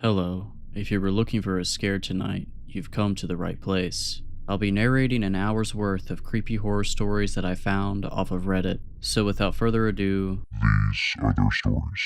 Hello. If you were looking for a scare tonight, you've come to the right place. I'll be narrating an hour's worth of creepy horror stories that I found off of Reddit. So without further ado, These are their stories.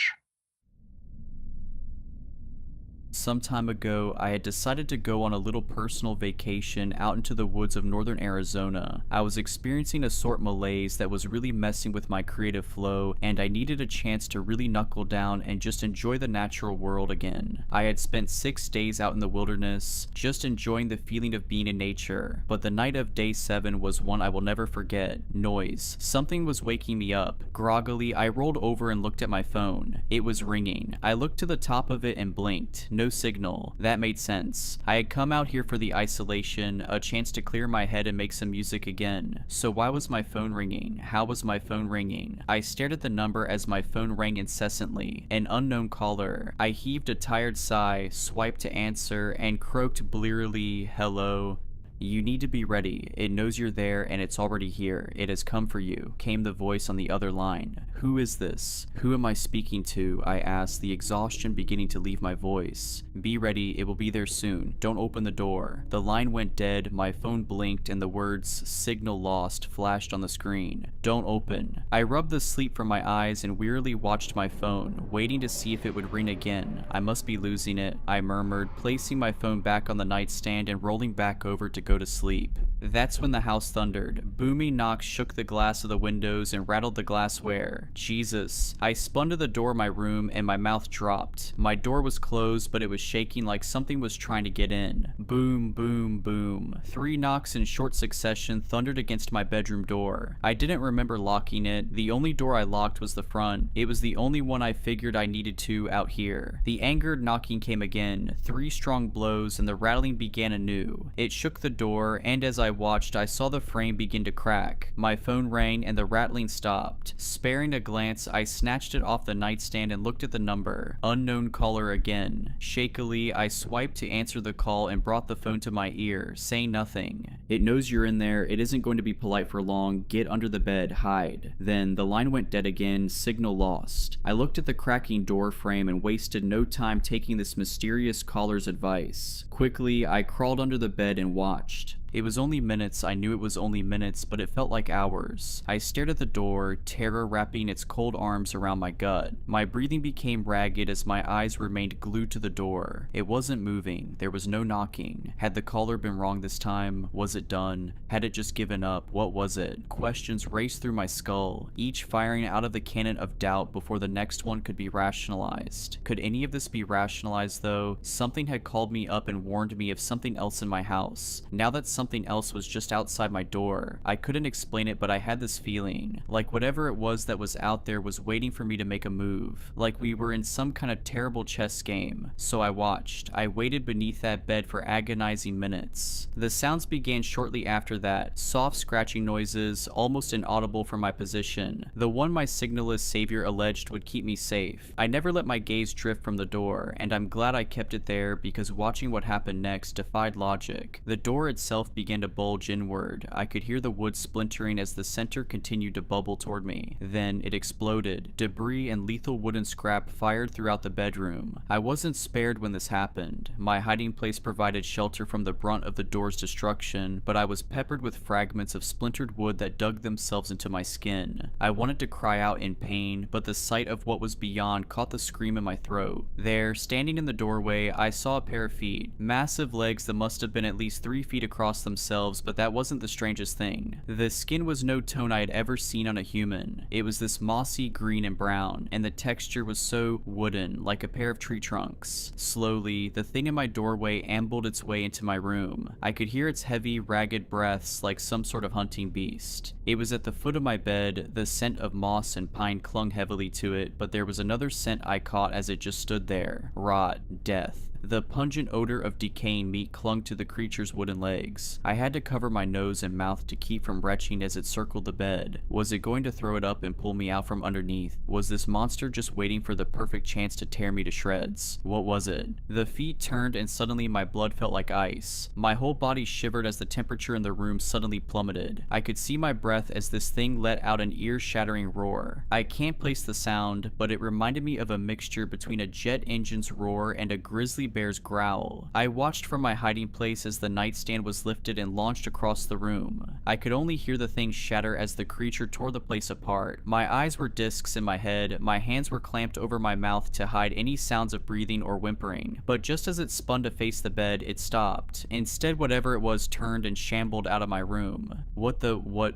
Some time ago, I had decided to go on a little personal vacation out into the woods of northern Arizona. I was experiencing a sort malaise that was really messing with my creative flow, and I needed a chance to really knuckle down and just enjoy the natural world again. I had spent 6 days out in the wilderness, just enjoying the feeling of being in nature, but the night of day 7 was one I will never forget. Noise. Something was waking me up. Groggily, I rolled over and looked at my phone. It was ringing. I looked to the top of it and blinked. No signal. That made sense. I had come out here for the isolation, a chance to clear my head and make some music again. So why was my phone ringing? How was my phone ringing? I stared at the number as my phone rang incessantly. An unknown caller. I heaved a tired sigh, swiped to answer, and croaked blearily, "Hello." "You need to be ready. It knows you're there and it's already here. It has come for you," came the voice on the other line. "Who is this? Who am I speaking to?" I asked, the exhaustion beginning to leave my voice. "Be ready, it will be there soon. Don't open the door." The line went dead, my phone blinked, and the words "signal lost" flashed on the screen. "Don't open." I rubbed the sleep from my eyes and wearily watched my phone, waiting to see if it would ring again. "I must be losing it," I murmured, placing my phone back on the nightstand and rolling back over to go to sleep. That's when the house thundered. Booming knocks shook the glass of the windows and rattled the glassware. Jesus. I spun to the door of my room and my mouth dropped. My door was closed, but it was shaking like something was trying to get in. Boom, boom, boom. 3 knocks in short succession thundered against my bedroom door. I didn't remember locking it. The only door I locked was the front. It was the only one I figured I needed to out here. The angered knocking came again. 3 strong blows and the rattling began anew. It shook the door, and as I watched, I saw the frame begin to crack. My phone rang and the rattling stopped. Sparing a glance, I snatched it off the nightstand and looked at the number. Unknown caller again. Shakily, I swiped to answer the call and brought the phone to my ear, saying nothing. "It knows you're in there. It isn't going to be polite for long. Get under the bed. Hide." Then the line went dead again. Signal lost. I looked at the cracking door frame and wasted no time taking this mysterious caller's advice. Quickly, I crawled under the bed and watched. It was only minutes. I knew it was only minutes, but it felt like hours. I stared at the door, terror wrapping its cold arms around my gut. My breathing became ragged as my eyes remained glued to the door. It wasn't moving. There was no knocking. Had the caller been wrong this time? Was it done? Had it just given up? What was it? Questions raced through my skull, each firing out of the cannon of doubt before the next one could be rationalized. Could any of this be rationalized though? Something had called me up and warned me of something else in my house. Now that something else was just outside my door. I couldn't explain it, but I had this feeling. Like whatever it was that was out there was waiting for me to make a move. Like we were in some kind of terrible chess game. So I watched. I waited beneath that bed for agonizing minutes. The sounds began shortly after that. Soft scratching noises, almost inaudible from my position. The one my signalist savior alleged would keep me safe. I never let my gaze drift from the door, and I'm glad I kept it there because watching what happened next defied logic. The door itself began to bulge inward. I could hear the wood splintering as the center continued to bubble toward me. Then it exploded. Debris and lethal wooden scrap fired throughout the bedroom. I wasn't spared when this happened. My hiding place provided shelter from the brunt of the door's destruction, but I was peppered with fragments of splintered wood that dug themselves into my skin. I wanted to cry out in pain, but the sight of what was beyond caught the scream in my throat. There, standing in the doorway, I saw a pair of feet. Massive legs that must have been at least 3 feet across themselves, but that wasn't the strangest thing. The skin was no tone I had ever seen on a human. It was this mossy green and brown, and the texture was so wooden, like a pair of tree trunks. Slowly, the thing in my doorway ambled its way into my room. I could hear its heavy, ragged breaths like some sort of hunting beast. It was at the foot of my bed. The scent of moss and pine clung heavily to it, but there was another scent I caught as it just stood there. Rot. Death. The pungent odor of decaying meat clung to the creature's wooden legs. I had to cover my nose and mouth to keep from retching as it circled the bed. Was it going to throw it up and pull me out from underneath? Was this monster just waiting for the perfect chance to tear me to shreds? What was it? The feet turned and suddenly my blood felt like ice. My whole body shivered as the temperature in the room suddenly plummeted. I could see my breath as this thing let out an ear-shattering roar. I can't place the sound, but it reminded me of a mixture between a jet engine's roar and a grizzly bear's growl. I watched from my hiding place as the nightstand was lifted and launched across the room. I could only hear the thing shatter as the creature tore the place apart. My eyes were discs in my head, my hands were clamped over my mouth to hide any sounds of breathing or whimpering, but just as it spun to face the bed, it stopped. Instead, whatever it was turned and shambled out of my room. What?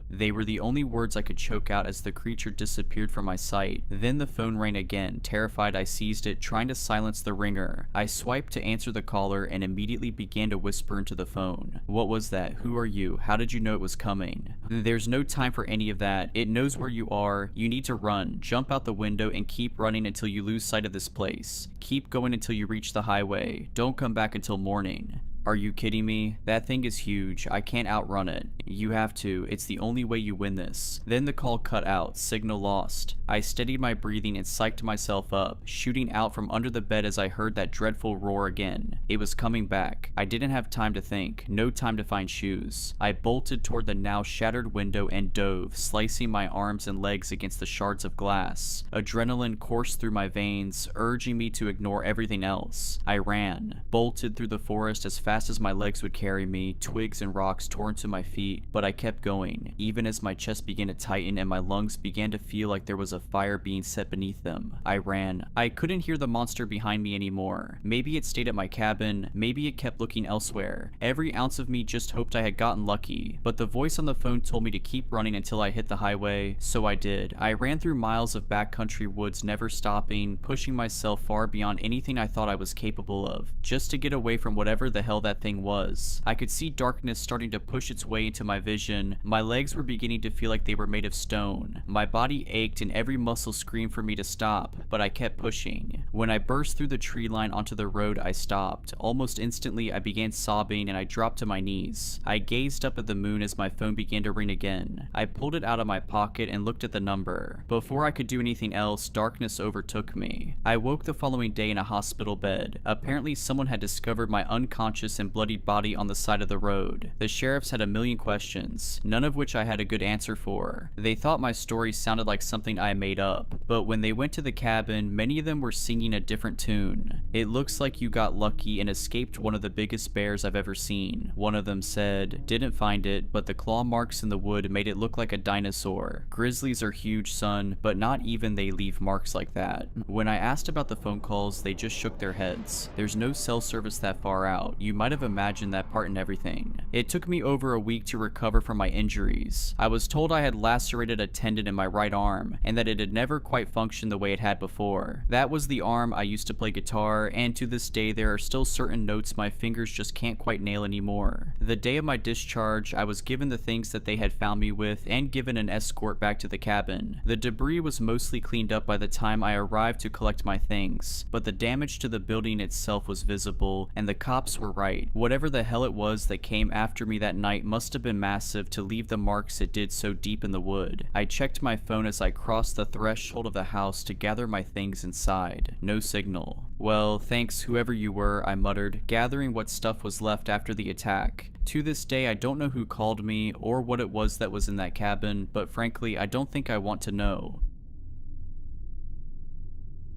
They were the only words I could choke out as the creature disappeared from my sight. Then the phone rang again. Terrified, I seized it, trying to silence the ringer. I swiped to answer the caller and immediately began to whisper into the phone. What was that? Who are you? How did you know it was coming? There's no time for any of that. It knows where you are. You need to run. Jump out the window and keep running until you lose sight of this place. Keep going until you reach the highway. Don't come back until morning. Are you kidding me? That thing is huge. I can't outrun it. You have to. It's the only way you win this. Then the call cut out. Signal lost. I steadied my breathing and psyched myself up, shooting out from under the bed as I heard that dreadful roar again. It was coming back. I didn't have time to think. No time to find shoes. I bolted toward the now shattered window and dove, slicing my arms and legs against the shards of glass. Adrenaline coursed through my veins, urging me to ignore everything else. I ran, bolted through the forest as fast as my legs would carry me, twigs and rocks tore into my feet, but I kept going, even as my chest began to tighten and my lungs began to feel like there was a fire being set beneath them. I ran. I couldn't hear the monster behind me anymore. Maybe it stayed at my cabin, maybe it kept looking elsewhere. Every ounce of me just hoped I had gotten lucky, but the voice on the phone told me to keep running until I hit the highway, so I did. I ran through miles of backcountry woods, never stopping, pushing myself far beyond anything I thought I was capable of, just to get away from whatever the hell that thing was. I could see darkness starting to push its way into my vision. My legs were beginning to feel like they were made of stone. My body ached and every muscle screamed for me to stop, but I kept pushing. When I burst through the tree line onto the road, I stopped. Almost instantly, I began sobbing and I dropped to my knees. I gazed up at the moon as my phone began to ring again. I pulled it out of my pocket and looked at the number. Before I could do anything else, darkness overtook me. I woke the following day in a hospital bed. Apparently, someone had discovered my unconscious and bloodied body on the side of the road. The sheriffs had a million questions, none of which I had a good answer for. They thought my story sounded like something I made up, but when they went to the cabin, many of them were singing a different tune. It looks like you got lucky and escaped one of the biggest bears I've ever seen. One of them said, didn't find it, but the claw marks in the wood made it look like a dinosaur. Grizzlies are huge, son, but not even they leave marks like that. When I asked about the phone calls, they just shook their heads. There's no cell service that far out. You might have imagined that part and everything. It took me over a week to recover from my injuries. I was told I had lacerated a tendon in my right arm, and that it had never quite functioned the way it had before. That was the arm I used to play guitar, and to this day there are still certain notes my fingers just can't quite nail anymore. The day of my discharge, I was given the things that they had found me with, and given an escort back to the cabin. The debris was mostly cleaned up by the time I arrived to collect my things, but the damage to the building itself was visible, and the cops were right. Whatever the hell it was that came after me that night must have been massive to leave the marks it did so deep in the wood. I checked my phone as I crossed the threshold of the house to gather my things inside. No signal. Well, thanks whoever you were, I muttered, gathering what stuff was left after the attack. To this day, I don't know who called me or what it was that was in that cabin, but frankly, I don't think I want to know.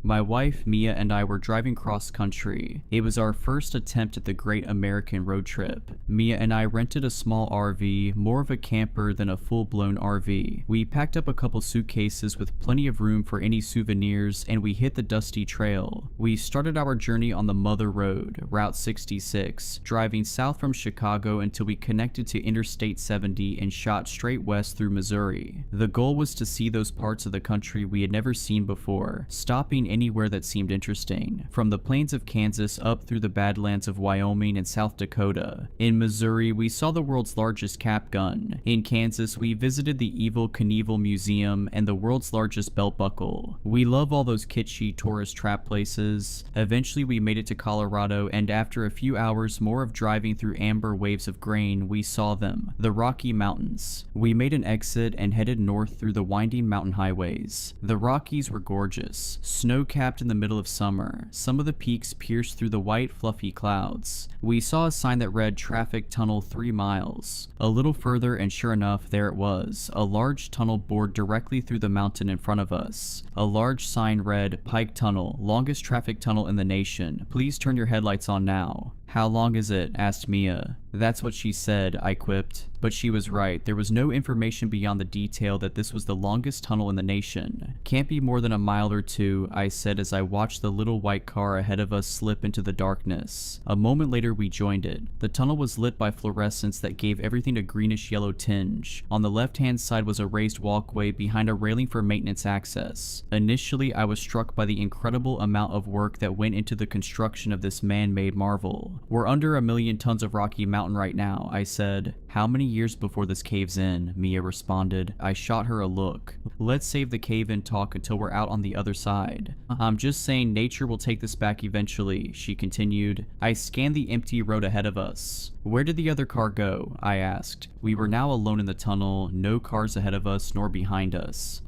My wife, Mia, and I were driving cross-country. It was our first attempt at the Great American Road Trip. Mia and I rented a small RV, more of a camper than a full-blown RV. We packed up a couple suitcases with plenty of room for any souvenirs, and we hit the dusty trail. We started our journey on the Mother Road, Route 66, driving south from Chicago until we connected to Interstate 70 and shot straight west through Missouri. The goal was to see those parts of the country we had never seen before, stopping anywhere that seemed interesting, from the plains of Kansas up through the Badlands of Wyoming and South Dakota. In Missouri, we saw the world's largest cap gun. In Kansas, we visited the Evel Knievel Museum and the world's largest belt buckle. We love all those kitschy tourist trap places. Eventually, we made it to Colorado, and after a few hours more of driving through amber waves of grain, we saw them, the Rocky Mountains. We made an exit and headed north through the winding mountain highways. The Rockies were gorgeous, snow-capped in the middle of summer. Some of the peaks pierced through the white, fluffy clouds. We saw a sign that read "Traffic Tunnel 3 miles." A little further, and sure enough, there it was, a large tunnel bored directly through the mountain in front of us. A large sign read, "Pike Tunnel, longest traffic tunnel in the nation. Please turn your headlights on now." "How long is it?" asked Mia. "That's what she said," I quipped. But she was right. There was no information beyond the detail that this was the longest tunnel in the nation. "Can't be more than a mile or two," I said as I watched the little white car ahead of us slip into the darkness. A moment later, we joined it. The tunnel was lit by fluorescence that gave everything a greenish-yellow tinge. On the left-hand side was a raised walkway behind a railing for maintenance access. Initially, I was struck by the incredible amount of work that went into the construction of this man-made marvel. "We're under 1,000,000 tons of Rocky Mountain right now," I said. "How many years before this caves in?" Mia responded. I shot her a look. "Let's save the cave-in talk until we're out on the other side." "I'm just saying nature will take this back eventually," she continued. I scanned the empty road ahead of us. "Where did the other car go?" I asked. We were now alone in the tunnel, no cars ahead of us nor behind us.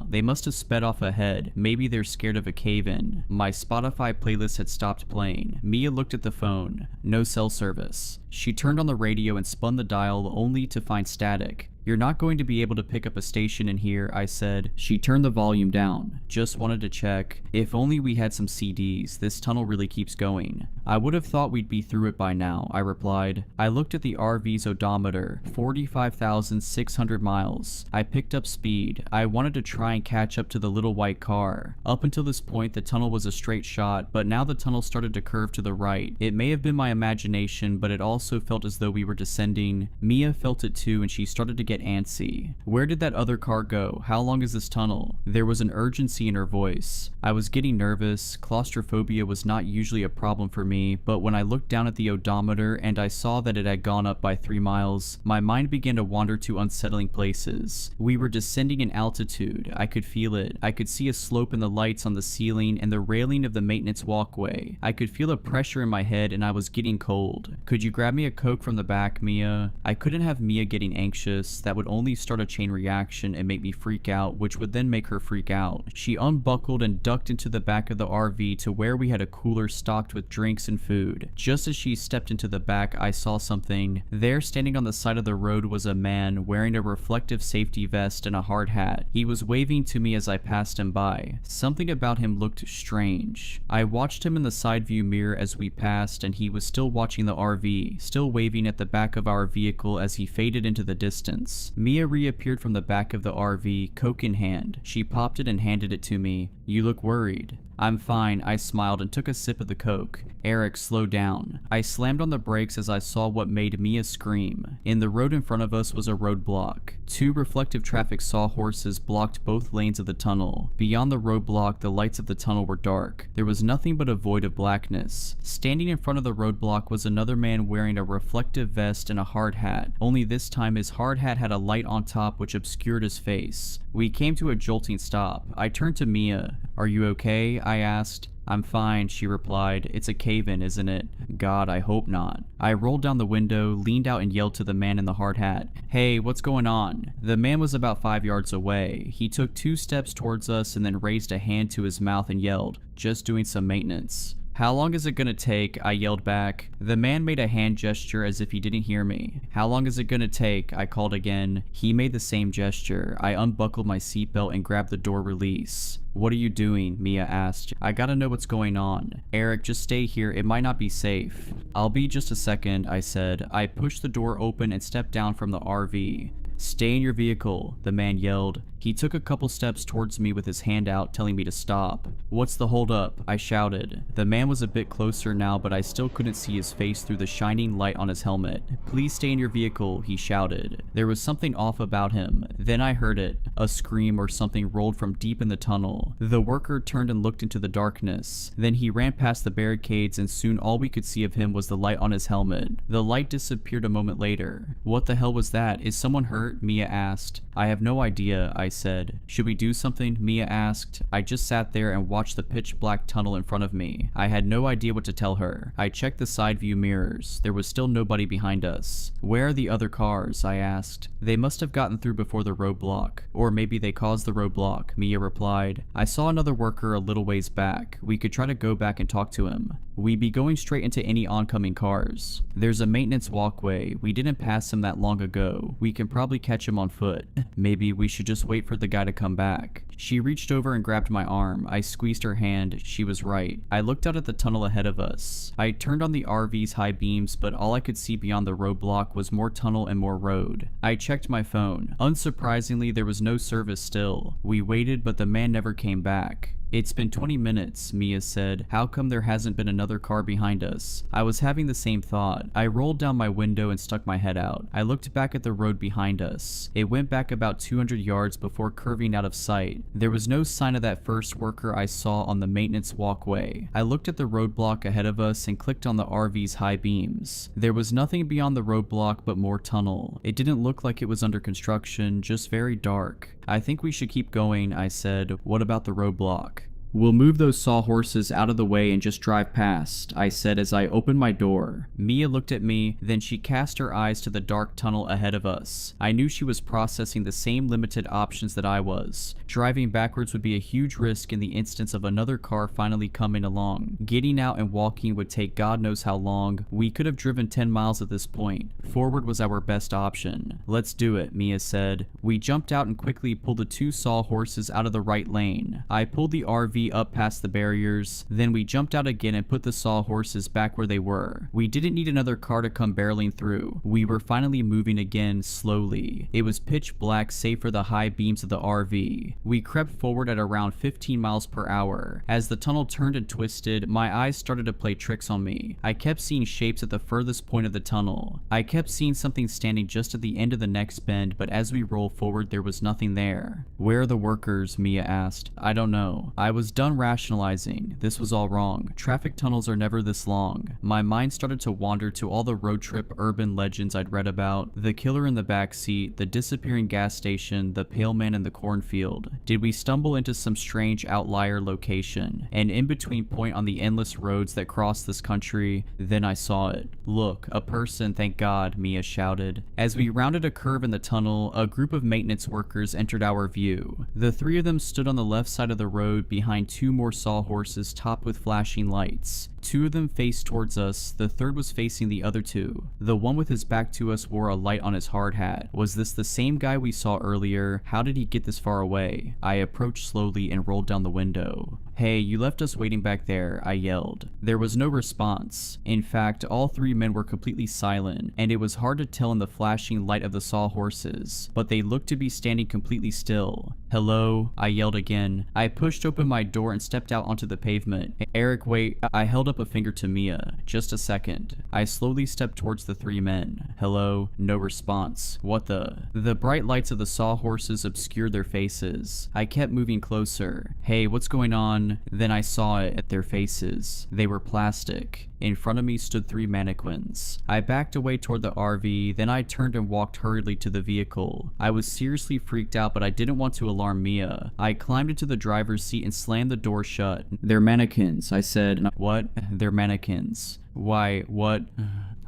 They must have sped off ahead. Maybe they're scared of a cave-in." My Spotify playlist had stopped playing. Mia looked at the phone. No cell service. She turned on the radio and spun the dial only to find static. "You're not going to be able to pick up a station in here," I said. She turned the volume down. "Just wanted to check. If only we had some CDs. This tunnel really keeps going." "I would have thought we'd be through it by now," I replied. I looked at the RV's odometer. 45,600 miles. I picked up speed. I wanted to try and catch up to the little white car. Up until this point, the tunnel was a straight shot, but now the tunnel started to curve to the right. It may have been my imagination, but it also felt as though we were descending. Mia felt it too, and she started to get antsy. "Where did that other car go? How long is this tunnel?" There was an urgency in her voice. I was getting nervous. Claustrophobia was not usually a problem for me, but when I looked down at the odometer and I saw that it had gone up by 3 miles, my mind began to wander to unsettling places. We were descending in altitude. I could feel it. I could see a slope in the lights on the ceiling and the railing of the maintenance walkway. I could feel a pressure in my head and I was getting cold. "Could you grab me a Coke from the back, Mia?" I couldn't have Mia getting anxious. That would only start a chain reaction and make me freak out, which would then make her freak out. She unbuckled and ducked into the back of the RV to where we had a cooler stocked with drinks and food. Just as she stepped into the back, I saw something. There, standing on the side of the road, was a man wearing a reflective safety vest and a hard hat. He was waving to me as I passed him by. Something about him looked strange. I watched him in the side view mirror as we passed, and he was still watching the RV, still waving at the back of our vehicle as he faded into the distance. Mia reappeared from the back of the RV, Coke in hand. She popped it and handed it to me. "You look worried." "I'm fine," I smiled and took a sip of the Coke. "Eric, slow down." I slammed on the brakes as I saw what made Mia scream. In the road in front of us was a roadblock. 2 reflective traffic sawhorses blocked both lanes of the tunnel. Beyond the roadblock, the lights of the tunnel were dark. There was nothing but a void of blackness. Standing in front of the roadblock was another man wearing a reflective vest and a hard hat. Only this time his hard hat had a light on top which obscured his face. We came to a jolting stop. I turned to Mia. "Are you okay?" I asked. "I'm fine," she replied. "It's a cave-in, isn't it?" God, I hope not. I rolled down the window, leaned out and yelled to the man in the hard hat. "Hey, what's going on?" The man was about 5 yards away. He took 2 steps towards us and then raised a hand to his mouth and yelled, "Just doing some maintenance." "How long is it gonna take?" I yelled back. The man made a hand gesture as if he didn't hear me. "How long is it gonna take?" I called again. He made the same gesture. I unbuckled my seatbelt and grabbed the door release. "What are you doing?" Mia asked. "I gotta know what's going on." "Eric, just stay here. It might not be safe." "I'll be just a second," I said. I pushed the door open and stepped down from the RV. "Stay in your vehicle," the man yelled. He took a couple steps towards me with his hand out, telling me to stop. "What's the holdup?" I shouted. The man was a bit closer now, but I still couldn't see his face through the shining light on his helmet. "Please stay in your vehicle," he shouted. There was something off about him. Then I heard it. A scream or something rolled from deep in the tunnel. The worker turned and looked into the darkness. Then he ran past the barricades, and soon all we could see of him was the light on his helmet. The light disappeared a moment later. "What the hell was that? Is someone hurt?" Mia asked. "I have no idea," I said. "Should we do something?" Mia asked. I just sat there and watched the pitch black tunnel in front of me. I had no idea what to tell her. I checked the side view mirrors. There was still nobody behind us. "Where are the other cars?" I asked. "They must have gotten through before the roadblock. Or maybe they caused the roadblock," Mia replied. "I saw another worker a little ways back. We could try to go back and talk to him. We'd be going straight into any oncoming cars. There's a maintenance walkway. We didn't pass him that long ago. We can probably catch him on foot. Maybe we should just wait for the guy to come back." She reached over and grabbed my arm. I squeezed her hand. She was right. I looked out at the tunnel ahead of us. I turned on the RV's high beams, but all I could see beyond the roadblock was more tunnel and more road. I checked my phone. Unsurprisingly, there was no service still. We waited, but the man never came back. "It's been 20 minutes, Mia said. "How come there hasn't been another car behind us?" I was having the same thought. I rolled down my window and stuck my head out. I looked back at the road behind us. It went back about 200 yards before curving out of sight. There was no sign of that first worker I saw on the maintenance walkway. I looked at the roadblock ahead of us and clicked on the RV's high beams. There was nothing beyond the roadblock but more tunnel. It didn't look like it was under construction, just very dark. "I think we should keep going," I said. "What about the roadblock?" "We'll move those sawhorses out of the way and just drive past," I said as I opened my door. Mia looked at me, then she cast her eyes to the dark tunnel ahead of us. I knew she was processing the same limited options that I was. Driving backwards would be a huge risk in the instance of another car finally coming along. Getting out and walking would take God knows how long. We could have driven 10 miles at this point. Forward was our best option. "Let's do it," Mia said. We jumped out and quickly pulled the two sawhorses out of the right lane. I pulled the RV up past the barriers, then we jumped out again and put the sawhorses back where they were. We didn't need another car to come barreling through. We were finally moving again, slowly. It was pitch black save for the high beams of the RV. We crept forward at around 15 miles per hour. As the tunnel turned and twisted, my eyes started to play tricks on me. I kept seeing shapes at the furthest point of the tunnel. I kept seeing something standing just at the end of the next bend, but as we rolled forward, there was nothing there. "Where are the workers?" Mia asked. "I don't know." I was done rationalizing. This was all wrong. Traffic tunnels are never this long. My mind started to wander to all the road trip urban legends I'd read about. The killer in the backseat, the disappearing gas station, the pale man in the cornfield. Did we stumble into some strange outlier location? An in-between point on the endless roads that cross this country? Then I saw it. "Look, a person, thank God," Mia shouted. As we rounded a curve in the tunnel, a group of maintenance workers entered our view. The three of them stood on the left side of the road behind two more sawhorses topped with flashing lights. Two of them faced towards us, the third was facing the other two. The one with his back to us wore a light on his hard hat. Was this the same guy we saw earlier? How did he get this far away? I approached slowly and rolled down the window. "Hey, you left us waiting back there," I yelled. There was no response. In fact, all three men were completely silent, and it was hard to tell in the flashing light of the sawhorses, but they looked to be standing completely still. "Hello?" I yelled again. I pushed open my door and stepped out onto the pavement. "Eric, wait." I held up a finger to Mia. "Just a second." I slowly stepped towards the three men. "Hello?" No response. What the? The bright lights of the sawhorses obscured their faces. I kept moving closer. "Hey, what's going on?" Then I saw it at their faces. They were plastic. In front of me stood three mannequins. I backed away toward the RV, then I turned and walked hurriedly to the vehicle. I was seriously freaked out, but I didn't want to alarm Mia. I climbed into the driver's seat and slammed the door shut. "They're mannequins," I said. "What?" "They're mannequins." "Why, what?"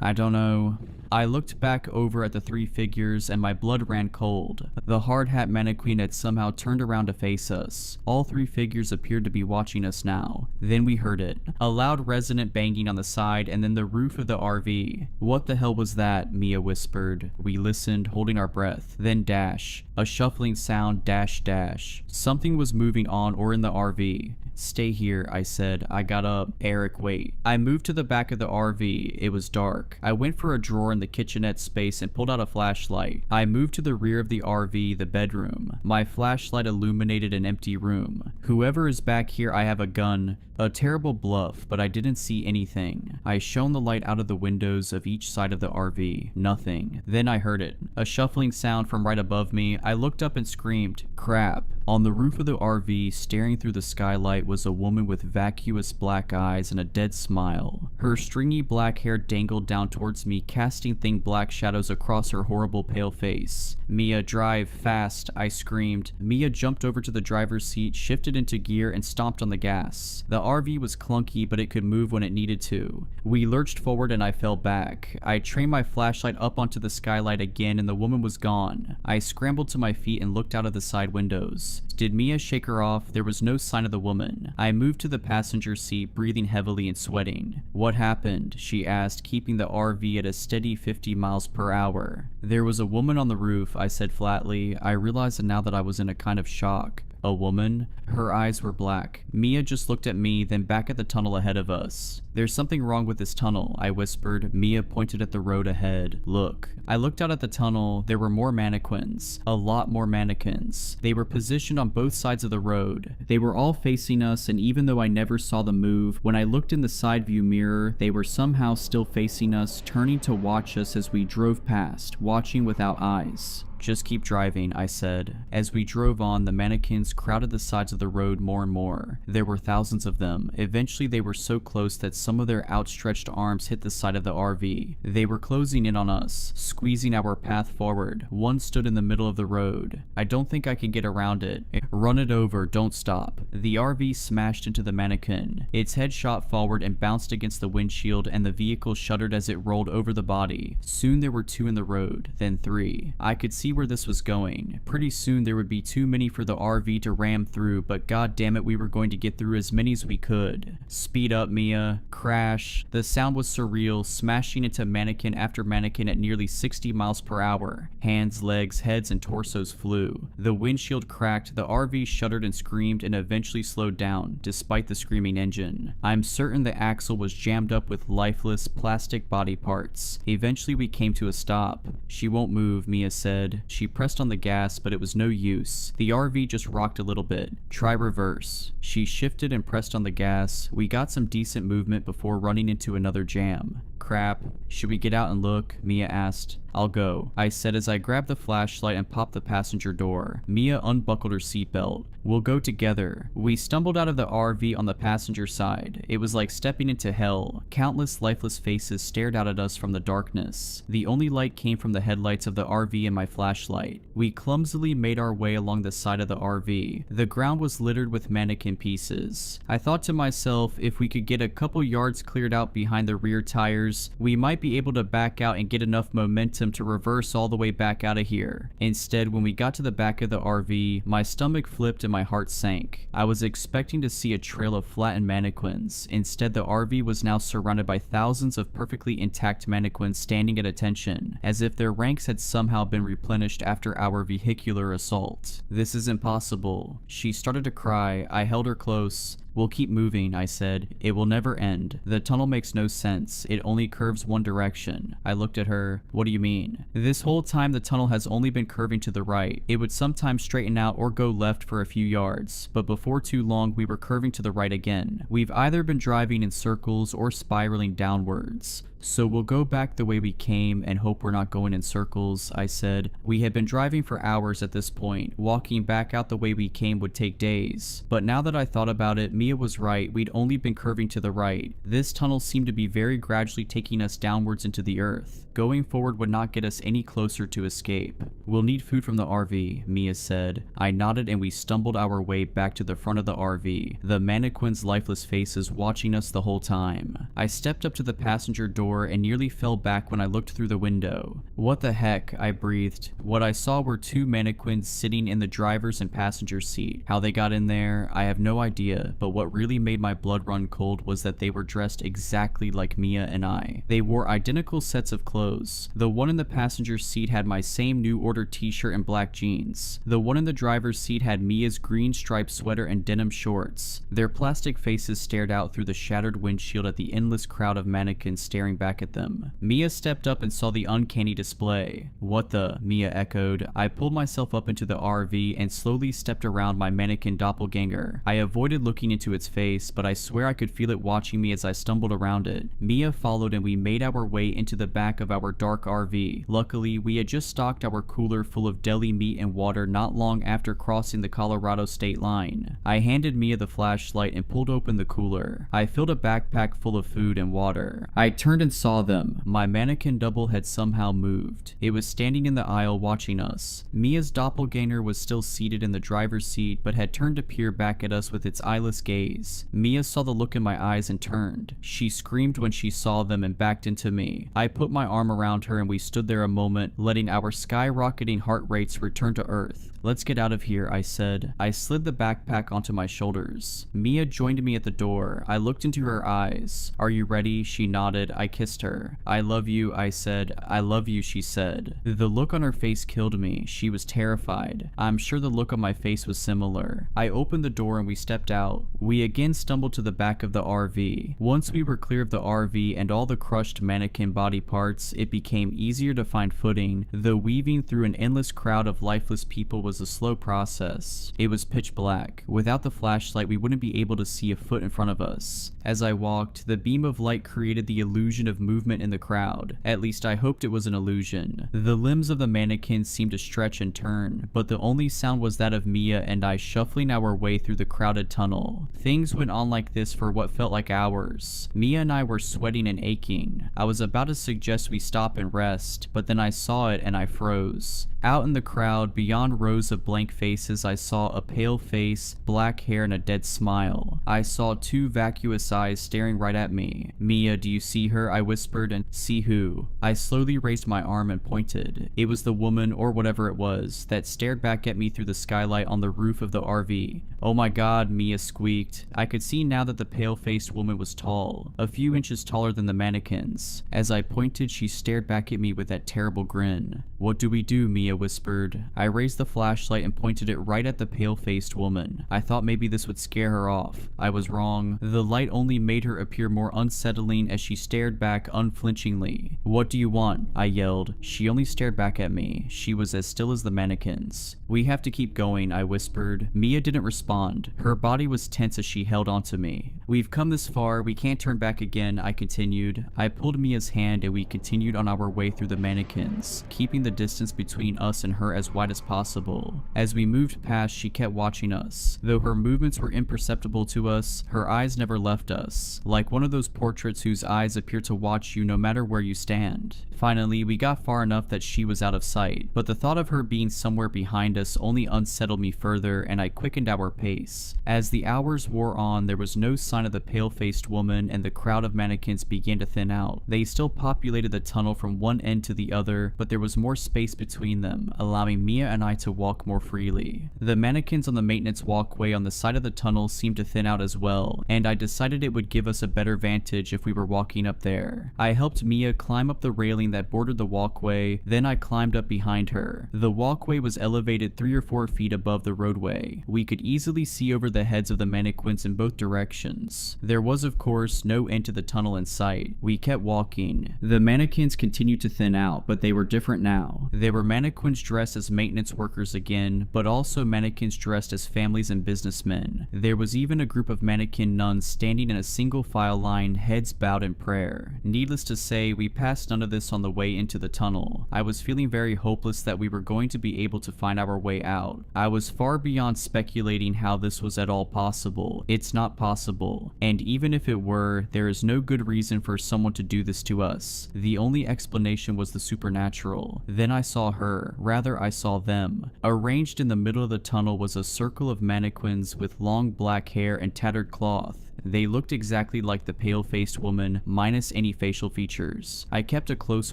"I don't know." I looked back over at the three figures and my blood ran cold. The hard hat mannequin had somehow turned around to face us. All three figures appeared to be watching us now. Then we heard it. A loud resonant banging on the side and then the roof of the RV. "What the hell was that?" Mia whispered. We listened, holding our breath. Then dash. A shuffling sound, dash dash. Something was moving on or in the RV. "Stay here," I said. I got up. "Eric, wait." I moved to the back of the RV. It was dark. I went for a drawer in in the kitchenette space and pulled out a flashlight. I moved to the rear of the RV, the bedroom. My flashlight illuminated an empty room. Whoever is back here, I have a gun. A terrible bluff, but I didn't see anything. I shone the light out of the windows of each side of the RV. Nothing. Then I heard it. A shuffling sound from right above me. I looked up and screamed, "Crap." On the roof of the RV, staring through the skylight, was a woman with vacuous black eyes and a dead smile. Her stringy black hair dangled down towards me, casting thin black shadows across her horrible pale face. "Mia, drive fast," I screamed. Mia jumped over to the driver's seat, shifted into gear, and stomped on the gas. The RV was clunky, but it could move when it needed to. We lurched forward and I fell back. I trained my flashlight up onto the skylight again and the woman was gone. I scrambled to my feet and looked out of the side windows. Did Mia shake her off? There was no sign of the woman. I moved to the passenger seat, breathing heavily and sweating. "What happened?" she asked, keeping the RV at a steady 50 miles per hour. "There was a woman on the roof," I said flatly. I realized now that I was in a kind of shock. "A woman?" Her eyes were black. Mia just looked at me, then back at the tunnel ahead of us. "There's something wrong with this tunnel," I whispered. Mia pointed at the road ahead. "Look." I looked out at the tunnel. There were more mannequins. A lot more mannequins. They were positioned on both sides of the road. They were all facing us, and even though I never saw them move, when I looked in the side view mirror, they were somehow still facing us, turning to watch us as we drove past, watching without eyes. "Just keep driving," I said. As we drove on, the mannequins crowded the sides of the road more and more. There were thousands of them. Eventually they were so close that some of their outstretched arms hit the side of the RV. They were closing in on us, squeezing our path forward. One stood in the middle of the road. "I don't think I can get around it." "Run it over, don't stop." The RV smashed into the mannequin. Its head shot forward and bounced against the windshield, and the vehicle shuddered as it rolled over the body. Soon there were 2 in the road, then 3. I could see where this was going. Pretty soon there would be too many for the RV to ram through, but god damn it, we were going to get through as many as we could. "Speed up, Mia." Crash. The sound was surreal, smashing into mannequin after mannequin at nearly 60 miles per hour. Hands, legs, heads, and torsos flew. The windshield cracked, the RV shuddered and screamed, and eventually slowed down, despite the screaming engine. I'm certain the axle was jammed up with lifeless, plastic body parts. Eventually we came to a stop. "She won't move," Mia said. She pressed on the gas, but it was no use. The RV just rocked a little bit. "Try reverse." She shifted and pressed on the gas. We got some decent movement before running into another jam. "Crap. Should we get out and look?" Mia asked. "I'll go," I said as I grabbed the flashlight and popped the passenger door. Mia unbuckled her seatbelt. "We'll go together." We stumbled out of the RV on the passenger side. It was like stepping into hell. Countless lifeless faces stared out at us from the darkness. The only light came from the headlights of the RV and my flashlight. We clumsily made our way along the side of the RV. The ground was littered with mannequin pieces. I thought to myself, if we could get a couple yards cleared out behind the rear tires, we might be able to back out and get enough momentum to reverse all the way back out of here. Instead, when we got to the back of the RV, my stomach flipped and my heart sank. I was expecting to see a trail of flattened mannequins. Instead, the RV was now surrounded by thousands of perfectly intact mannequins standing at attention, as if their ranks had somehow been replenished after our vehicular assault. "This is impossible." She started to cry. I held her close. "We'll keep moving," I said. "It will never end. The tunnel makes no sense. It only curves one direction." I looked at her. "What do you mean?" "This whole time the tunnel has only been curving to the right. It would sometimes straighten out or go left for a few yards, but before too long we were curving to the right again. We've either been driving in circles or spiraling downwards. So we'll go back the way we came and hope we're not going in circles," I said. We had been driving for hours at this point. Walking back out the way we came would take days. But now that I thought about it, Mia was right. We'd only been curving to the right. This tunnel seemed to be very gradually taking us downwards into the earth. Going forward would not get us any closer to escape. "We'll need food from the RV," Mia said. I nodded and we stumbled our way back to the front of the RV, the mannequins' lifeless faces watching us the whole time. I stepped up to the passenger door and nearly fell back when I looked through the window. "What the heck?" I breathed. What I saw were 2 mannequins sitting in the driver's and passenger seat. How they got in there, I have no idea, but but what really made my blood run cold was that they were dressed exactly like Mia and I. They wore identical sets of clothes. The one in the passenger seat had my same New Order t-shirt and black jeans. The one in the driver's seat had Mia's green striped sweater and denim shorts. Their plastic faces stared out through the shattered windshield at the endless crowd of mannequins staring back at them. Mia stepped up and saw the uncanny display. "What the?" Mia echoed. I pulled myself up into the RV and slowly stepped around my mannequin doppelganger. I avoided looking into its face, but I swear I could feel it watching me as I stumbled around it. Mia followed and we made our way into the back of our dark RV. Luckily, we had just stocked our cooler full of deli meat and water not long after crossing the Colorado state line. I handed Mia the flashlight and pulled open the cooler. I filled a backpack full of food and water. I turned and saw them. My mannequin double had somehow moved. It was standing in the aisle watching us. Mia's doppelganger was still seated in the driver's seat but had turned to peer back at us with its eyeless gaze. Mia saw the look in my eyes and turned. She screamed when she saw them and backed into me. I put my arm around her and we stood there a moment, letting our skyrocketing heart rates return to earth. "Let's get out of here," I said. I slid the backpack onto my shoulders. Mia joined me at the door. I looked into her eyes. "Are you ready?" She nodded. I kissed her. "I love you," I said. "I love you," she said. The look on her face killed me. She was terrified. I'm sure the look on my face was similar. I opened the door and we stepped out. We again stumbled to the back of the RV. Once we were clear of the RV and all the crushed mannequin body parts, it became easier to find footing, though weaving through an endless crowd of lifeless people was a slow process. It was pitch black. Without the flashlight, we wouldn't be able to see a foot in front of us. As I walked, the beam of light created the illusion of movement in the crowd. At least I hoped it was an illusion. The limbs of the mannequins seemed to stretch and turn, but the only sound was that of Mia and I shuffling our way through the crowded tunnel. Things went on like this for what felt like hours. Mia and I were sweating and aching. I was about to suggest we stop and rest, but then I saw it and I froze. Out in the crowd, beyond rows of blank faces, I saw a pale face, black hair, and a dead smile. I saw two vacuous eyes staring right at me. "Mia, do you see her?" I whispered, and "See who?" I slowly raised my arm and pointed. It was the woman, or whatever it was, that stared back at me through the skylight on the roof of the RV. "Oh my God," Mia squeaked. I could see now that the pale-faced woman was tall, a few inches taller than the mannequins. As I pointed, she stared back at me with that terrible grin. "What do we do?" Mia whispered. I raised the flashlight and pointed it right at the pale-faced woman. I thought maybe this would scare her off. I was wrong. The light only made her appear more unsettling as she stared back unflinchingly. "What do you want?" I yelled. She only stared back at me. She was as still as the mannequins. "We have to keep going," I whispered. Mia didn't respond. Her body was tense as she held onto me. "We've come this far. We can't turn back again," I continued. I pulled Mia's hand and we continued on our way through the mannequins, keeping the distance between us and her as wide as possible. As we moved past, she kept watching us. Though her movements were imperceptible to us, her eyes never left us, like one of those portraits whose eyes appear to watch you no matter where you stand. Finally, we got far enough that she was out of sight, but the thought of her being somewhere behind us only unsettled me further, and I quickened our pace. As the hours wore on, there was no sign of the pale-faced woman, and the crowd of mannequins began to thin out. They still populated the tunnel from one end to the other, but there was more space between them, allowing Mia and I to walk more freely. The mannequins on the maintenance walkway on the side of the tunnel seemed to thin out as well, and I decided it would give us a better vantage if we were walking up there. I helped Mia climb up the railing that bordered the walkway, then I climbed up behind her. The walkway was elevated 3 or 4 feet above the roadway. We could easily see over the heads of the mannequins in both directions. There was, of course, no end to the tunnel in sight. We kept walking. The mannequins continued to thin out, but they were different now. They were mannequins dressed as maintenance workers again, but also mannequins dressed as families and businessmen. There was even a group of mannequin nuns standing in a single file line, heads bowed in prayer. Needless to say, we passed none of this on the way into the tunnel. I was feeling very hopeless that we were going to be able to find our way out. I was far beyond speculating how this was at all possible. It's not possible. And even if it were, there is no good reason for someone to do this to us. The only explanation was the supernatural. Then I saw her. Rather, I saw them. Arranged in the middle of the tunnel was a circle of mannequins with long black hair and tattered cloth. They looked exactly like the pale-faced woman, minus any facial features. I kept a close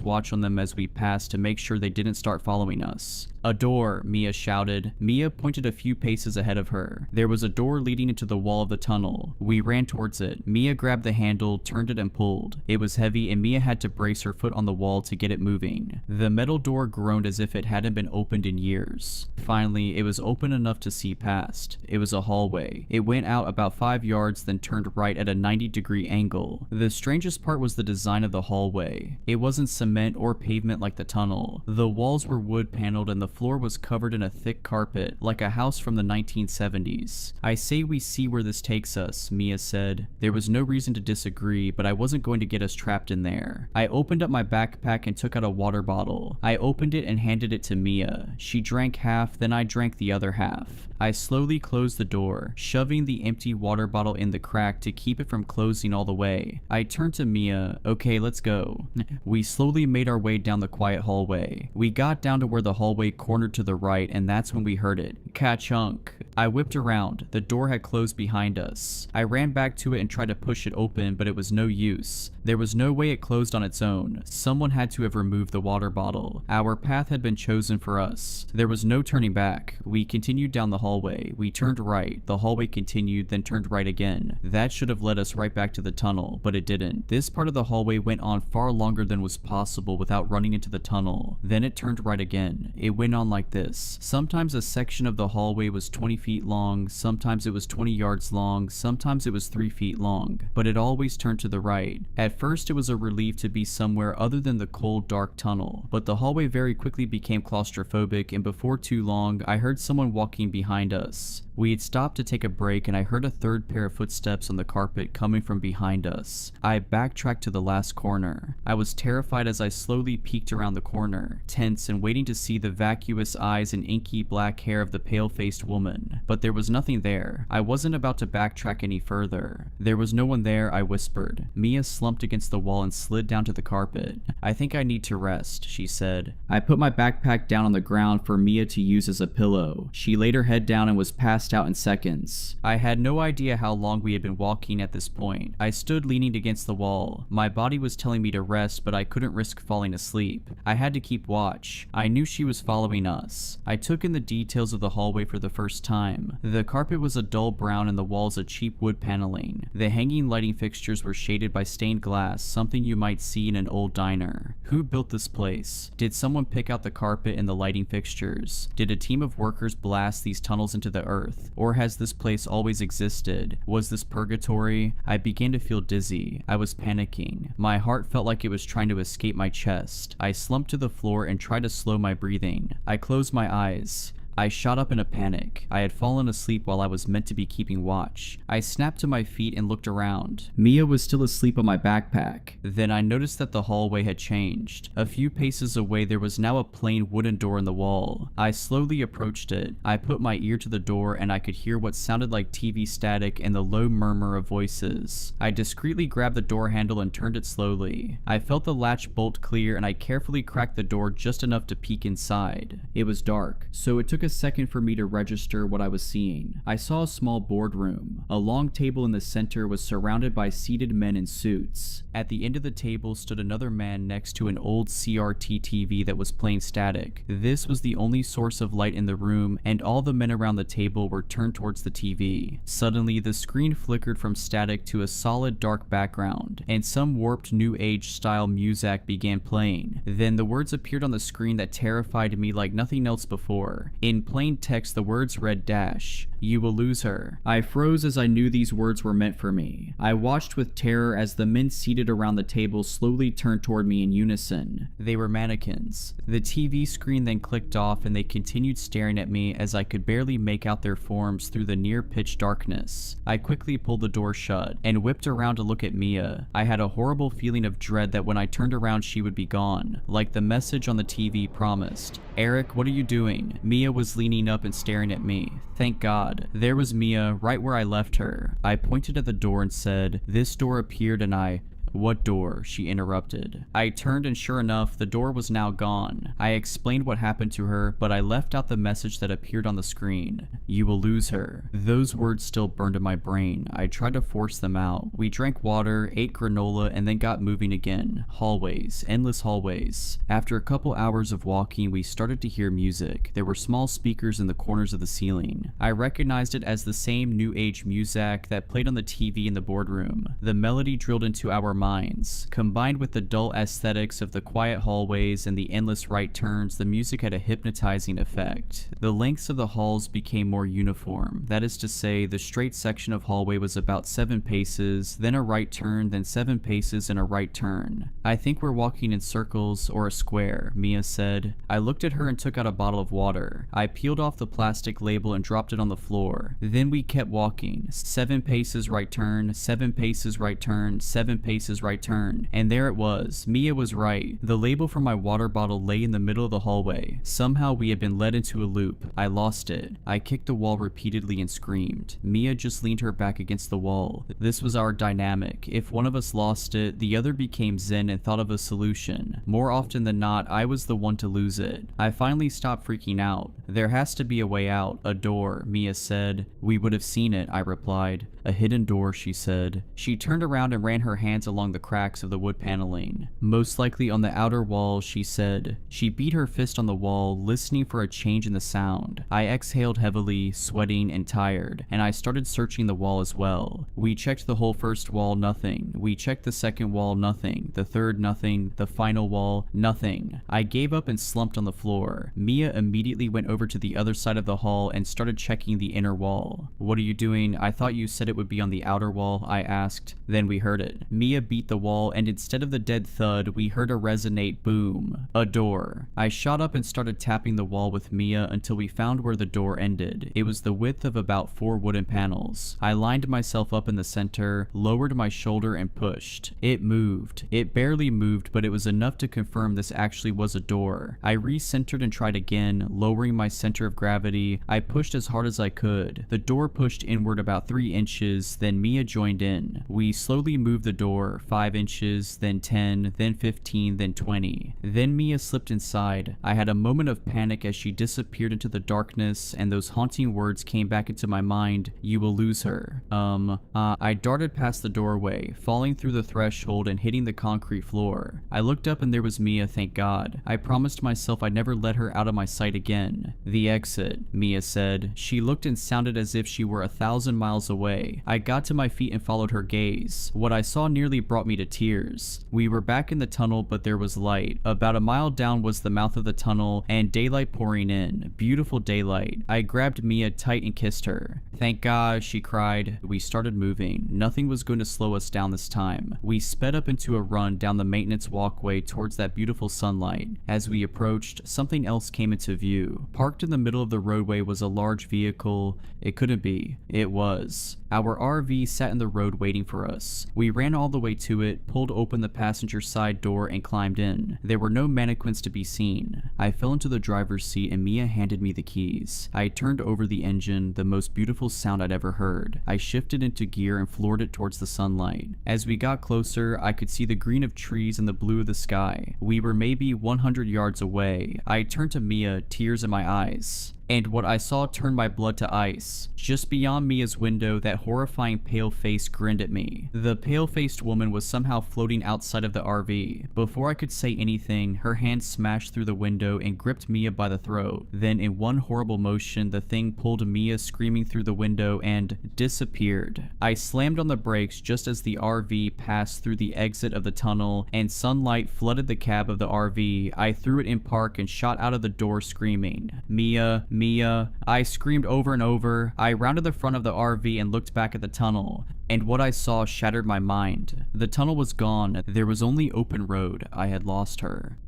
watch on them as we passed to make sure they didn't start following us. "A door," Mia shouted. Mia pointed a few paces ahead of her. There was a door leading into the wall of the tunnel. We ran towards it. Mia grabbed the handle, turned it and pulled. It was heavy and Mia had to brace her foot on the wall to get it moving. The metal door groaned as if it hadn't been opened in years. Finally, it was open enough to see past. It was a hallway. It went out about 5 yards, then turned right at a 90-degree angle. The strangest part was the design of the hallway. It wasn't cement or pavement like the tunnel. The walls were wood paneled and the floor was covered in a thick carpet, like a house from the 1970s. I say we see where this takes us, Mia said. There was no reason to disagree, but I wasn't going to get us trapped in there. I opened up my backpack and took out a water bottle. I opened it and handed it to Mia. She drank half, then I drank the other half. I slowly closed the door, shoving the empty water bottle in the crack to keep it from closing all the way. I turned to Mia. Okay, let's go. We slowly made our way down the quiet hallway. We got down to where the hallway cornered to the right, and that's when we heard it. Ka-chunk. I whipped around. The door had closed behind us. I ran back to it and tried to push it open, but it was no use. There was no way it closed on its own. Someone had to have removed the water bottle. Our path had been chosen for us. There was no turning back. We continued down the hallway. We turned right. The hallway continued, then turned right again. That should have led us right back to the tunnel, but it didn't. This part of the hallway went on far longer than was possible without running into the tunnel. Then it turned right again. It went on like this. Sometimes a section of the hallway was 20 feet long, sometimes it was 20 yards long, sometimes it was 3 feet long, but it always turned to the right. At first it was a relief to be somewhere other than the cold, dark tunnel, but the hallway very quickly became claustrophobic, and before too long, I heard someone walking behind us. We had stopped to take a break and I heard a third pair of footsteps on the carpet coming from behind us. I backtracked to the last corner. I was terrified as I slowly peeked around the corner, tense and waiting to see the vacuous eyes and inky black hair of the pale-faced woman. But there was nothing there. I wasn't about to backtrack any further. There was no one there, I whispered. Mia slumped against the wall and slid down to the carpet. I think I need to rest, she said. I put my backpack down on the ground for Mia to use as a pillow. She laid her head down and was passed out in seconds. I had no idea how long we had been walking at this point. I stood leaning against the wall. My body was telling me to rest, but I couldn't risk falling asleep. I had to keep watch. I knew she was following us. I took in the details of the hallway for the first time. The carpet was a dull brown and the walls a cheap wood paneling. The hanging lighting fixtures were shaded by stained glass, something you might see in an old diner. Who built this place? Did someone pick out the carpet and the lighting fixtures? Did a team of workers blast these tunnels into the earth? Or has this place always existed? Was this purgatory? I began to feel dizzy. I was panicking. My heart felt like it was trying to escape my chest. I slumped to the floor and tried to slow my breathing. I closed my eyes. I shot up in a panic. I had fallen asleep while I was meant to be keeping watch. I snapped to my feet and looked around. Mia was still asleep on my backpack. Then I noticed that the hallway had changed. A few paces away there was now a plain wooden door in the wall. I slowly approached it. I put my ear to the door and I could hear what sounded like TV static and the low murmur of voices. I discreetly grabbed the door handle and turned it slowly. I felt the latch bolt clear and I carefully cracked the door just enough to peek inside. It was dark, so it took a second for me to register what I was seeing. I saw a small boardroom. A long table in the center was surrounded by seated men in suits. At the end of the table stood another man next to an old CRT TV that was playing static. This was the only source of light in the room, and all the men around the table were turned towards the TV. Suddenly, the screen flickered from static to a solid dark background, and some warped new age style music began playing. Then the words appeared on the screen that terrified me like nothing else before. In plain text, the words read dash, "You will lose her." I froze as I knew these words were meant for me. I watched with terror as the men seated around the table slowly turned toward me in unison. They were mannequins. The TV screen then clicked off and they continued staring at me as I could barely make out their forms through the near pitch darkness. I quickly pulled the door shut and whipped around to look at Mia. I had a horrible feeling of dread that when I turned around she would be gone, like the message on the TV promised. "Eric, what are you doing?" Mia was leaning up and staring at me. Thank God. There was Mia, right where I left her. I pointed at the door and said, "This door appeared and I..." "What door?" she interrupted. I turned and sure enough, the door was now gone. I explained what happened to her, but I left out the message that appeared on the screen. "You will lose her." Those words still burned in my brain. I tried to force them out. We drank water, ate granola, and then got moving again. Hallways, endless hallways. After a couple hours of walking, we started to hear music. There were small speakers in the corners of the ceiling. I recognized it as the same new age music that played on the TV in the boardroom. The melody drilled into our minds. Combined with the dull aesthetics of the quiet hallways and the endless right turns, the music had a hypnotizing effect. The lengths of the halls became more uniform. That is to say, the straight section of hallway was about 7 paces, then a right turn, then 7 paces and a right turn. "I think we're walking in circles or a square," Mia said. I looked at her and took out a bottle of water. I peeled off the plastic label and dropped it on the floor. Then we kept walking. 7 paces right turn, 7 paces right turn, 7 paces right turn. And there it was. Mia was right. The label for my water bottle lay in the middle of the hallway. Somehow we had been led into a loop. I lost it. I kicked the wall repeatedly and screamed. Mia just leaned her back against the wall. This was our dynamic. If one of us lost it, the other became zen and thought of a solution. More often than not, I was the one to lose it. I finally stopped freaking out. "There has to be a way out, a door," Mia said. "We would have seen it," I replied. "A hidden door," she said. She turned around and ran her hands along the cracks of the wood paneling. "Most likely on the outer wall," she said. She beat her fist on the wall, listening for a change in the sound. I exhaled heavily, sweating and tired, and I started searching the wall as well. We checked the whole first wall, nothing. We checked the second wall, nothing. The third, nothing. The final wall, nothing. I gave up and slumped on the floor. Mia immediately went over to the other side of the hall and started checking the inner wall. "What are you doing? I thought you said it would be on the outer wall," I asked. Then we heard it. Mia beat the wall, and instead of the dead thud, we heard a resonate boom. A door. I shot up and started tapping the wall with Mia until we found where the door ended. It was the width of about 4 wooden panels. I lined myself up in the center, lowered my shoulder, and pushed. It moved. It barely moved, but it was enough to confirm this actually was a door. I recentered and tried again, lowering my center of gravity. I pushed as hard as I could. The door pushed inward about 3 inches, then Mia joined in. We slowly moved the door, 5 inches, then 10, then 15, then 20. Then Mia slipped inside. I had a moment of panic as she disappeared into the darkness, and those haunting words came back into my mind, "You will lose her." I darted past the doorway, falling through the threshold and hitting the concrete floor. I looked up and there was Mia, thank God. I promised myself I'd never let her out of my sight again. "The exit," Mia said. She looked and sounded as if she were 1,000 miles away. I got to my feet and followed her gaze. What I saw nearly brought me to tears. We were back in the tunnel, but there was light. About a mile down was the mouth of the tunnel, and daylight pouring in. Beautiful daylight. I grabbed Mia tight and kissed her. "Thank God," she cried. We started moving. Nothing was going to slow us down this time. We sped up into a run down the maintenance walkway towards that beautiful sunlight. As we approached, something else came into view. Parked in the middle of the roadway was a large vehicle. It couldn't be. It was. Our RV sat in the road waiting for us. We ran all the way to it, pulled open the passenger side door, and climbed in. There were no mannequins to be seen. I fell into the driver's seat and Mia handed me the keys. I turned over the engine, the most beautiful sound I'd ever heard. I shifted into gear and floored it towards the sunlight. As we got closer, I could see the green of trees and the blue of the sky. We were maybe 100 yards away. I turned to Mia, tears in my eyes. And what I saw turned my blood to ice. Just beyond Mia's window, that horrifying pale face grinned at me. The pale-faced woman was somehow floating outside of the RV. Before I could say anything, her hand smashed through the window and gripped Mia by the throat. Then in one horrible motion, the thing pulled Mia screaming through the window and disappeared. I slammed on the brakes just as the RV passed through the exit of the tunnel and sunlight flooded the cab of the RV. I threw it in park and shot out of the door screaming, "Mia, Mia." I screamed over and over. I rounded the front of the RV and looked back at the tunnel. And what I saw shattered my mind. The tunnel was gone. There was only open road. I had lost her.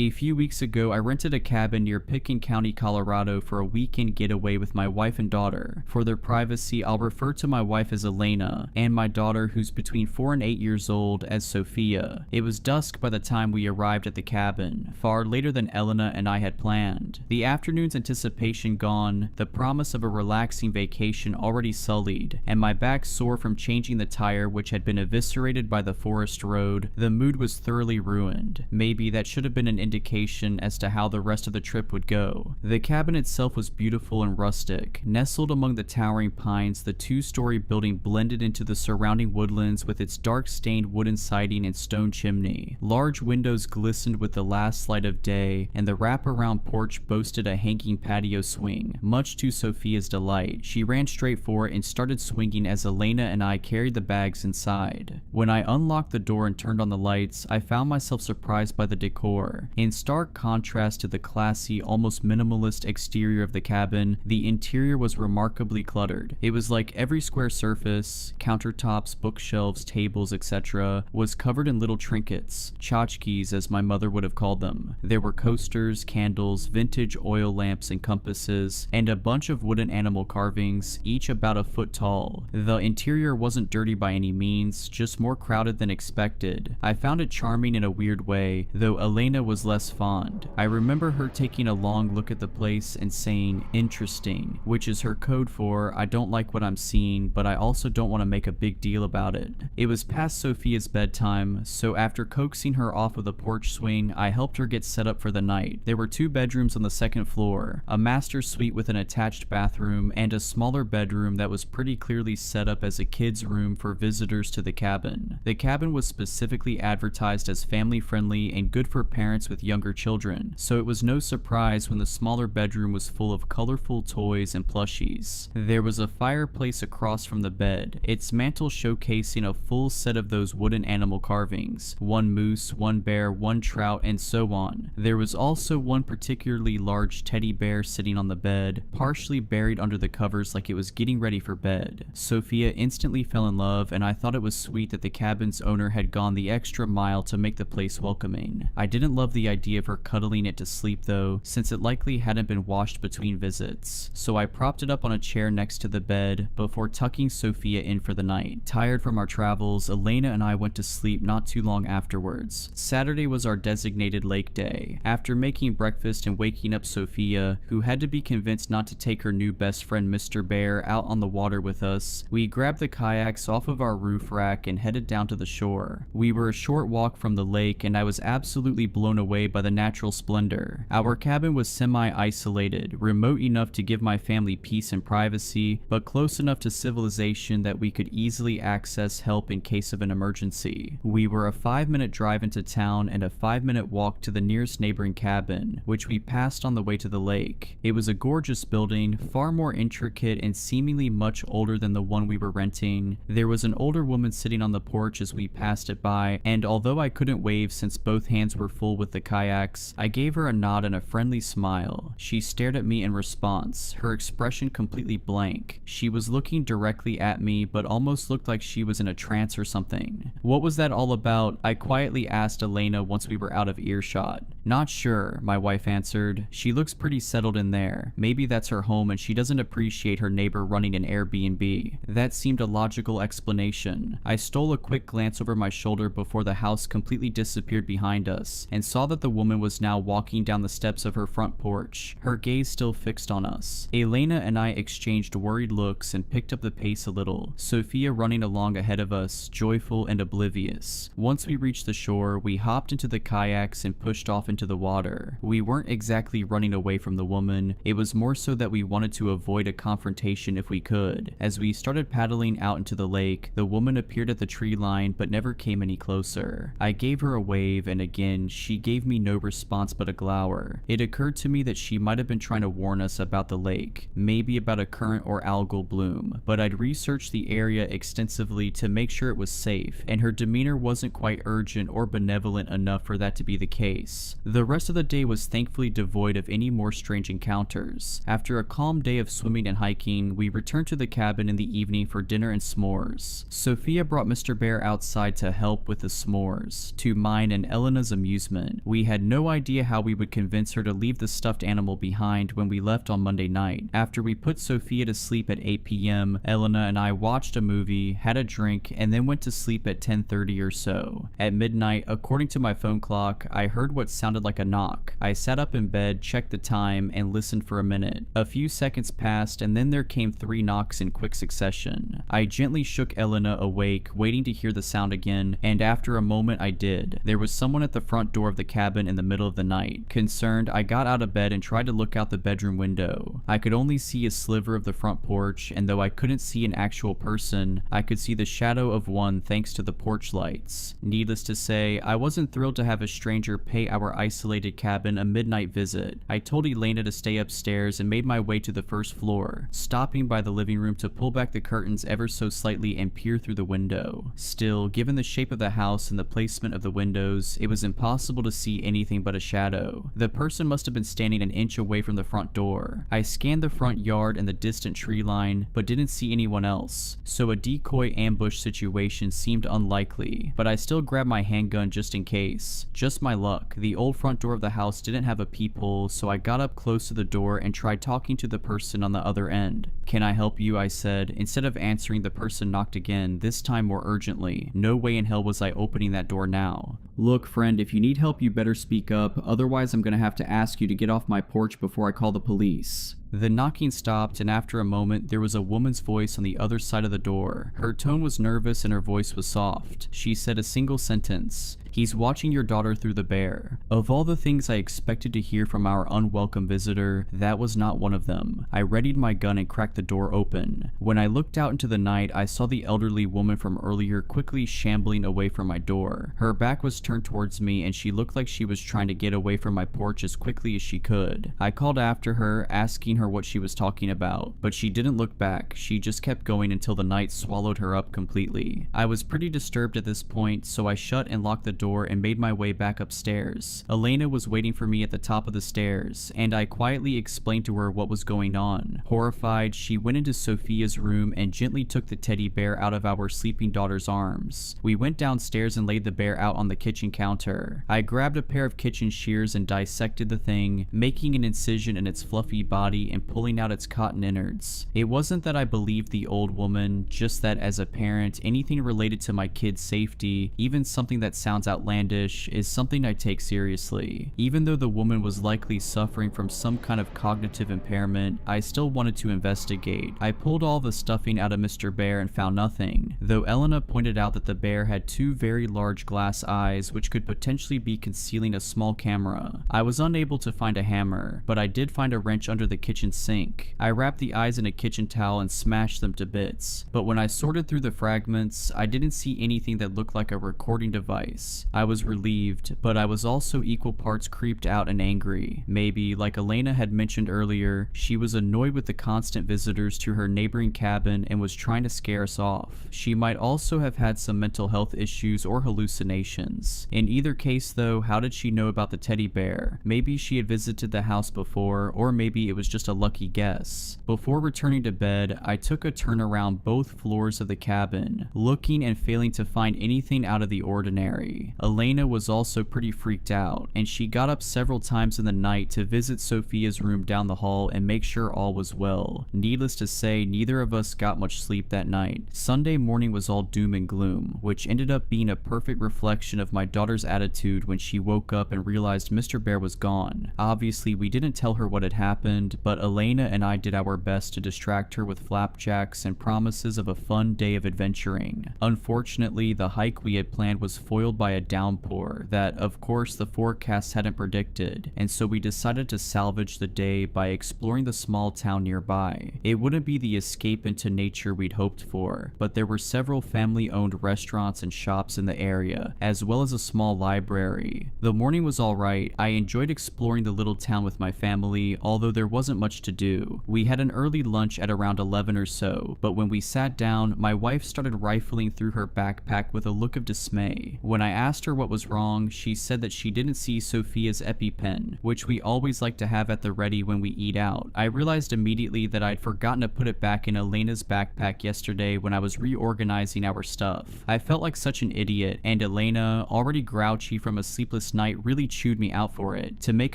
A few weeks ago, I rented a cabin near Pitkin County, Colorado for a weekend getaway with my wife and daughter. For their privacy, I'll refer to my wife as Elena, and my daughter, who's between 4 and 8 years old, as Sophia. It was dusk by the time we arrived at the cabin, far later than Elena and I had planned. The afternoon's anticipation gone, the promise of a relaxing vacation already sullied, and my back sore from changing the tire which had been eviscerated by the forest road. The mood was thoroughly ruined. Maybe that should have been an indication as to how the rest of the trip would go. The cabin itself was beautiful and rustic. Nestled among the towering pines, the two-story building blended into the surrounding woodlands with its dark-stained wooden siding and stone chimney. Large windows glistened with the last light of day, and the wrap-around porch boasted a hanging patio swing. Much to Sophia's delight, she ran straight for it and started swinging as Elena and I carried the bags inside. When I unlocked the door and turned on the lights, I found myself surprised by the decor. In stark contrast to the classy, almost minimalist exterior of the cabin, the interior was remarkably cluttered. It was like every square surface, countertops, bookshelves, tables, etc., was covered in little trinkets, tchotchkes as my mother would have called them. There were coasters, candles, vintage oil lamps and compasses, and a bunch of wooden animal carvings, each about a foot tall. The interior wasn't dirty by any means, just more crowded than expected. I found it charming in a weird way, though Elena was less fond. I remember her taking a long look at the place and saying, "Interesting," which is her code for, "I don't like what I'm seeing, but I also don't want to make a big deal about it." It was past Sophia's bedtime, so after coaxing her off of the porch swing, I helped her get set up for the night. There were 2 bedrooms on the second floor, a master suite with an attached bathroom, and a smaller bedroom that was pretty clearly set up as a kid's room for visitors to the cabin. The cabin was specifically advertised as family-friendly and good for parents with younger children, so it was no surprise when the smaller bedroom was full of colorful toys and plushies. There was a fireplace across from the bed, its mantel showcasing a full set of those wooden animal carvings, 1 moose, 1 bear, 1 trout, and so on. There was also 1 particularly large teddy bear sitting on the bed, partially buried under the covers like it was getting ready for bed. Sophia instantly fell in love, and I thought it was sweet that the cabin's owner had gone the extra mile to make the place welcoming. I didn't love the idea of her cuddling it to sleep though, since it likely hadn't been washed between visits, so I propped it up on a chair next to the bed before tucking Sophia in for the night. Tired from our travels, Elena and I went to sleep not too long afterwards. Saturday was our designated lake day. After making breakfast and waking up Sophia, who had to be convinced not to take her new best friend Mr. Bear out on the water with us, we grabbed the kayaks off of our roof rack and headed down to the shore. We were a short walk from the lake, and I was absolutely blown away by the natural splendor. Our cabin was semi-isolated, remote enough to give my family peace and privacy, but close enough to civilization that we could easily access help in case of an emergency. We were a 5-minute drive into town and a 5-minute walk to the nearest neighboring cabin, which we passed on the way to the lake. It was a gorgeous building, far more intricate and seemingly much older than the one we were renting. There was an older woman sitting on the porch as we passed it by, and although I couldn't wave since both hands were full with the kayaks, I gave her a nod and a friendly smile. She stared at me in response, her expression completely blank. She was looking directly at me, but almost looked like she was in a trance or something. "What was that all about?" I quietly asked Elena once we were out of earshot. "Not sure," my wife answered. "She looks pretty settled in there. Maybe that's her home and she doesn't appreciate her neighbor running an Airbnb." That seemed a logical explanation. I stole a quick glance over my shoulder before the house completely disappeared behind us, and saw that the woman was now walking down the steps of her front porch, her gaze still fixed on us. Elena and I exchanged worried looks and picked up the pace a little, Sophia running along ahead of us, joyful and oblivious. Once we reached the shore, we hopped into the kayaks and pushed off into the water. We weren't exactly running away from the woman, it was more so that we wanted to avoid a confrontation if we could. As we started paddling out into the lake, the woman appeared at the tree line but never came any closer. I gave her a wave, and again, she gave me no response but a glower. It occurred to me that she might have been trying to warn us about the lake, maybe about a current or algal bloom, but I'd researched the area extensively to make sure it was safe, and her demeanor wasn't quite urgent or benevolent enough for that to be the case. The rest of the day was thankfully devoid of any more strange encounters. After a calm day of swimming and hiking, we returned to the cabin in the evening for dinner and s'mores. Sophia brought Mr. Bear outside to help with the s'mores, to mine and Elena's amusement. We had no idea how we would convince her to leave the stuffed animal behind when we left on Monday night. After we put Sophia to sleep at 8 p.m., Elena and I watched a movie, had a drink, and then went to sleep at 10:30 or so. At midnight, according to my phone clock, I heard what sounded like a knock. I sat up in bed, checked the time, and listened for a minute. A few seconds passed, and then there came 3 knocks in quick succession. I gently shook Elena awake, waiting to hear the sound again, and after a moment I did. There was someone at the front door of the cabin in the middle of the night. Concerned, I got out of bed and tried to look out the bedroom window. I could only see a sliver of the front porch, and though I couldn't see an actual person, I could see the shadow of one thanks to the porch lights. Needless to say, I wasn't thrilled to have a stranger pay our isolated cabin a midnight visit. I told Elena to stay upstairs and made my way to the first floor, stopping by the living room to pull back the curtains ever so slightly and peer through the window. Still, given the shape of the house and the placement of the windows, it was impossible to see anything but a shadow. The person must have been standing an inch away from the front door. I scanned the front yard and the distant tree line, but didn't see anyone else, so a decoy ambush situation seemed unlikely, but I still grabbed my handgun just in case. Just my luck, the old front door of the house didn't have a peephole, so I got up close to the door and tried talking to the person on the other end. "Can I help you?" I said. Instead of answering, the person knocked again, this time more urgently. No way in hell was I opening that door now. "Look, friend, if you need help you better speak up, otherwise I'm gonna have to ask you to get off my porch before I call the police." The knocking stopped, and after a moment, there was a woman's voice on the other side of the door. Her tone was nervous and her voice was soft. She said a single sentence: "He's watching your daughter through the bear." Of all the things I expected to hear from our unwelcome visitor, that was not one of them. I readied my gun and cracked the door open. When I looked out into the night, I saw the elderly woman from earlier quickly shambling away from my door. Her back was turned towards me, and she looked like she was trying to get away from my porch as quickly as she could. I called after her, asking her what she was talking about, but she didn't look back. She just kept going until the night swallowed her up completely. I was pretty disturbed at this point, so I shut and locked the door and made my way back upstairs. Elena was waiting for me at the top of the stairs, and I quietly explained to her what was going on. Horrified, she went into Sophia's room and gently took the teddy bear out of our sleeping daughter's arms. We went downstairs and laid the bear out on the kitchen counter. I grabbed a pair of kitchen shears and dissected the thing, making an incision in its fluffy body and pulling out its cotton innards. It wasn't that I believed the old woman, just that as a parent, anything related to my kid's safety, even something that sounds outlandish, is something I take seriously. Even though the woman was likely suffering from some kind of cognitive impairment, I still wanted to investigate. I pulled all the stuffing out of Mr. Bear and found nothing, though Elena pointed out that the bear had 2 very large glass eyes which could potentially be concealing a small camera. I was unable to find a hammer, but I did find a wrench under the kitchen sink. I wrapped the eyes in a kitchen towel and smashed them to bits, but when I sorted through the fragments, I didn't see anything that looked like a recording device. I was relieved, but I was also equal parts creeped out and angry. Maybe, like Elena had mentioned earlier, she was annoyed with the constant visitors to her neighboring cabin and was trying to scare us off. She might also have had some mental health issues or hallucinations. In either case though, how did she know about the teddy bear? Maybe she had visited the house before, or maybe it was just a lucky guess. Before returning to bed, I took a turn around both floors of the cabin, looking and failing to find anything out of the ordinary. Elena was also pretty freaked out, and she got up several times in the night to visit Sophia's room down the hall and make sure all was well. Needless to say, neither of us got much sleep that night. Sunday morning was all doom and gloom, which ended up being a perfect reflection of my daughter's attitude when she woke up and realized Mr. Bear was gone. Obviously, we didn't tell her what had happened, but Elena and I did our best to distract her with flapjacks and promises of a fun day of adventuring. Unfortunately, the hike we had planned was foiled by a downpour that, of course, the forecast hadn't predicted, and so we decided to salvage the day by exploring the small town nearby. It wouldn't be the escape into nature we'd hoped for, but there were several family-owned restaurants and shops in the area, as well as a small library. The morning was alright. I enjoyed exploring the little town with my family, although there wasn't much to do. We had an early lunch at around 11 or so, but when we sat down, my wife started rifling through her backpack with a look of dismay. When I asked asked her what was wrong, she said that she didn't see Sophia's EpiPen, which we always like to have at the ready when we eat out. I realized immediately that I'd forgotten to put it back in Elena's backpack yesterday when I was reorganizing our stuff. I felt like such an idiot, and Elena, already grouchy from a sleepless night, really chewed me out for it. To make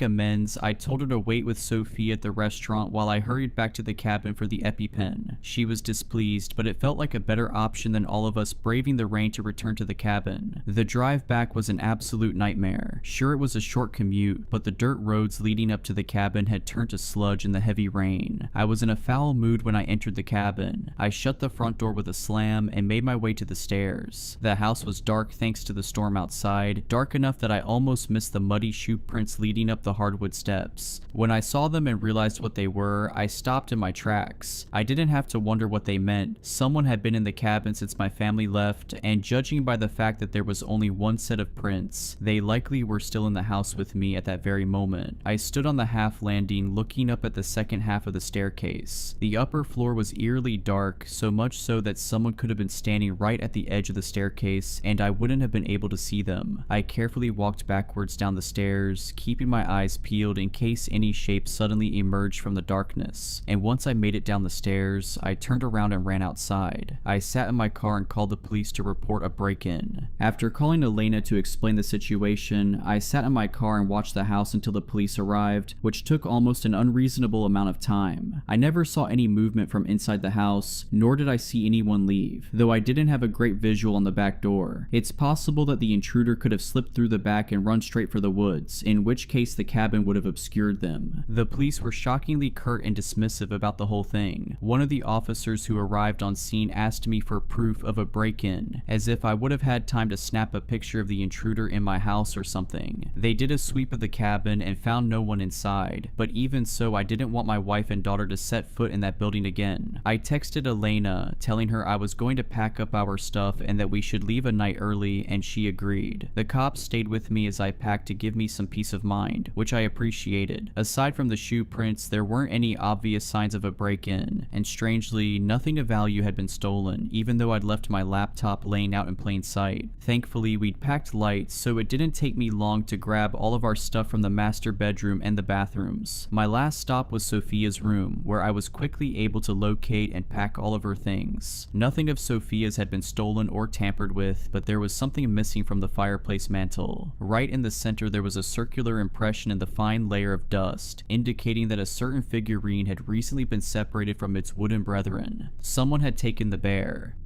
amends, I told her to wait with Sophia at the restaurant while I hurried back to the cabin for the EpiPen. She was displeased, but it felt like a better option than all of us braving the rain to return to the cabin. The drive back was an absolute nightmare. Sure, it was a short commute, but the dirt roads leading up to the cabin had turned to sludge in the heavy rain. I was in a foul mood when I entered the cabin. I shut the front door with a slam and made my way to the stairs. The house was dark thanks to the storm outside, dark enough that I almost missed the muddy shoe prints leading up the hardwood steps. When I saw them and realized what they were, I stopped in my tracks. I didn't have to wonder what they meant. Someone had been in the cabin since my family left, and judging by the fact that there was only one set of prints, they likely were still in the house with me at that very moment. I stood on the half landing looking up at the second half of the staircase. The upper floor was eerily dark, so much so that someone could have been standing right at the edge of the staircase and I wouldn't have been able to see them. I carefully walked backwards down the stairs, keeping my eyes peeled in case any shape suddenly emerged from the darkness. And once I made it down the stairs, I turned around and ran outside. I sat in my car and called the police to report a break-in. After calling Elena to explain the situation, I sat in my car and watched the house until the police arrived, which took almost an unreasonable amount of time. I never saw any movement from inside the house, nor did I see anyone leave, though I didn't have a great visual on the back door. It's possible that the intruder could have slipped through the back and run straight for the woods, in which case the cabin would have obscured them. The police were shockingly curt and dismissive about the whole thing. One of the officers who arrived on scene asked me for proof of a break-in, as if I would have had time to snap a picture of the intruder in my house or something. They did a sweep of the cabin and found no one inside, but even so, I didn't want my wife and daughter to set foot in that building again. I texted Elena, telling her I was going to pack up our stuff and that we should leave a night early, and she agreed. The cops stayed with me as I packed to give me some peace of mind, which I appreciated. Aside from the shoe prints, there weren't any obvious signs of a break-in, and strangely, nothing of value had been stolen, even though I'd left my laptop laying out in plain sight. Thankfully, we'd packed light, so it didn't take me long to grab all of our stuff from the master bedroom and the bathrooms. My last stop was Sophia's room, where I was quickly able to locate and pack all of her things. Nothing of Sophia's had been stolen or tampered with, but there was something missing from the fireplace mantle. Right in the center there was a circular impression in the fine layer of dust, indicating that a certain figurine had recently been separated from its wooden brethren. Someone had taken the bear.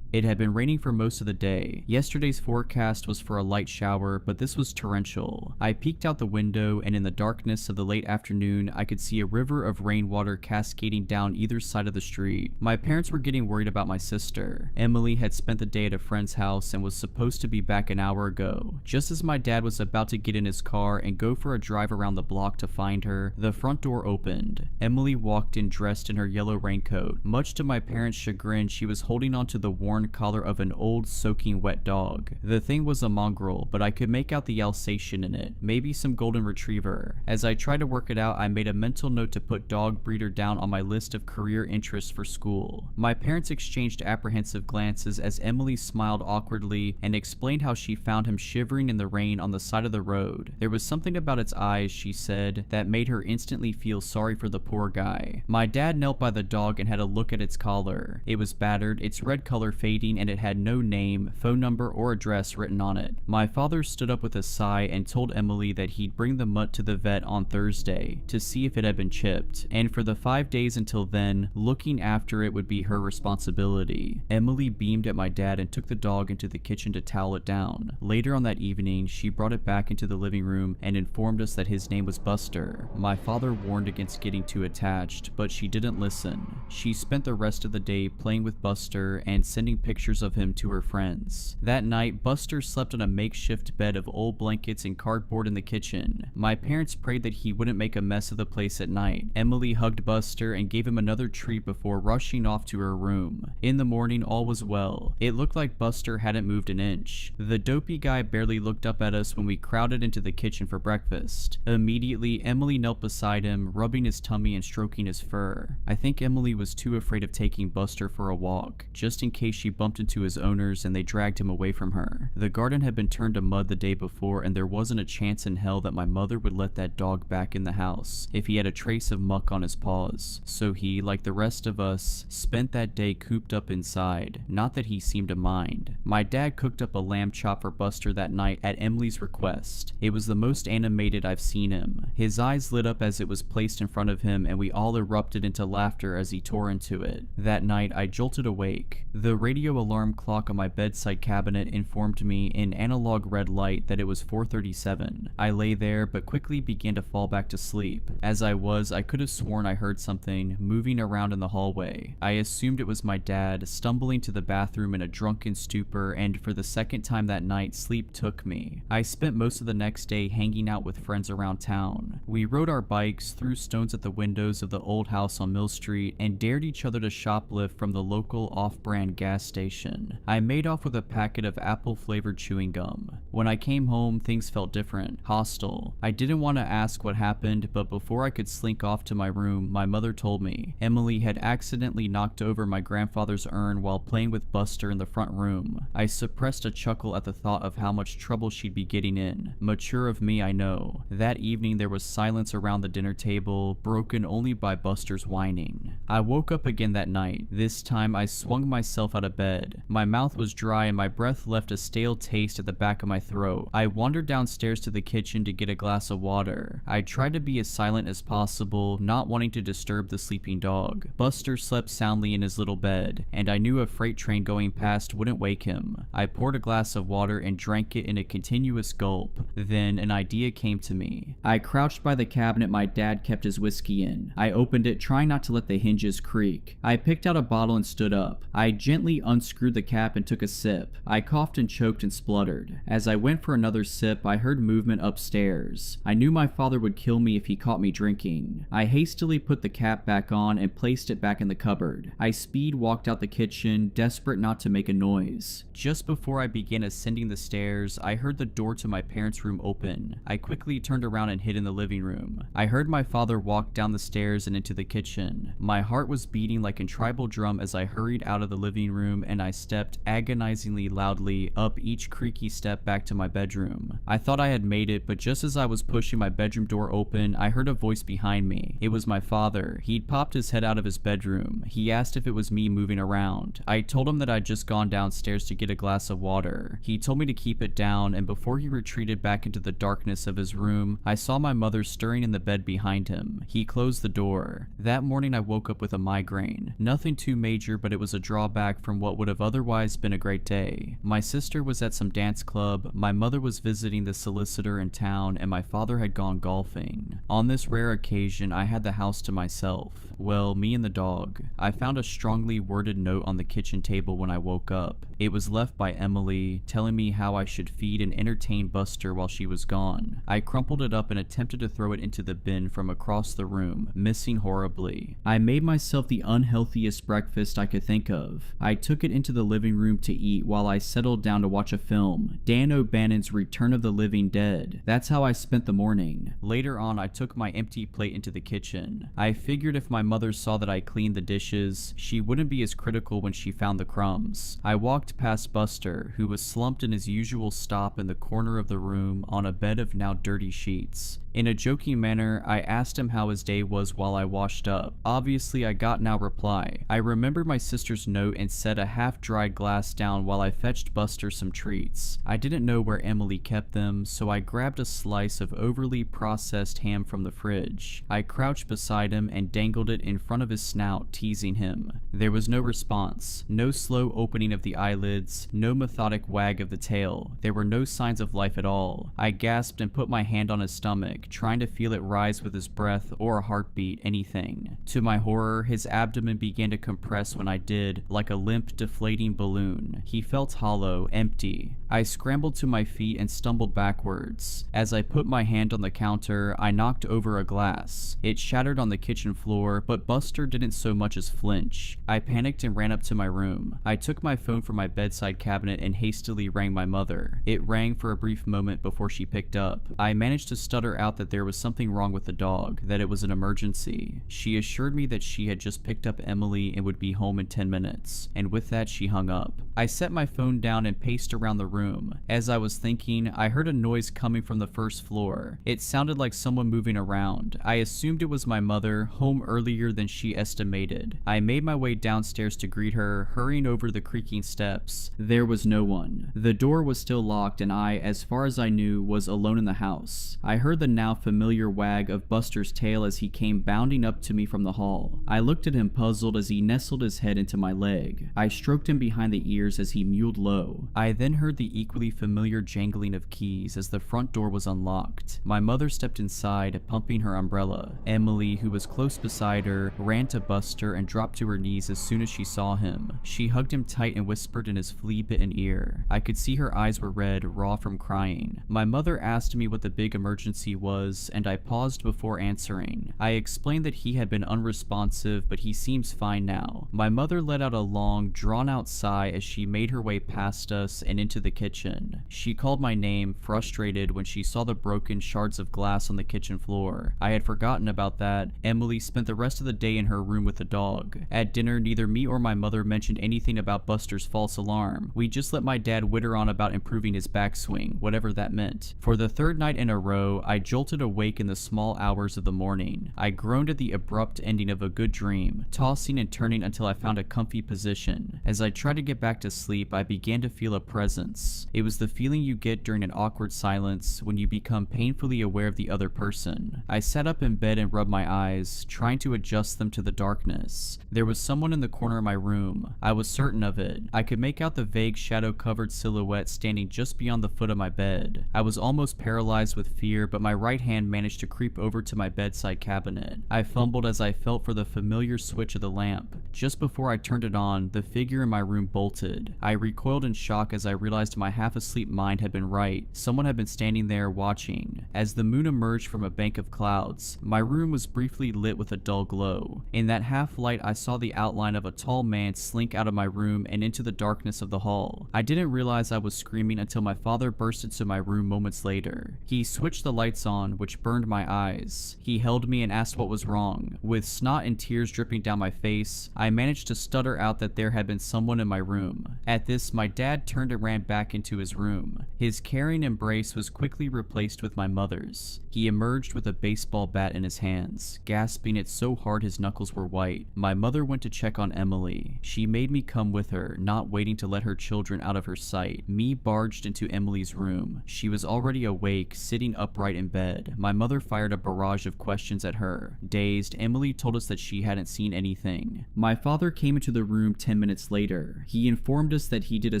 It had been raining for most of the day. Yesterday's forecast was for a light shower, but this was torrential. I peeked out the window, and in the darkness of the late afternoon, I could see a river of rainwater cascading down either side of the street. My parents were getting worried about my sister. Emily had spent the day at a friend's house and was supposed to be back an hour ago. Just as my dad was about to get in his car and go for a drive around the block to find her, the front door opened. Emily walked in dressed in her yellow raincoat. Much to my parents' chagrin, she was holding onto the worn collar of an old soaking wet dog. The thing was a mongrel, but I could make out the Alsatian in it, maybe some golden retriever. As I tried to work it out, I made a mental note to put dog breeder down on my list of career interests for school. My parents exchanged apprehensive glances as Emily smiled awkwardly and explained how she found him shivering in the rain on the side of the road. There was something about its eyes, she said, that made her instantly feel sorry for the poor guy. My dad knelt by the dog and had a look at its collar. It was battered, its red color fading, and it had no name, phone number, or address written on it. My father stood up with a sigh and told Emily that he'd bring the mutt to the vet on Thursday to see if it had been chipped, and for the 5 days until then, looking after it would be her responsibility. Emily beamed at my dad and took the dog into the kitchen to towel it down. Later on that evening, she brought it back into the living room and informed us that his name was Buster. My father warned against getting too attached, but she didn't listen. She spent the rest of the day playing with Buster and sending pictures of him to her friends. That night, Buster slept on a makeshift bed of old blankets and cardboard in the kitchen. My parents prayed that he wouldn't make a mess of the place at night. Emily hugged Buster and gave him another treat before rushing off to her room. In the morning, all was well. It looked like Buster hadn't moved an inch. The dopey guy barely looked up at us when we crowded into the kitchen for breakfast. Immediately, Emily knelt beside him, rubbing his tummy and stroking his fur. I think Emily was too afraid of taking Buster for a walk, just in case she bumped into his owners and they dragged him away from her. The garden had been turned to mud the day before, and there wasn't a chance in hell that my mother would let that dog back in the house if he had a trace of muck on his paws. So he, like the rest of us, spent that day cooped up inside. Not that he seemed to mind. My dad cooked up a lamb chop for Buster that night at Emily's request. It was the most animated I've seen him. His eyes lit up as it was placed in front of him, and we all erupted into laughter as he tore into it. That night, I jolted awake. The radio alarm clock on my bedside cabinet informed me in analog red light that it was 4:37. I lay there, but quickly began to fall back to sleep. As I could have sworn I heard something moving around in the hallway. I assumed it was my dad stumbling to the bathroom in a drunken stupor, and for the second time that night, sleep took me. I spent most of the next day hanging out with friends around town. We rode our bikes, threw stones at the windows of the old house on Mill Street, and dared each other to shoplift from the local off-brand gas station. I made off with a packet of apple-flavored chewing gum. When I came home, things felt different, hostile. I didn't want to ask what happened, but before I could slink off to my room, my mother told me Emily had accidentally knocked over my grandfather's urn while playing with Buster in the front room. I suppressed a chuckle at the thought of how much trouble she'd be getting in. Mature of me, I know. That evening there was silence around the dinner table, broken only by Buster's whining. I woke up again that night. This time I swung myself out of bed. My mouth was dry and my breath left a stale taste at the back of my throat. I wandered downstairs to the kitchen to get a glass of water. I tried to be as silent as possible, not wanting to disturb the sleeping dog. Buster slept soundly in his little bed, and I knew a freight train going past wouldn't wake him. I poured a glass of water and drank it in a continuous gulp. Then an idea came to me. I crouched by the cabinet my dad kept his whiskey in. I opened it, trying not to let the hinges creak. I picked out a bottle and stood up. I gently unscrewed the cap and took a sip. I coughed and choked and spluttered. As I went for another sip, I heard movement upstairs. I knew my father would kill me if he caught me drinking. I hastily put the cap back on and placed it back in the cupboard. I speed walked out the kitchen, desperate not to make a noise. Just before I began ascending the stairs, I heard the door to my parents' room open. I quickly turned around and hid in the living room. I heard my father walk down the stairs and into the kitchen. My heart was beating like a tribal drum as I hurried out of the living room, and I stepped agonizingly loudly up each creaky step back to my bedroom. I thought I had made it, but just as I was pushing my bedroom door open, I heard a voice behind me. It was my father. He'd popped his head out of his bedroom. He asked if it was me moving around. I told him that I'd just gone downstairs to get a glass of water. He told me to keep it down, and before he retreated back into the darkness of his room, I saw my mother stirring in the bed behind him. He closed the door. That morning I woke up with a migraine. Nothing too major, but it was a drawback from what would have otherwise been a great day. My sister was at some dance club, my mother was visiting the solicitor in town, and my father had gone golfing. On this rare occasion, I had the house to myself. Well, me and the dog. I found a strongly worded note on the kitchen table when I woke up. It was left by Emily, telling me how I should feed and entertain Buster while she was gone. I crumpled it up and attempted to throw it into the bin from across the room, missing horribly. I made myself the unhealthiest breakfast I could think of. I took it into the living room to eat while I settled down to watch a film, Dan O'Bannon's Return of the Living Dead. That's how I spent the morning. Later on, I took my empty plate into the kitchen. I figured if my mother saw that I cleaned the dishes, she wouldn't be as critical when she found the crumbs. I walked past Buster, who was slumped in his usual stop in the corner of the room on a bed of now dirty sheets. In a joking manner, I asked him how his day was while I washed up. Obviously, I got no reply. I remembered my sister's note and set a half-dried glass down while I fetched Buster some treats. I didn't know where Emily kept them, so I grabbed a slice of overly processed ham from the fridge. I crouched beside him and dangled it in front of his snout, teasing him. There was no response, no slow opening of the eyelids, no methodic wag of the tail. There were no signs of life at all. I gasped and put my hand on his stomach, trying to feel it rise with his breath or a heartbeat, anything. To my horror, his abdomen began to compress when I did, like a limp, deflating balloon. He felt hollow, empty. I scrambled to my feet and stumbled backwards. As I put my hand on the counter, I knocked over a glass. It shattered on the kitchen floor, but Buster didn't so much as flinch. I panicked and ran up to my room. I took my phone from my bedside cabinet and hastily rang my mother. It rang for a brief moment before she picked up. I managed to stutter out that there was something wrong with the dog, that it was an emergency. She assured me that she had just picked up Emily and would be home in 10 minutes, and with that she hung up. I set my phone down and paced around the room. As I was thinking, I heard a noise coming from the first floor. It sounded like someone moving around. I assumed it was my mother, home earlier than she estimated. I made my way downstairs to greet her, hurrying over the creaking steps. There was no one. The door was still locked and I, as far as I knew, was alone in the house. I heard the now familiar wag of Buster's tail as he came bounding up to me from the hall. I looked at him puzzled as he nestled his head into my leg. I stroked him behind the ears as he mewed low. I then heard the equally familiar jangling of keys as the front door was unlocked. My mother stepped inside, pumping her umbrella. Emily, who was close beside her, ran to Buster and dropped to her knees as soon as she saw him. She hugged him tight and whispered in his flea-bitten ear. I could see her eyes were red, raw from crying. My mother asked me what the big emergency was, and I paused before answering. I explained that he had been unresponsive, but he seems fine now. My mother let out a long, drawn-out sigh as she made her way past us and into the kitchen. She called my name, frustrated, when she saw the broken shards of glass on the kitchen floor. I had forgotten about that. Emily spent the rest of the day in her room with the dog. At dinner, neither me or my mother mentioned anything about Buster's false alarm. We just let my dad witter on about improving his backswing, whatever that meant. For the third night in a row, I jolted awake in the small hours of the morning. I groaned at the abrupt ending of a good dream, tossing and turning until I found a comfy position. As I tried to get back to sleep, I began to feel a presence. It was the feeling you get during an awkward silence when you become painfully aware of the other person. I sat up in bed and rubbed my eyes, trying to adjust them to the darkness. There was someone in the corner of my room. I was certain of it. I could make out the vague shadow-covered silhouette standing just beyond the foot of my bed. I was almost paralyzed with fear, but my right hand managed to creep over to my bedside cabinet. I fumbled as I felt for the familiar switch of the lamp. Just before I turned it on, the figure in my room bolted. I recoiled in shock as I realized my half-asleep mind had been right. Someone had been standing there watching. As the moon emerged from a bank of clouds, my room was briefly lit with a dull glow. In that half-light, I saw the outline of a tall man slink out of my room and into the darkness of the hall. I didn't realize I was screaming until my father burst into my room moments later. He switched the lights on, which burned my eyes. He held me and asked what was wrong. With snot and tears dripping down my face, I managed to stutter out that there had been someone in my room. At this, my dad turned and ran back into his room. His caring embrace was quickly replaced with my mother's. He emerged with a baseball bat in his hands, gasping it so hard his knuckles were white. My mother went to check on Emily. She made me come with her, not waiting to let her children out of her sight. Me barged into Emily's room. She was already awake, sitting upright in bed. My mother fired a barrage of questions at her. Dazed, Emily told us that she hadn't seen anything. My father came into the room 10 minutes later. He informed us that he did a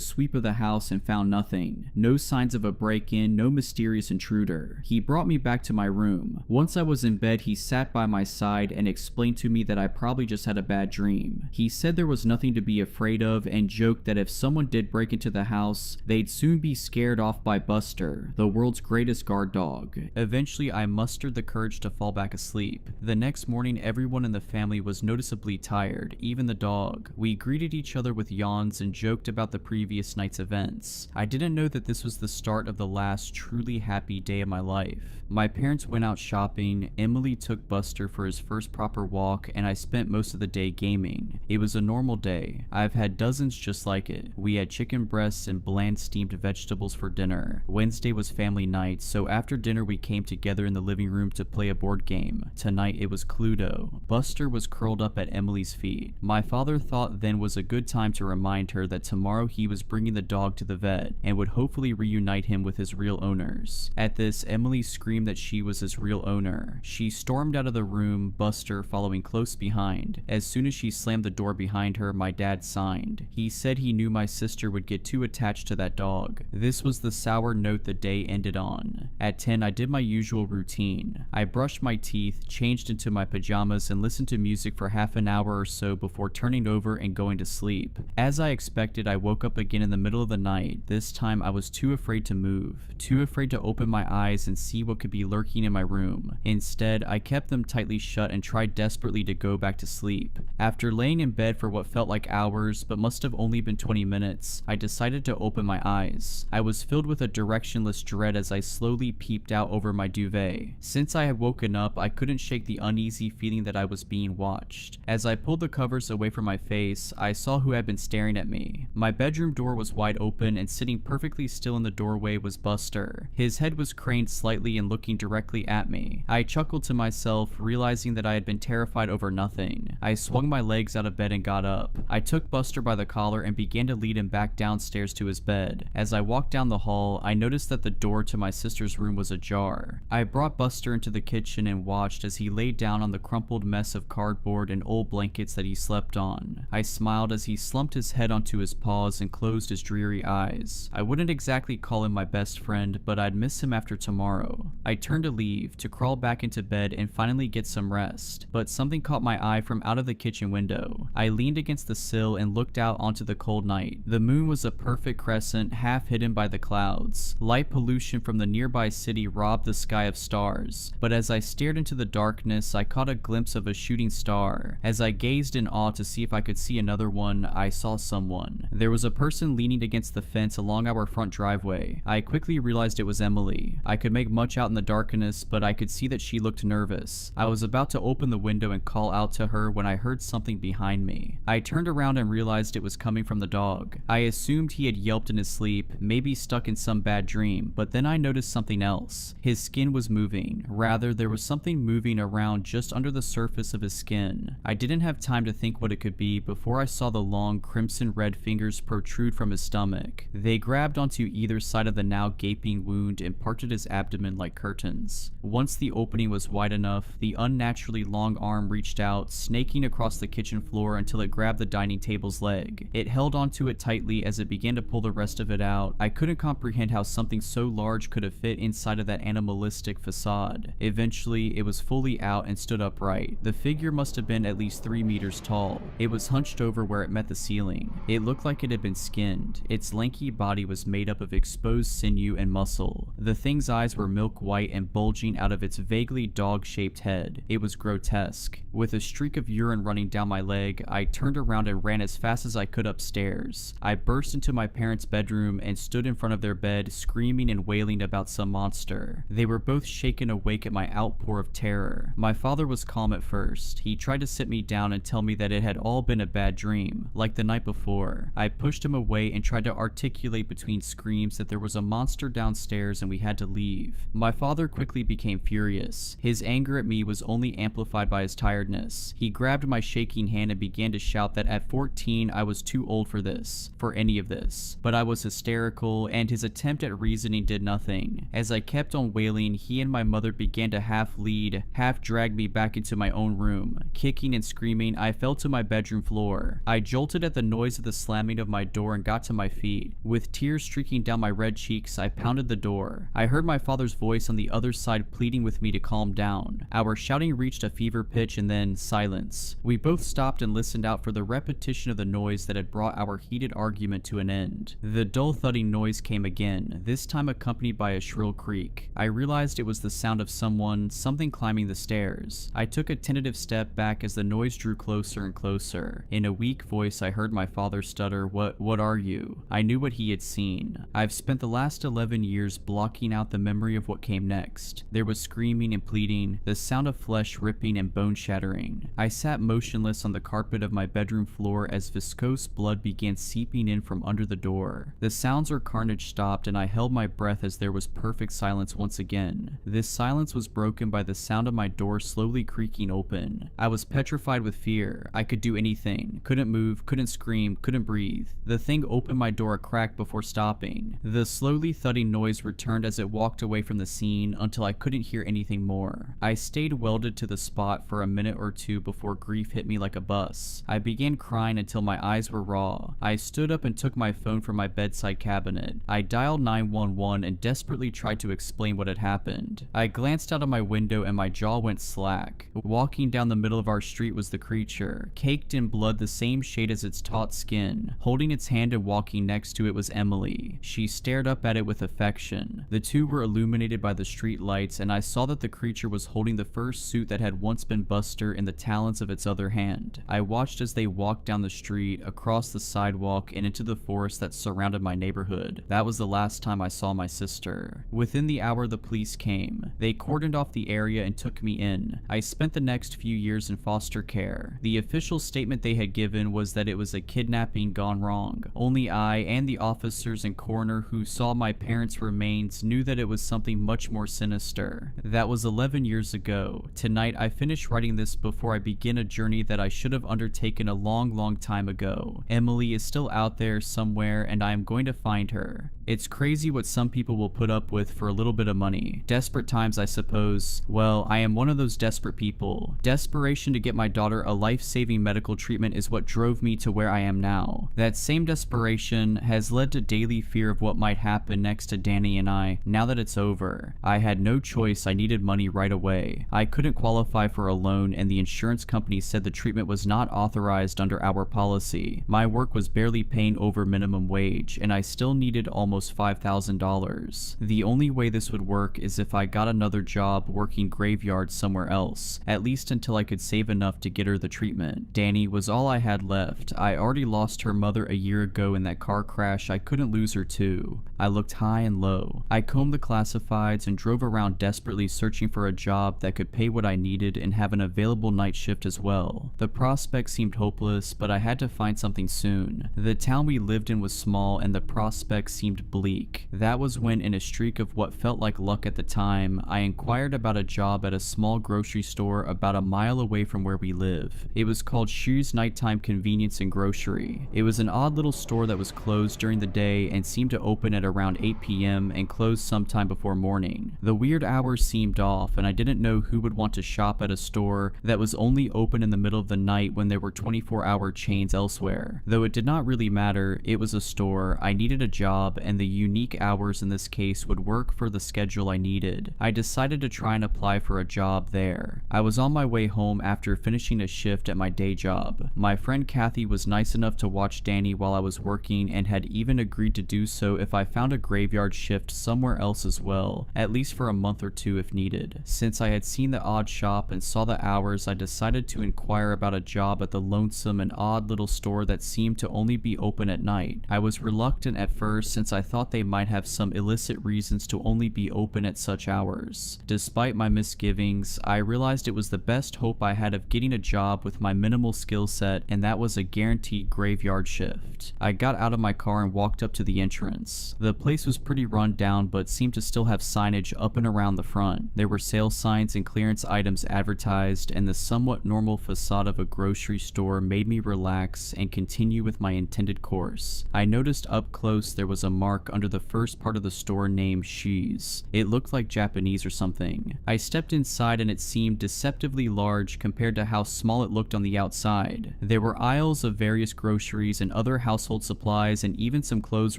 sweep of the house and found nothing. No signs of a break-in, no mysterious intruder. He brought me back to my room. Once I was in bed, he sat by my side and explained to me that I probably just had a bad dream. He said there was nothing to be afraid of and joked that if someone did break into the house, they'd soon be scared off by Buster, the world's greatest guard dog. Eventually, I mustered the courage to fall back asleep. The next morning, everyone in the family was noticeably tired, even the dog. We greeted each other with yawns and joked about the previous night's events. I didn't know that this was the start of the last truly happy day of my life. My parents went out shopping, Emily took Buster for his first proper walk, and I spent most of the day gaming. It was a normal day. I've had dozens just like it. We had chicken breasts and bland steamed vegetables for dinner. Wednesday was family night, so after dinner we came together in the living room to play a board game. Tonight it was Cluedo. Buster was curled up at Emily's feet. My father thought then was a good time to remind her that tomorrow he was bringing the dog to the vet and would hopefully reunite him with his real owners. At this, Emily screamed that she was his real owner. She stormed out of the room, Buster following close behind. As soon as she slammed the door behind her, my dad signed. He said he knew my sister would get too attached to that dog. This was the sour note the day ended on. At 10, I did my usual routine. I brushed my teeth, changed into my pajamas, and listened to music for half an hour or so before turning over and going to sleep. As I expected, I woke up again in the middle of the night. This time I was too afraid to move, too afraid to open my eyes and see what could be lurking in my room. Instead, I kept them tightly shut and tried desperately to go back to sleep. After laying in bed for what felt like hours but must have only been 20 minutes, I decided to open my eyes. I was filled with a directionless dread as I slowly peeped out over my duvet. Since I had woken up, I couldn't shake the uneasy feeling that I was being watched. As I pulled the covers away from my face, I saw who had been staring at me. My bedroom door was wide open, and sitting perfectly still in the doorway was Buster. His head was craned slightly and looking directly at me. I chuckled to myself, realizing that I had been terrified over nothing. I swung my legs out of bed and got up. I took Buster by the collar and began to lead him back downstairs to his bed. As I walked down the hall, I noticed that the door to my sister's room was ajar. I brought Buster into the kitchen and watched as he laid down on the crumpled mess of cardboard and old blankets that he slept on. I smiled as he slumped his head onto his paws and closed his dreary eyes. I wouldn't exactly call him my best friend, but I'd miss him after tomorrow. I turned to leave, to crawl back into bed and finally get some rest, but something caught my eye from out of the kitchen window. I leaned against the sill and looked out onto the cold night. The moon was a perfect crescent, half hidden by the clouds. Light pollution from the nearby city robbed the sky of stars, but as I stared into the darkness, I caught a glimpse of a shooting star. As I gazed in awe to see if I could see another one, I saw someone. There was a person leaning against the fence along our front driveway. I quickly realized it was Emily. I could make much out in the darkness, but I could see that she looked nervous. I was about to open the window and call out to her when I heard something behind me. I turned around and realized it was coming from the dog. I assumed he had yelped in his sleep, maybe stuck in some bad dream, but then I noticed something else. His skin was moving. Rather, there was something moving around just under the surface of his skin. I didn't have time to think what it could be before I saw the long crimson red fingers protrude from his stomach. They grabbed onto either side of the now gaping wound and parted his abdomen like curtains. Once the opening was wide enough, the unnaturally long arm reached out, snaking across the kitchen floor until it grabbed the dining table's leg. It held onto it tightly as it began to pull the rest of it out. I couldn't comprehend how something so large could have fit inside of that animalistic facade. Eventually, it was fully out and stood upright. The figure must have been at least 3 meters tall. It was hunched over where it met the ceiling. It looked like it had been skinned. Its lanky body was made up of exposed sinew and muscle. The thing's eyes were milk white and bulging out of its vaguely dog-shaped head. It was grotesque. With a streak of urine running down my leg, I turned around and ran as fast as I could upstairs. I burst into my parents' bedroom and stood in front of their bed, screaming and wailing about some monster. They were both shaken awake at my outpour of terror. My father was calm at first. He tried to sit me down and tell me that it had all been a bad dream, like the night before. I pushed him away and tried to articulate between screams that there was a monster downstairs and we had to leave. My father quickly became furious. His anger at me was only amplified by his tiredness. He grabbed my shaking hand and began to shout that at 14 I was too old for any of this. But I was hysterical, and his attempt at reasoning did nothing. As I kept on wailing, he and my mother began to half lead, half drag me back into my own room. Kicking and screaming, I fell to my bedroom floor. I jolted at the noise of the slamming of my door and got to my feet. With tears streaking down my red cheeks, I pounded the door. I heard my father's voice on the other side pleading with me to calm down. Our shouting reached a fever pitch and then silence. We both stopped and listened out for the repetition of the noise that had brought our heated argument to an end. The dull thudding noise came again, this time accompanied by a shrill creak. I realized it was the sound of something climbing the stairs. I took a tentative step back as the noise drew closer and closer. In a weak voice, I heard my father stutter, What are you?" I knew what he had seen. I've spent the last 11 years blocking out the memory of what came next. There was screaming and pleading, the sound of flesh ripping and bone shattering. I sat motionless on the carpet of my bedroom floor as viscose blood began seeping in from under the door. The sounds or carnage stopped and I held my breath as there was perfect silence once again. This silence was broken by the sound of my door slowly creaking open. I was petrified with fear. I could do anything. Couldn't move, couldn't scream, couldn't breathe. The thing opened my door a crack before stopping. The slowly thudding noise returned as it walked away from the scene until I couldn't hear anything more. I stayed welded to the spot for a minute or two before grief hit me like a bus. I began crying until my eyes were raw. I stood up and took my phone from my bedside cabinet. I dialed 911 and desperately tried to explain what had happened. I glanced out of my window and my jaw went slack. Walking down the middle of our street was the creature, caked in blood the same shade as its taut skin. Holding its hand and walking next to it it was Emily. She stared up at it with affection. The two were illuminated by the street lights, and I saw that the creature was holding the fursuit that had once been Buster in the talons of its other hand. I watched as they walked down the street, across the sidewalk, and into the forest that surrounded my neighborhood. That was the last time I saw my sister. Within the hour, the police came. They cordoned off the area and took me in. I spent the next few years in foster care. The official statement they had given was that it was a kidnapping gone wrong. Only I and the officers and coroner who saw my parents' remains knew that it was something much more sinister. That was 11 years ago. Tonight, I finished writing this before I begin a journey that I should have undertaken a long time ago. Emily is still out there somewhere, and I am going to find her. It's crazy what some people will put up with for a little bit of money. Desperate times, I suppose. Well, I am one of those desperate people. Desperation to get my daughter a life-saving medical treatment is what drove me to where I am now. That same desperation has led to daily fear of what might happen next to Danny and I now that it's over. I had no choice. I needed money right away. I couldn't qualify for a loan, and the insurance company said the treatment was not authorized under our policy. My work was barely paying over minimum wage, and I still needed almost $5,000. The only way this would work is if I got another job working graveyards somewhere else, at least until I could save enough to get her the treatment. Danny was all I had left. I already lost her mother a year ago in that car crash. I couldn't lose her too. I looked high and low. I combed the classifieds and drove around desperately searching for a job that could pay what I needed and have an available night shift as well. The prospects seemed hopeless, but I had to find something soon. The town we lived in was small and the prospects seemed bleak. That was when, in a streak of what felt like luck at the time, I inquired about a job at a small grocery store about a mile away from where we live. It was called Shoe's Nighttime Convenience and Grocery. It was an odd little store that was closed during the day and seemed to open at around 8 p.m. and close sometime before morning. The weird hours seemed off, and I didn't know who would want to shop at a store that was only open in the middle of the night when there were 24-hour chains elsewhere. Though it did not really matter, it was a store, I needed a job, and the unique hours in this case would work for the schedule I needed. I decided to try and apply for a job there. I was on my way home after finishing a shift at my day job. My friend Kathy was nice enough to watch Danny while I was working and had even agreed to do so if I found a graveyard shift somewhere else as well, at least for a month or two if needed. Since I had seen the odd shop and saw the hours, I decided to inquire about a job at the lonesome and odd little store that seemed to only be open at night. I was reluctant at first since I thought they might have some illicit reasons to only be open at such hours. Despite my misgivings, I realized it was the best hope I had of getting a job with my minimal skill set, and that was a guaranteed graveyard shift. I got out of my car and walked up to the entrance. The place was pretty run down but seemed to still have signage up and around the front. There were sale signs and clearance items advertised, and the somewhat normal facade of a grocery store made me relax and continue with my intended course. I noticed up close there was a mark under the first part of the store named She's. It looked like Japanese or something. I stepped inside and it seemed deceptively large compared to how small it looked on the outside. There were aisles of various groceries and other household supplies and even some clothes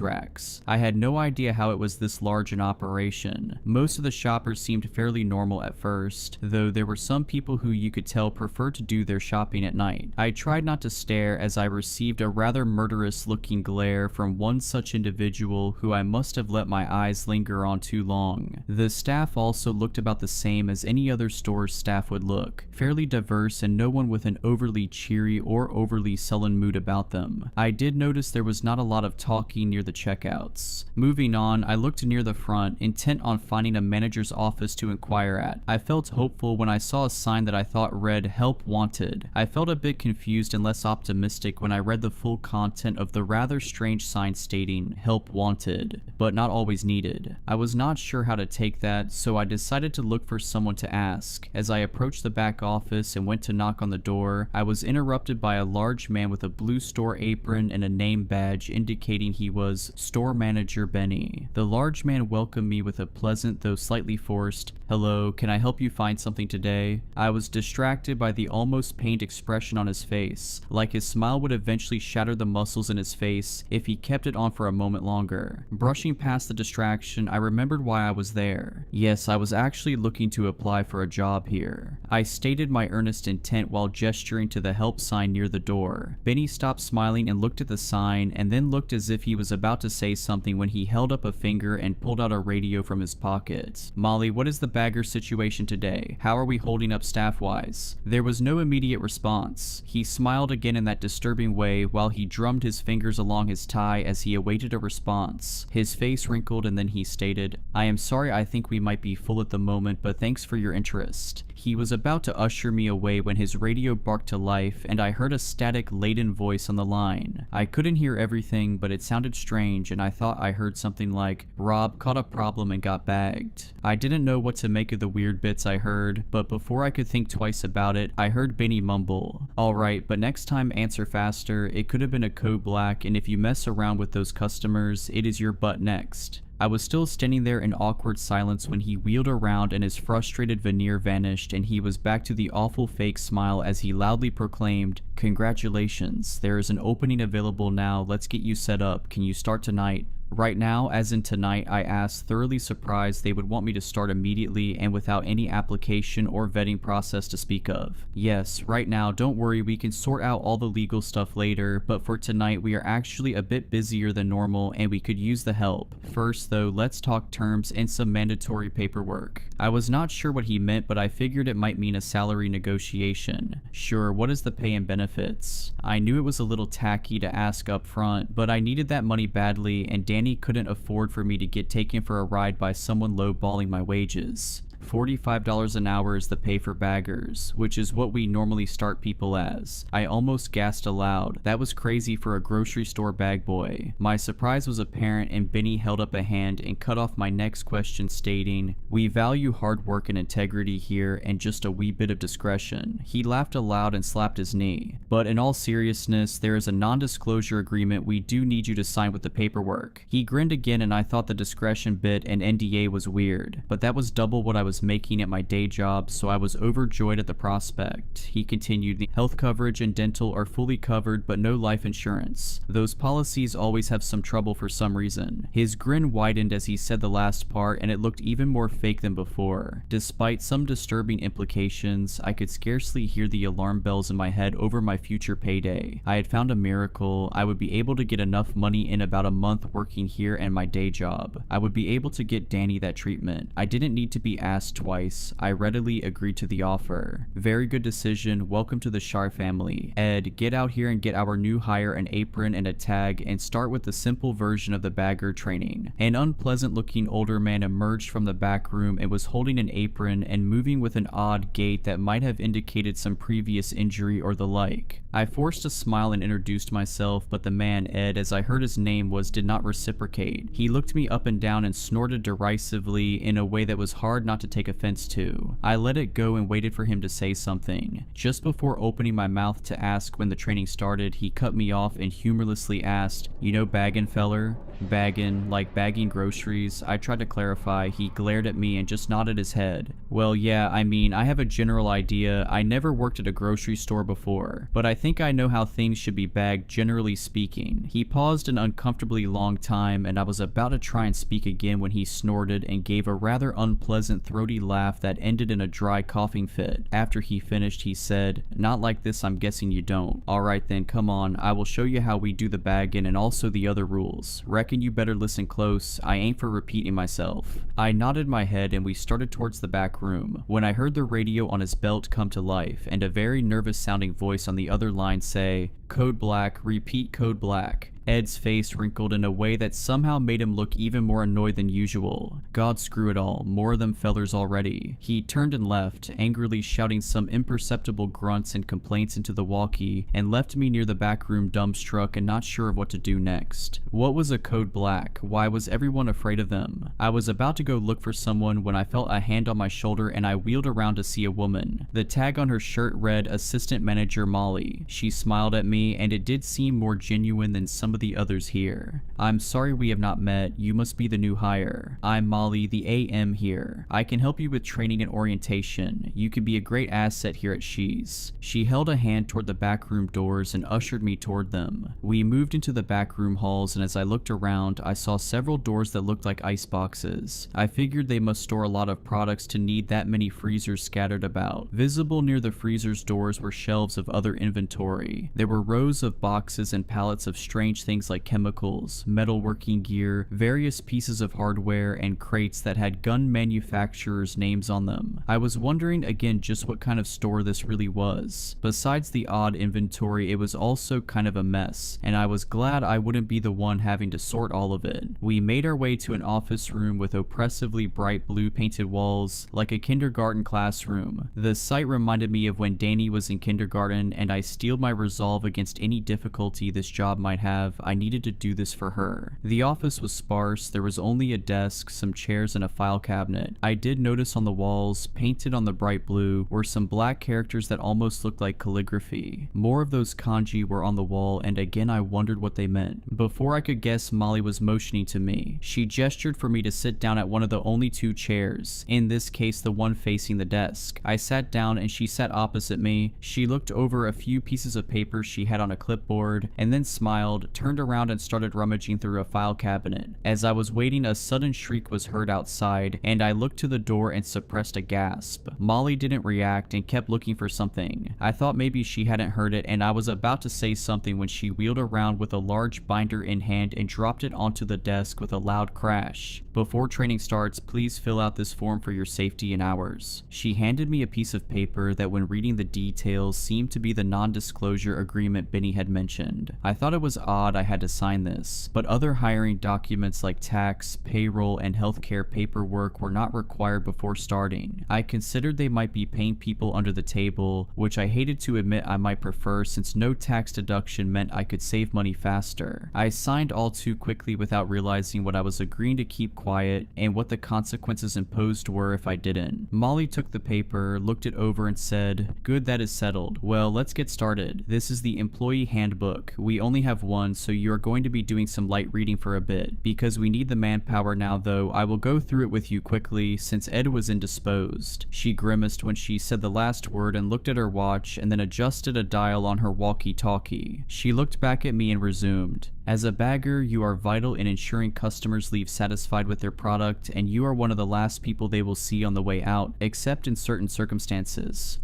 racks. I had no idea how it was this large in operation. Most of the shoppers seemed fairly normal at first, though there were some people who you could tell preferred to do their shopping at night. I tried not to stare as I received a rather murderous looking glare from one such individual who I must have let my eyes linger on too long. The staff also looked about the same as any other store's staff would look, fairly diverse and no one with an overly cheery or overly sullen mood about them. I did notice there was not a lot of talking near the checkouts. Moving on, I looked near the front, intent on finding a manager's office to inquire at. I felt hopeful when I saw a sign that I thought read "Help Wanted." I felt a bit confused and less optimistic when I read the full content of the rather strange sign stating "Help Wanted," but not always needed. I was not sure how to take that, so I decided to look for someone to ask. As I approached the back office and went to knock on the door, I was interrupted by a large man with a blue store apron and a name badge indicating he was Store Manager Benny. The large man welcomed me with a pleasant though slightly forced, "Hello, can I help you find something today?" I was distracted by the almost pained expression on his face, like his smile would eventually shatter the muscles in his face if he kept it on for a moment longer. her. Brushing past the distraction, I remembered why I was there. Yes, I was actually looking to apply for a job here. I stated my earnest intent while gesturing to the help sign near the door. Benny stopped smiling and looked at the sign, and then looked as if he was about to say something when he held up a finger and pulled out a radio from his pocket. "Molly, what is the bagger situation today? How are we holding up staff-wise?" There was no immediate response. He smiled again in that disturbing way while he drummed his fingers along his tie as he awaited a response. His face wrinkled and then he stated, "I am sorry, I think we might be full at the moment, but thanks for your interest." He was about to usher me away when his radio barked to life and I heard a static-laden voice on the line. I couldn't hear everything, but it sounded strange and I thought I heard something like, "Rob caught a problem and got bagged." I didn't know what to make of the weird bits I heard, but before I could think twice about it, I heard Benny mumble, "Alright, but next time answer faster, it could have been a code black, and if you mess around with those customers, it is your butt next." I was still standing there in awkward silence when he wheeled around and his frustrated veneer vanished and he was back to the awful fake smile as he loudly proclaimed, "Congratulations, there is an opening available now, let's get you set up, can you start tonight?" "Right now, as in tonight?" I asked, thoroughly surprised they would want me to start immediately and without any application or vetting process to speak of. "Yes, right now, don't worry, we can sort out all the legal stuff later, but for tonight we are actually a bit busier than normal and we could use the help. First though, let's talk terms and some mandatory paperwork." I was not sure what he meant, but I figured it might mean a salary negotiation. "Sure, what is the pay and benefits?" I knew it was a little tacky to ask up front, but I needed that money badly and Danny couldn't afford for me to get taken for a ride by someone lowballing my wages. $45 an hour is the pay for baggers, which is what we normally start people as. I almost gasped aloud. That was crazy for a grocery store bag boy. My surprise was apparent and Benny held up a hand and cut off my next question stating, "We value hard work and integrity here and just a wee bit of discretion." He laughed aloud and slapped his knee. "But in all seriousness, there is a non-disclosure agreement we do need you to sign with the paperwork." He grinned again and I thought the discretion bit and NDA was weird, but that was double what I was making at my day job, so I was overjoyed at the prospect. He continued, "The health coverage and dental are fully covered, but no life insurance. Those policies always have some trouble for some reason." His grin widened as he said the last part, and it looked even more fake than before. Despite some disturbing implications, I could scarcely hear the alarm bells in my head over my future payday. I had found a miracle. I would be able to get enough money in about a month working here and my day job. I would be able to get Danny that treatment. I didn't need to be asked twice. I readily agreed to the offer. "Very good decision. Welcome to the Shar family. Ed, get out here and get our new hire an apron and a tag and start with the simple version of the bagger training." An unpleasant looking older man emerged from the back room and was holding an apron and moving with an odd gait that might have indicated some previous injury or the like. I forced a smile and introduced myself, but the man, Ed, as I heard his name did not reciprocate. He looked me up and down and snorted derisively in a way that was hard not to take offense to. I let it go and waited for him to say something. Just before opening my mouth to ask when the training started, he cut me off and humorlessly asked, "You know baggin', feller?" "Baggin', like bagging groceries?" I tried to clarify. He glared at me and just nodded his head. "Well, yeah, I mean, I have a general idea. I never worked at a grocery store before, but I think I know how things should be bagged generally speaking." He paused an uncomfortably long time and I was about to try and speak again when he snorted and gave a rather unpleasant throaty laugh that ended in a dry coughing fit. After he finished, he said, "Not like this, I'm guessing you don't. Alright then, come on, I will show you how we do the bagging and also the other rules. Reckon you better listen close, I ain't for repeating myself." I nodded my head and we started towards the back room, when I heard the radio on his belt come to life and a very nervous sounding voice on the other line say, "Code black, repeat code black." Ed's face wrinkled in a way that somehow made him look even more annoyed than usual. God screw it all, more of them fellers already. He turned and left, angrily shouting some imperceptible grunts and complaints into the walkie, and left me near the back room dumbstruck and not sure of what to do next. What was a code black? Why was everyone afraid of them? I was about to go look for someone when I felt a hand on my shoulder and I wheeled around to see a woman. The tag on her shirt read Assistant Manager Molly. She smiled at me and it did seem more genuine than some some of the others here. I'm sorry we have not met. You must be the new hire. I'm Molly, the AM here. I can help you with training and orientation. You could be a great asset here at She's. She held a hand toward the backroom doors and ushered me toward them. We moved into the backroom halls, and as I looked around, I saw several doors that looked like ice boxes. I figured they must store a lot of products to need that many freezers scattered about. Visible near the freezer's doors were shelves of other inventory. There were rows of boxes and pallets of strange things like chemicals, metalworking gear, various pieces of hardware, and crates that had gun manufacturers' names on them. I was wondering again just what kind of store this really was. Besides the odd inventory, it was also kind of a mess, and I was glad I wouldn't be the one having to sort all of it. We made our way to an office room with oppressively bright blue painted walls, like a kindergarten classroom. The sight reminded me of when Danny was in kindergarten, and I steeled my resolve against any difficulty this job might have. I needed to do this for her. The office was sparse. There was only a desk, some chairs, and a file cabinet. I did notice on the walls, painted on the bright blue, were some black characters that almost looked like calligraphy. More of those kanji were on the wall, and again I wondered what they meant. Before I could guess, Molly was motioning to me. She gestured for me to sit down at one of the only two chairs, in this case the one facing the desk. I sat down and she sat opposite me. She looked over a few pieces of paper she had on a clipboard, and then smiled, turned around and started rummaging through a file cabinet. As I was waiting, a sudden shriek was heard outside, and I looked to the door and suppressed a gasp. Molly didn't react and kept looking for something. I thought maybe she hadn't heard it, and I was about to say something when she wheeled around with a large binder in hand and dropped it onto the desk with a loud crash. Before training starts, please fill out this form for your safety and ours. She handed me a piece of paper that, when reading the details, seemed to be the non-disclosure agreement Benny had mentioned. I thought it was odd I had to sign this, but other hiring documents like tax, payroll, and healthcare paperwork were not required before starting. I considered they might be paying people under the table, which I hated to admit I might prefer, since no tax deduction meant I could save money faster. I signed all too quickly without realizing what I was agreeing to keep quiet and what the consequences imposed were if I didn't. Molly took the paper, looked it over, and said, "Good, that is settled. Well, let's get started. This is the employee handbook. We only have one, so you are going to be doing some light reading for a bit. Because we need the manpower now, though, I will go through it with you quickly, since Ed was indisposed." She grimaced when she said the last word and looked at her watch, and then adjusted a dial on her walkie-talkie. She looked back at me and resumed. "As a bagger, you are vital in ensuring customers leave satisfied with their product, and you are one of the last people they will see on the way out, except in certain circumstances."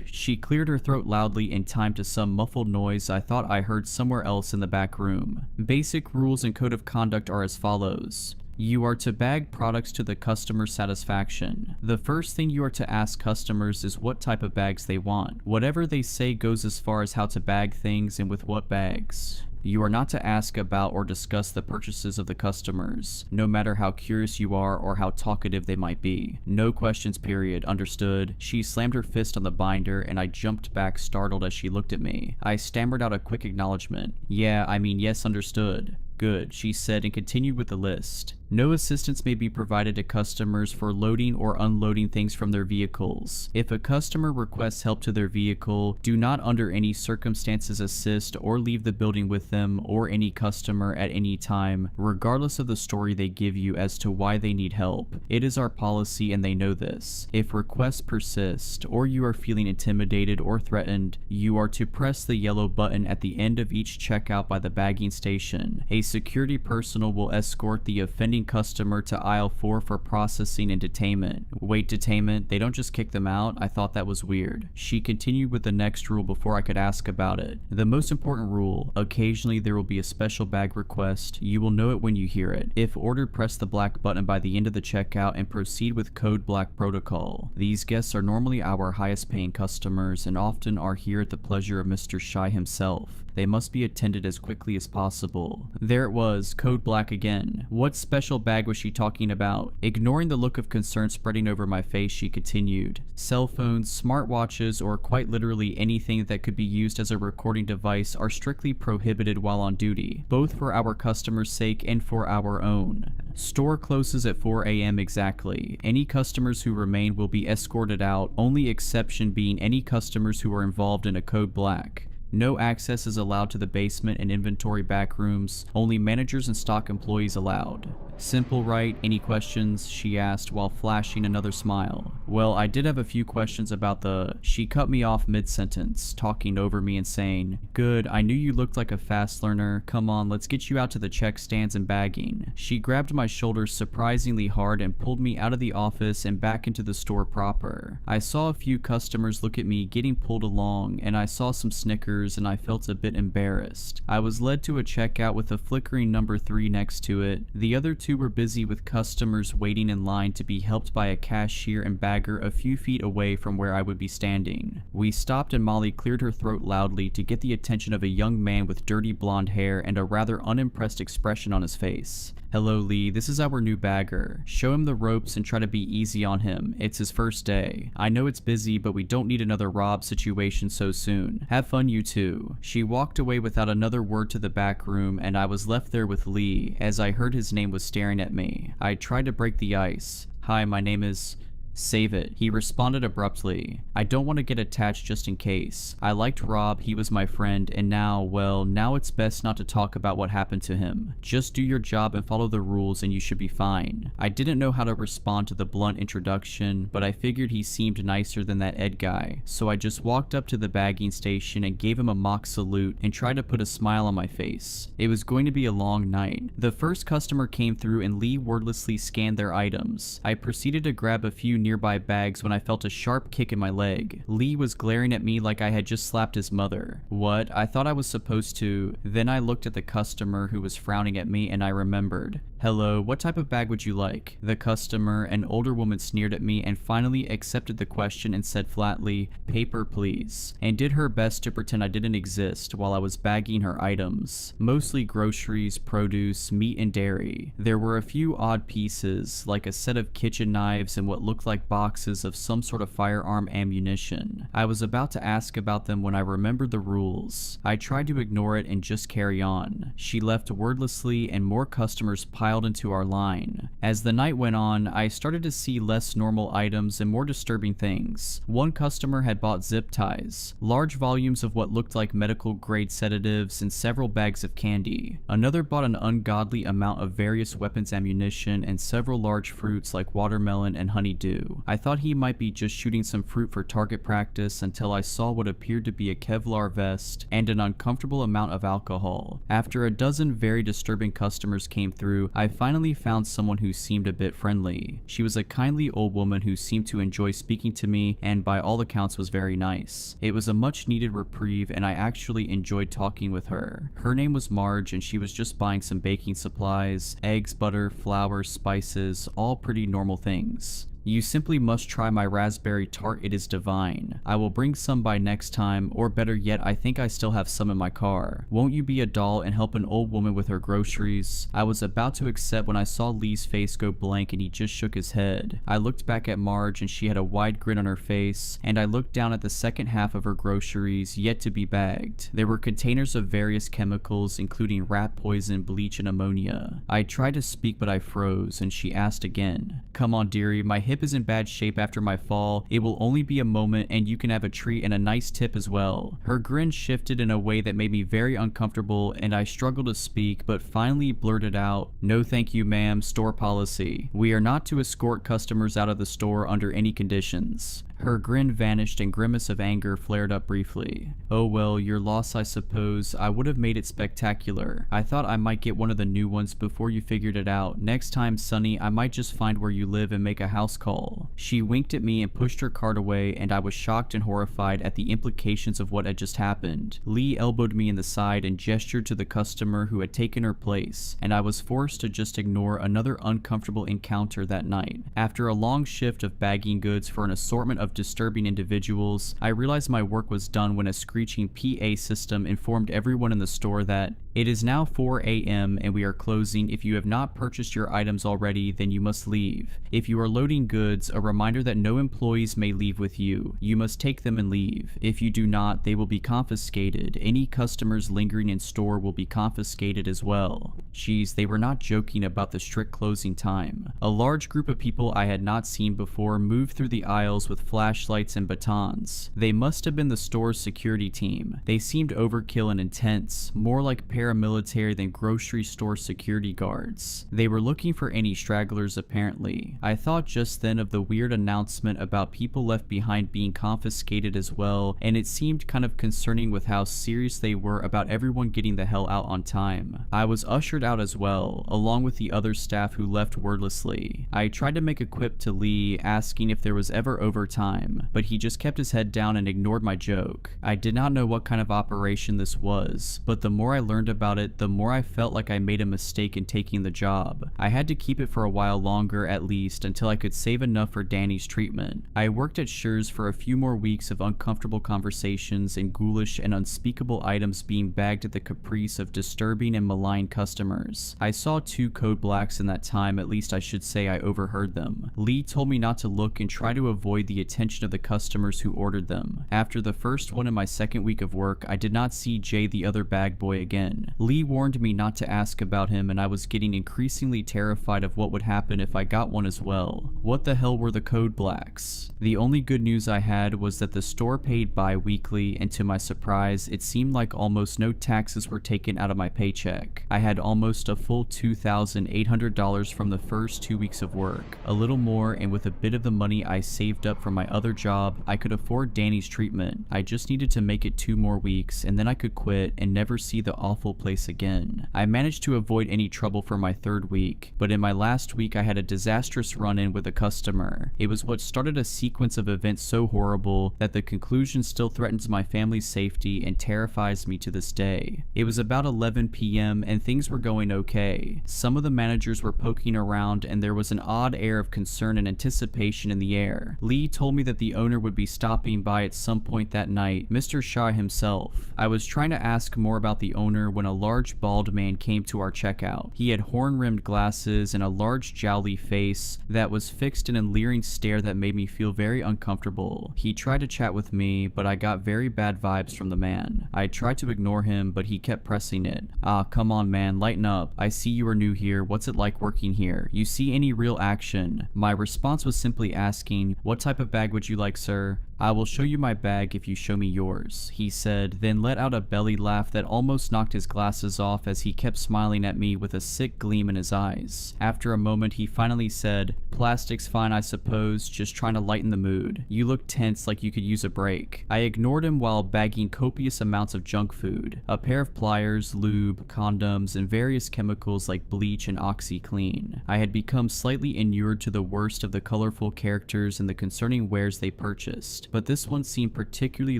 She cleared her throat loudly in time to some muffled noise I thought I heard somewhere else in the back room. Basic rules and code of conduct are as follows. You are to bag products to the customer's satisfaction. The first thing you are to ask customers is what type of bags they want. Whatever they say goes as far as how to bag things and with what bags. You are not to ask about or discuss the purchases of the customers, no matter how curious you are or how talkative they might be. No questions, period. Understood? She slammed her fist on the binder, and I jumped back startled as she looked at me. I stammered out a quick acknowledgement. Yes, understood. Good, she said, and continued with the list. No assistance may be provided to customers for loading or unloading things from their vehicles. If a customer requests help to their vehicle, do not under any circumstances assist or leave the building with them or any customer at any time, regardless of the story they give you as to why they need help. It is our policy, and they know this. If requests persist, or you are feeling intimidated or threatened, you are to press the yellow button at the end of each checkout by the bagging station. A security personnel will escort the offending customer to aisle 4 for processing and detainment. Wait, detainment? They don't just kick them out? I thought that was weird. She continued with the next rule before I could ask about it. The most important rule: occasionally there will be a special bag request. You will know it when you hear it. If ordered, press the black button by the end of the checkout and proceed with code black protocol. These guests are normally our highest paying customers and often are here at the pleasure of Mr. Shy himself. They must be attended as quickly as possible. There it was, code black again. What special bag was she talking about? Ignoring the look of concern spreading over my face, she continued. Cell phones, smartwatches, or quite literally anything that could be used as a recording device are strictly prohibited while on duty, both for our customers' sake and for our own. Store closes at 4 a.m. exactly. Any customers who remain will be escorted out, only exception being any customers who are involved in a code black. No access is allowed to the basement and inventory back rooms, only managers and stock employees allowed. Simple, right? Any questions? She asked while flashing another smile. Well, I did have a few questions about the... She cut me off mid-sentence, talking over me and saying, "Good, I knew you looked like a fast learner. Come on, let's get you out to the check stands and bagging." She grabbed my shoulders surprisingly hard and pulled me out of the office and back into the store proper. I saw a few customers look at me getting pulled along, and I saw some snickers and I felt a bit embarrassed. I was led to a checkout with a flickering number 3 next to it. The other two were busy with customers waiting in line to be helped by a cashier and bagger a few feet away from where I would be standing. We stopped and Molly cleared her throat loudly to get the attention of a young man with dirty blonde hair and a rather unimpressed expression on his face. "Hello, Lee, this is our new bagger. Show him the ropes and try to be easy on him. It's his first day. I know it's busy, but we don't need another Rob situation so soon. Have fun, you two." She walked away without another word to the back room, and I was left there with Lee as I heard his name was staring at me. I tried to break the ice. "Hi, my name is..." "Save it," he responded abruptly. "I don't want to get attached just in case. I liked Rob, he was my friend, and now, well, now it's best not to talk about what happened to him. Just do your job and follow the rules and you should be fine." I didn't know how to respond to the blunt introduction, but I figured he seemed nicer than that Ed guy, so I just walked up to the bagging station and gave him a mock salute and tried to put a smile on my face. It was going to be a long night. The first customer came through and Lee wordlessly scanned their items. I proceeded to grab a few nearby bags when I felt a sharp kick in my leg. Lee was glaring at me like I had just slapped his mother. What? I thought I was supposed to. Then I looked at the customer who was frowning at me and I remembered. "Hello, what type of bag would you like?" The customer, an older woman, sneered at me and finally accepted the question and said flatly, "Paper, please," and did her best to pretend I didn't exist while I was bagging her items. Mostly groceries, produce, meat, and dairy. There were a few odd pieces, like a set of kitchen knives and what looked like boxes of some sort of firearm ammunition. I was about to ask about them when I remembered the rules. I tried to ignore it and just carry on. She left wordlessly and more customers piled into our line. As the night went on, I started to see less normal items and more disturbing things. One customer had bought zip ties, large volumes of what looked like medical grade sedatives, and several bags of candy. Another bought an ungodly amount of various weapons ammunition and several large fruits like watermelon and honeydew. I thought he might be just shooting some fruit for target practice until I saw what appeared to be a Kevlar vest and an uncomfortable amount of alcohol. After a dozen very disturbing customers came through, I finally found someone who seemed a bit friendly. She was a kindly old woman who seemed to enjoy speaking to me and by all accounts was very nice. It was a much needed reprieve and I actually enjoyed talking with her. Her name was Marge and she was just buying some baking supplies, eggs, butter, flour, spices, all pretty normal things. "You simply must try my raspberry tart, it is divine. I will bring some by next time, or better yet, I think I still have some in my car. Won't you be a doll and help an old woman with her groceries?" I was about to accept when I saw Lee's face go blank and he just shook his head. I looked back at Marge and she had a wide grin on her face, and I looked down at the second half of her groceries yet to be bagged. There were containers of various chemicals including rat poison, bleach, and ammonia. I tried to speak but I froze and she asked again. "Come on, dearie, my hip is in bad shape after my fall. It will only be a moment and you can have a treat and a nice tip as well." Her grin shifted in a way that made me very uncomfortable and I struggled to speak but finally blurted out, "No thank you, ma'am, store policy. We are not to escort customers out of the store under any conditions." Her grin vanished and grimace of anger flared up briefly. "Oh well, your loss I suppose. I would have made it spectacular. I thought I might get one of the new ones before you figured it out. Next time, Sonny, I might just find where you live and make a house call." She winked at me and pushed her cart away and I was shocked and horrified at the implications of what had just happened. Lee elbowed me in the side and gestured to the customer who had taken her place, and I was forced to just ignore another uncomfortable encounter that night. After a long shift of bagging goods for an assortment of disturbing individuals, I realized my work was done when a screeching PA system informed everyone in the store that It is now 4 a.m. and we are closing. If you have not purchased your items already, then you must leave. If you are loading goods, a reminder that no employees may leave with you. You must take them and leave. If you do not, they will be confiscated. Any customers lingering in store will be confiscated as well. Jeez, they were not joking about the strict closing time. A large group of people I had not seen before moved through the aisles with flashlights and batons. They must have been the store's security team. They seemed overkill and intense, more like paramilitary than grocery store security guards. They were looking for any stragglers apparently. I thought just then of the weird announcement about people left behind being confiscated as well, and it seemed kind of concerning with how serious they were about everyone getting the hell out on time. I was ushered out as well, along with the other staff who left wordlessly. I tried to make a quip to Lee, asking if there was ever overtime, but he just kept his head down and ignored my joke. I did not know what kind of operation this was, but the more I learned about it, the more I felt like I made a mistake in taking the job. I had to keep it for a while longer at least until I could save enough for Danny's treatment. I worked at Schur's for a few more weeks of uncomfortable conversations and ghoulish and unspeakable items being bagged at the caprice of disturbing and malign customers. I saw 2 code blacks in that time, at least I should say I overheard them. Lee told me not to look and try to avoid the attention of the customers who ordered them. After the first one in my second week of work, I did not see Jay the other bag boy again. Lee warned me not to ask about him, and I was getting increasingly terrified of what would happen if I got one as well. What the hell were the code blacks? The only good news I had was that the store paid bi-weekly, and to my surprise, it seemed like almost no taxes were taken out of my paycheck. I had almost a full $2,800 from the first 2 weeks of work. A little more, and with a bit of the money I saved up from my other job, I could afford Danny's treatment. I just needed to make it 2 more weeks, and then I could quit and never see the awful place again. I managed to avoid any trouble for my 3rd week, but in my last week I had a disastrous run-in with a customer. It was what started a sequence of events so horrible that the conclusion still threatens my family's safety and terrifies me to this day. It was about 11 p.m. and things were going okay. Some of the managers were poking around and there was an odd air of concern and anticipation in the air. Lee told me that the owner would be stopping by at some point that night, Mr. Shaw himself. I was trying to ask more about the owner when a large bald man came to our checkout. He had horn-rimmed glasses and a large jowly face that was fixed in a leering stare that made me feel very uncomfortable. He tried to chat with me, but I got very bad vibes from the man. I tried to ignore him, but he kept pressing it. "Ah, come on man, lighten up. I see you are new here. What's it like working here? You see any real action?" My response was simply asking, "What type of bag would you like, sir?" "I will show you my bag if you show me yours," he said, then let out a belly laugh that almost knocked his glasses off as he kept smiling at me with a sick gleam in his eyes. After a moment, he finally said, "Plastic's fine, I suppose, just trying to lighten the mood. You look tense like you could use a break." I ignored him while bagging copious amounts of junk food, a pair of pliers, lube, condoms, and various chemicals like bleach and OxyClean. I had become slightly inured to the worst of the colorful characters and the concerning wares they purchased, but this one seemed particularly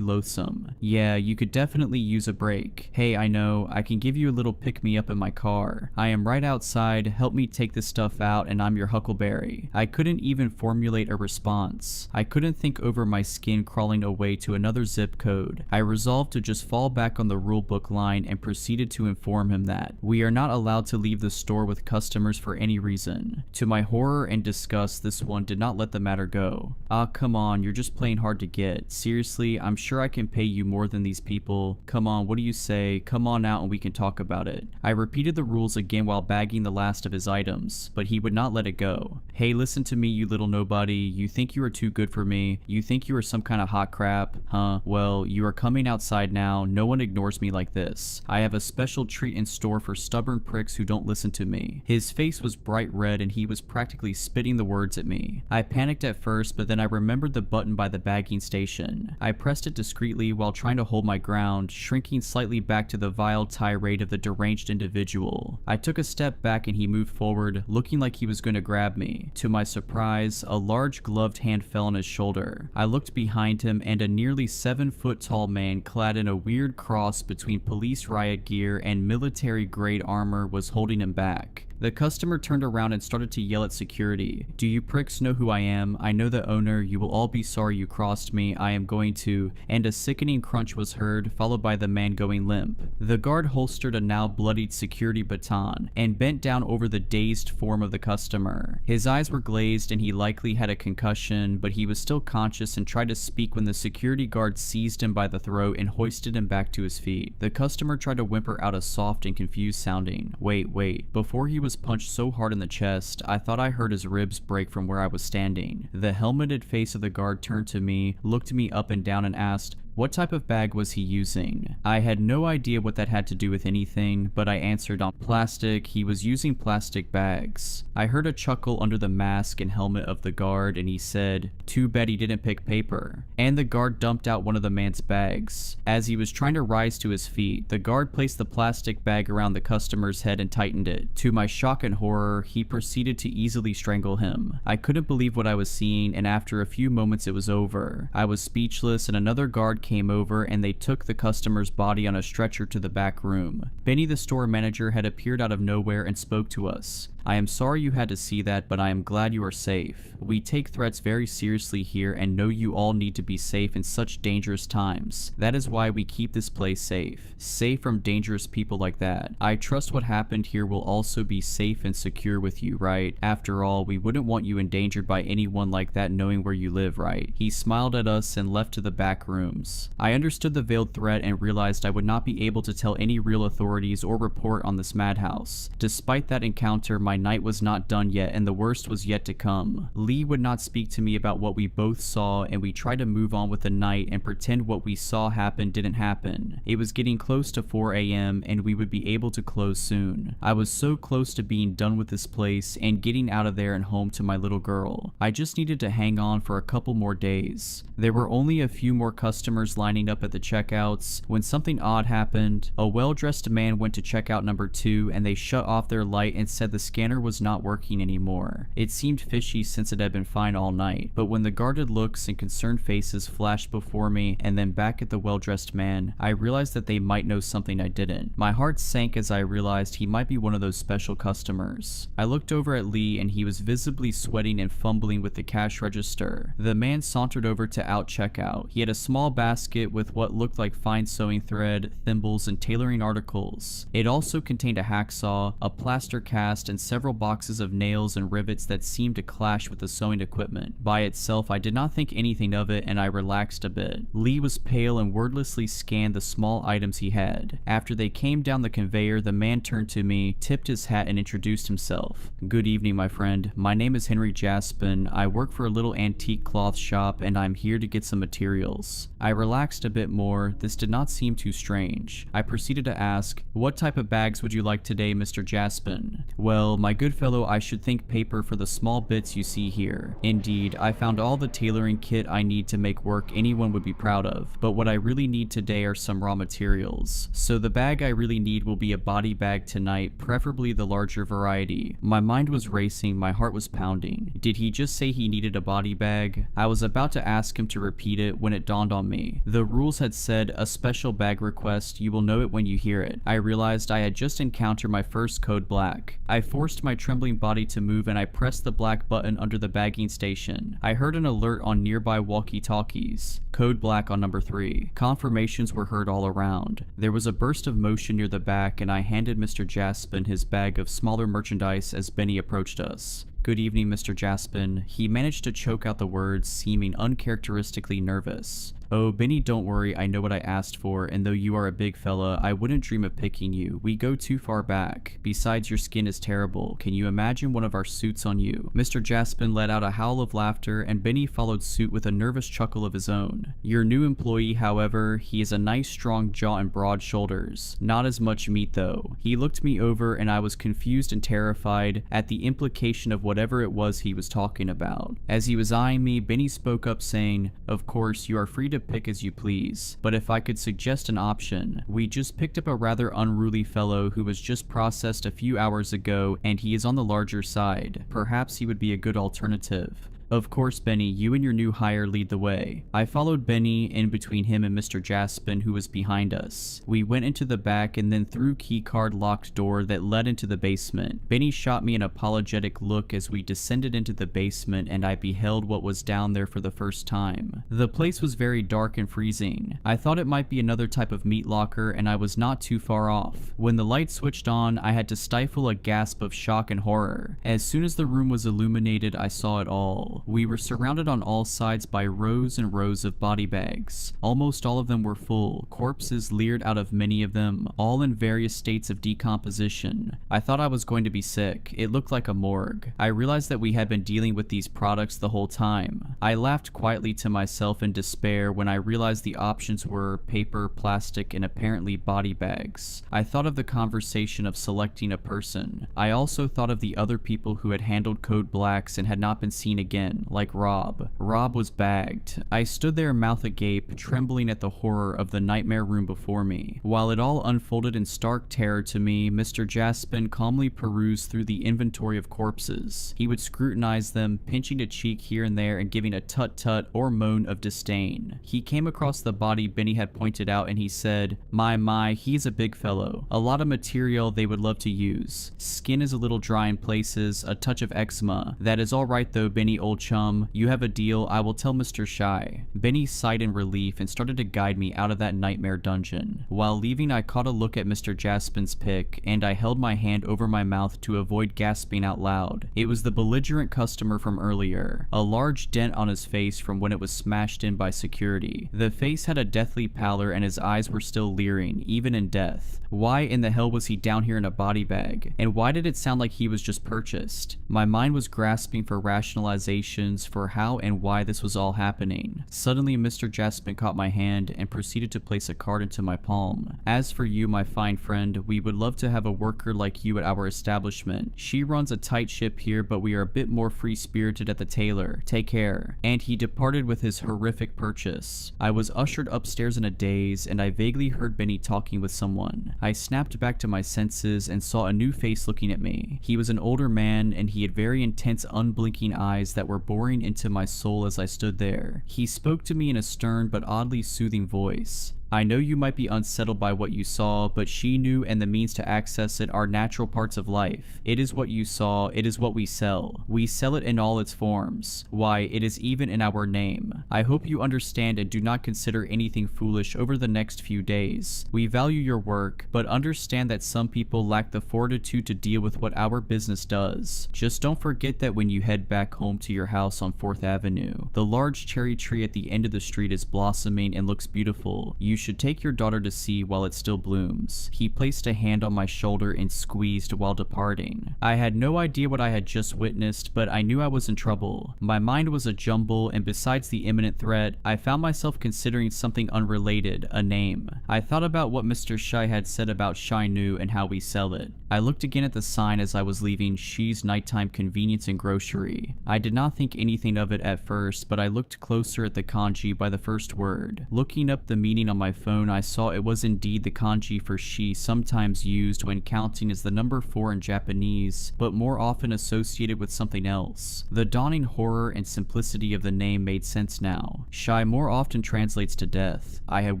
loathsome. "Yeah, you could definitely use a break. Hey, I know, I can give you a little pick-me-up in my car. I am right outside, help me take this stuff out, and I'm your huckleberry." I couldn't even formulate a response. I couldn't think over my skin crawling away to another zip code. I resolved to just fall back on the rulebook line and proceeded to inform him that we are not allowed to leave the store with customers for any reason. To my horror and disgust, this one did not let the matter go. "Ah, come on, you're just playing hard to get. Seriously, I'm sure I can pay you more than these people. Come on, what do you say? Come on out and we can talk about it." I repeated the rules again while bagging the last of his items, but he would not let it go. "Hey, listen to me, you little nobody. You think you are too good for me? You think you are some kind of hot crap? Huh? Well, you are coming outside now. No one ignores me like this. I have a special treat in store for stubborn pricks who don't listen to me." His face was bright red and he was practically spitting the words at me. I panicked at first, but then I remembered the button by the bagging station. I pressed it discreetly while trying to hold my ground, shrinking slightly back to the vile tirade of the deranged individual. I took a step back and he moved forward, looking like he was going to grab me. To my surprise, a large gloved hand fell on his shoulder. I looked behind him and a nearly 7-foot tall man clad in a weird cross between police riot gear and military grade armor was holding him back. The customer turned around and started to yell at security. "Do you pricks know who I am? I know the owner. You will all be sorry you crossed me. I am going to," and a sickening crunch was heard, followed by the man going limp. The guard holstered a now bloodied security baton and bent down over the dazed form of the customer. His eyes were glazed and he likely had a concussion, but he was still conscious and tried to speak when the security guard seized him by the throat and hoisted him back to his feet. The customer tried to whimper out a soft and confused sounding wait, before he was punched so hard in the chest, I thought I heard his ribs break from where I was standing. The helmeted face of the guard turned to me, looked me up and down and asked, what type of bag was he using? I had no idea what that had to do with anything, but I answered on plastic. He was using plastic bags. I heard a chuckle under the mask and helmet of the guard, and he said, "Too bad he didn't pick paper." And the guard dumped out one of the man's bags. As he was trying to rise to his feet, the guard placed the plastic bag around the customer's head and tightened it. To my shock and horror, he proceeded to easily strangle him. I couldn't believe what I was seeing, and after a few moments it was over. I was speechless, and another guard came over and they took the customer's body on a stretcher to the back room. Benny, the store manager, had appeared out of nowhere and spoke to us. "I am sorry you had to see that, but I am glad you are safe. We take threats very seriously here and know you all need to be safe in such dangerous times. That is why we keep this place safe. Safe from dangerous people like that. I trust what happened here will also be safe and secure with you, right? After all, we wouldn't want you endangered by anyone like that knowing where you live, right?" He smiled at us and left to the back rooms. I understood the veiled threat and realized I would not be able to tell any real authorities or report on this madhouse. Despite that encounter, my night was not done yet and the worst was yet to come. Lee would not speak to me about what we both saw, and we tried to move on with the night and pretend what we saw happen didn't happen. It was getting close to 4 a.m. and we would be able to close soon. I was so close to being done with this place and getting out of there and home to my little girl. I just needed to hang on for a couple more days. There were only a few more customers lining up at the checkouts when something odd happened. A well-dressed man went to checkout number 2 and they shut off their light and said the scanner was not working anymore. It seemed fishy since it had been fine all night, but when the guarded looks and concerned faces flashed before me and then back at the well-dressed man, I realized that they might know something I didn't. My heart sank as I realized he might be one of those special customers. I looked over at Lee and he was visibly sweating and fumbling with the cash register. The man sauntered over to out checkout. He had a small basket with what looked like fine sewing thread, thimbles, and tailoring articles. It also contained a hacksaw, a plaster cast, and several boxes of nails and rivets that seemed to clash with the sewing equipment. By itself, I did not think anything of it and I relaxed a bit. Lee was pale and wordlessly scanned the small items he had. After they came down the conveyor, the man turned to me, tipped his hat, and introduced himself. "Good evening, my friend. My name is Henry Jaspin. I work for a little antique cloth shop and I'm here to get some materials." I relaxed a bit more. This did not seem too strange. I proceeded to ask, "What type of bags would you like today, Mr. Jaspin?" "Well, my good fellow, I should think paper for the small bits you see here. Indeed, I found all the tailoring kit I need to make work anyone would be proud of, but what I really need today are some raw materials. So the bag I really need will be a body bag tonight, preferably the larger variety." My mind was racing, my heart was pounding. Did he just say he needed a body bag? I was about to ask him to repeat it when it dawned on me. The rules had said, "A special bag request, you will know it when you hear it." I realized I had just encountered my first code black. I forced my trembling body to move and I pressed the black button under the bagging station. I heard an alert on nearby walkie-talkies. Code black on number 3. Confirmations were heard all around. There was a burst of motion near the back and I handed Mr. Jaspin his bag of smaller merchandise as Benny approached us. "Good evening, Mr. Jaspin." He managed to choke out the words, seeming uncharacteristically nervous. "Oh, Benny, don't worry, I know what I asked for, and though you are a big fella, I wouldn't dream of picking you. We go too far back. Besides, your skin is terrible. Can you imagine one of our suits on you?" Mr. Jaspin let out a howl of laughter, and Benny followed suit with a nervous chuckle of his own. "Your new employee, however, he has a nice strong jaw and broad shoulders. Not as much meat, though." He looked me over, and I was confused and terrified at the implication of whatever it was he was talking about. As he was eyeing me, Benny spoke up saying, "Of course, you are free to pick as you please, but if I could suggest an option, we just picked up a rather unruly fellow who was just processed a few hours ago and he is on the larger side. Perhaps he would be a good alternative." Of course, Benny, you and your new hire lead the way. I followed Benny in between him and Mr. Jaspin, who was behind us. We went into the back and then through keycard locked door that led into the basement. Benny shot me an apologetic look as we descended into the basement and I beheld what was down there for the first time. The place was very dark and freezing. I thought it might be another type of meat locker and I was not too far off. When the light switched on, I had to stifle a gasp of shock and horror. As soon as the room was illuminated, I saw it all. We were surrounded on all sides by rows and rows of body bags. Almost all of them were full. Corpses leered out of many of them, all in various states of decomposition. I thought I was going to be sick. It looked like a morgue. I realized that we had been dealing with these products the whole time. I laughed quietly to myself in despair when I realized the options were paper, plastic, and apparently body bags. I thought of the conversation of selecting a person. I also thought of the other people who had handled Code Blacks and had not been seen again, like Rob. Rob was bagged. I stood there mouth agape, trembling at the horror of the nightmare room before me. While it all unfolded in stark terror to me, Mr. Jaspin calmly perused through the inventory of corpses. He would scrutinize them, pinching a cheek here and there and giving a tut-tut or moan of disdain. He came across the body Benny had pointed out and he said, My, he's a big fellow. A lot of material they would love to use. Skin is a little dry in places, a touch of eczema. That is all right though, Benny, old chum. You have a deal. I will tell Mr. Shy. Benny sighed in relief and started to guide me out of that nightmare dungeon. While leaving, I caught a look at Mr. Jaspin's pick, and I held my hand over my mouth to avoid gasping out loud. It was the belligerent customer from earlier. A large dent on his face from when it was smashed in by security. The face had a deathly pallor and his eyes were still leering, even in death. Why in the hell was he down here in a body bag? And why did it sound like he was just purchased? My mind was grasping for rationalizations for how and why this was all happening. Suddenly, Mr. Jaspin caught my hand and proceeded to place a card into my palm. As for you, my fine friend, we would love to have a worker like you at our establishment. She runs a tight ship here, but we are a bit more free-spirited at the tailor. Take care. And he departed with his horrific purchase. I was ushered upstairs in a daze, and I vaguely heard Benny talking with someone. I snapped back to my senses and saw a new face looking at me. He was an older man, and he had very intense, unblinking eyes that were boring into my soul as I stood there. He spoke to me in a stern but oddly soothing voice. I know you might be unsettled by what you saw, but she knew and the means to access it are natural parts of life. It is what you saw, it is what we sell. We sell it in all its forms. Why, it is even in our name. I hope you understand and do not consider anything foolish over the next few days. We value your work, but understand that some people lack the fortitude to deal with what our business does. Just don't forget that when you head back home to your house on 4th Avenue. The large cherry tree at the end of the street is blossoming and looks beautiful. You should take your daughter to see while it still blooms. He placed a hand on my shoulder and squeezed while departing. I had no idea what I had just witnessed, but I knew I was in trouble. My mind was a jumble, and besides the imminent threat, I found myself considering something unrelated, a name. I thought about what Mr. Shy had said about Shy Nu and how we sell it. I looked again at the sign as I was leaving She's Nighttime Convenience and Grocery. I did not think anything of it at first, but I looked closer at the kanji by the first word. Looking up the meaning on my phone, I saw it was indeed the kanji for she sometimes used when counting as the number 4 in Japanese, but more often associated with something else. The dawning horror and simplicity of the name made sense now. Shy more often translates to death. I had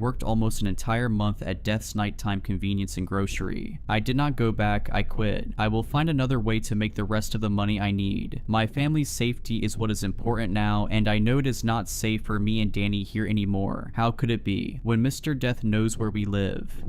worked almost an entire month at Death's Nighttime Convenience and Grocery. I did not go back, I quit. I will find another way to make the rest of the money I need. My family's safety is what is important now, and I know it is not safe for me and Danny here anymore. How could it be? When Mr. Death knows where we live.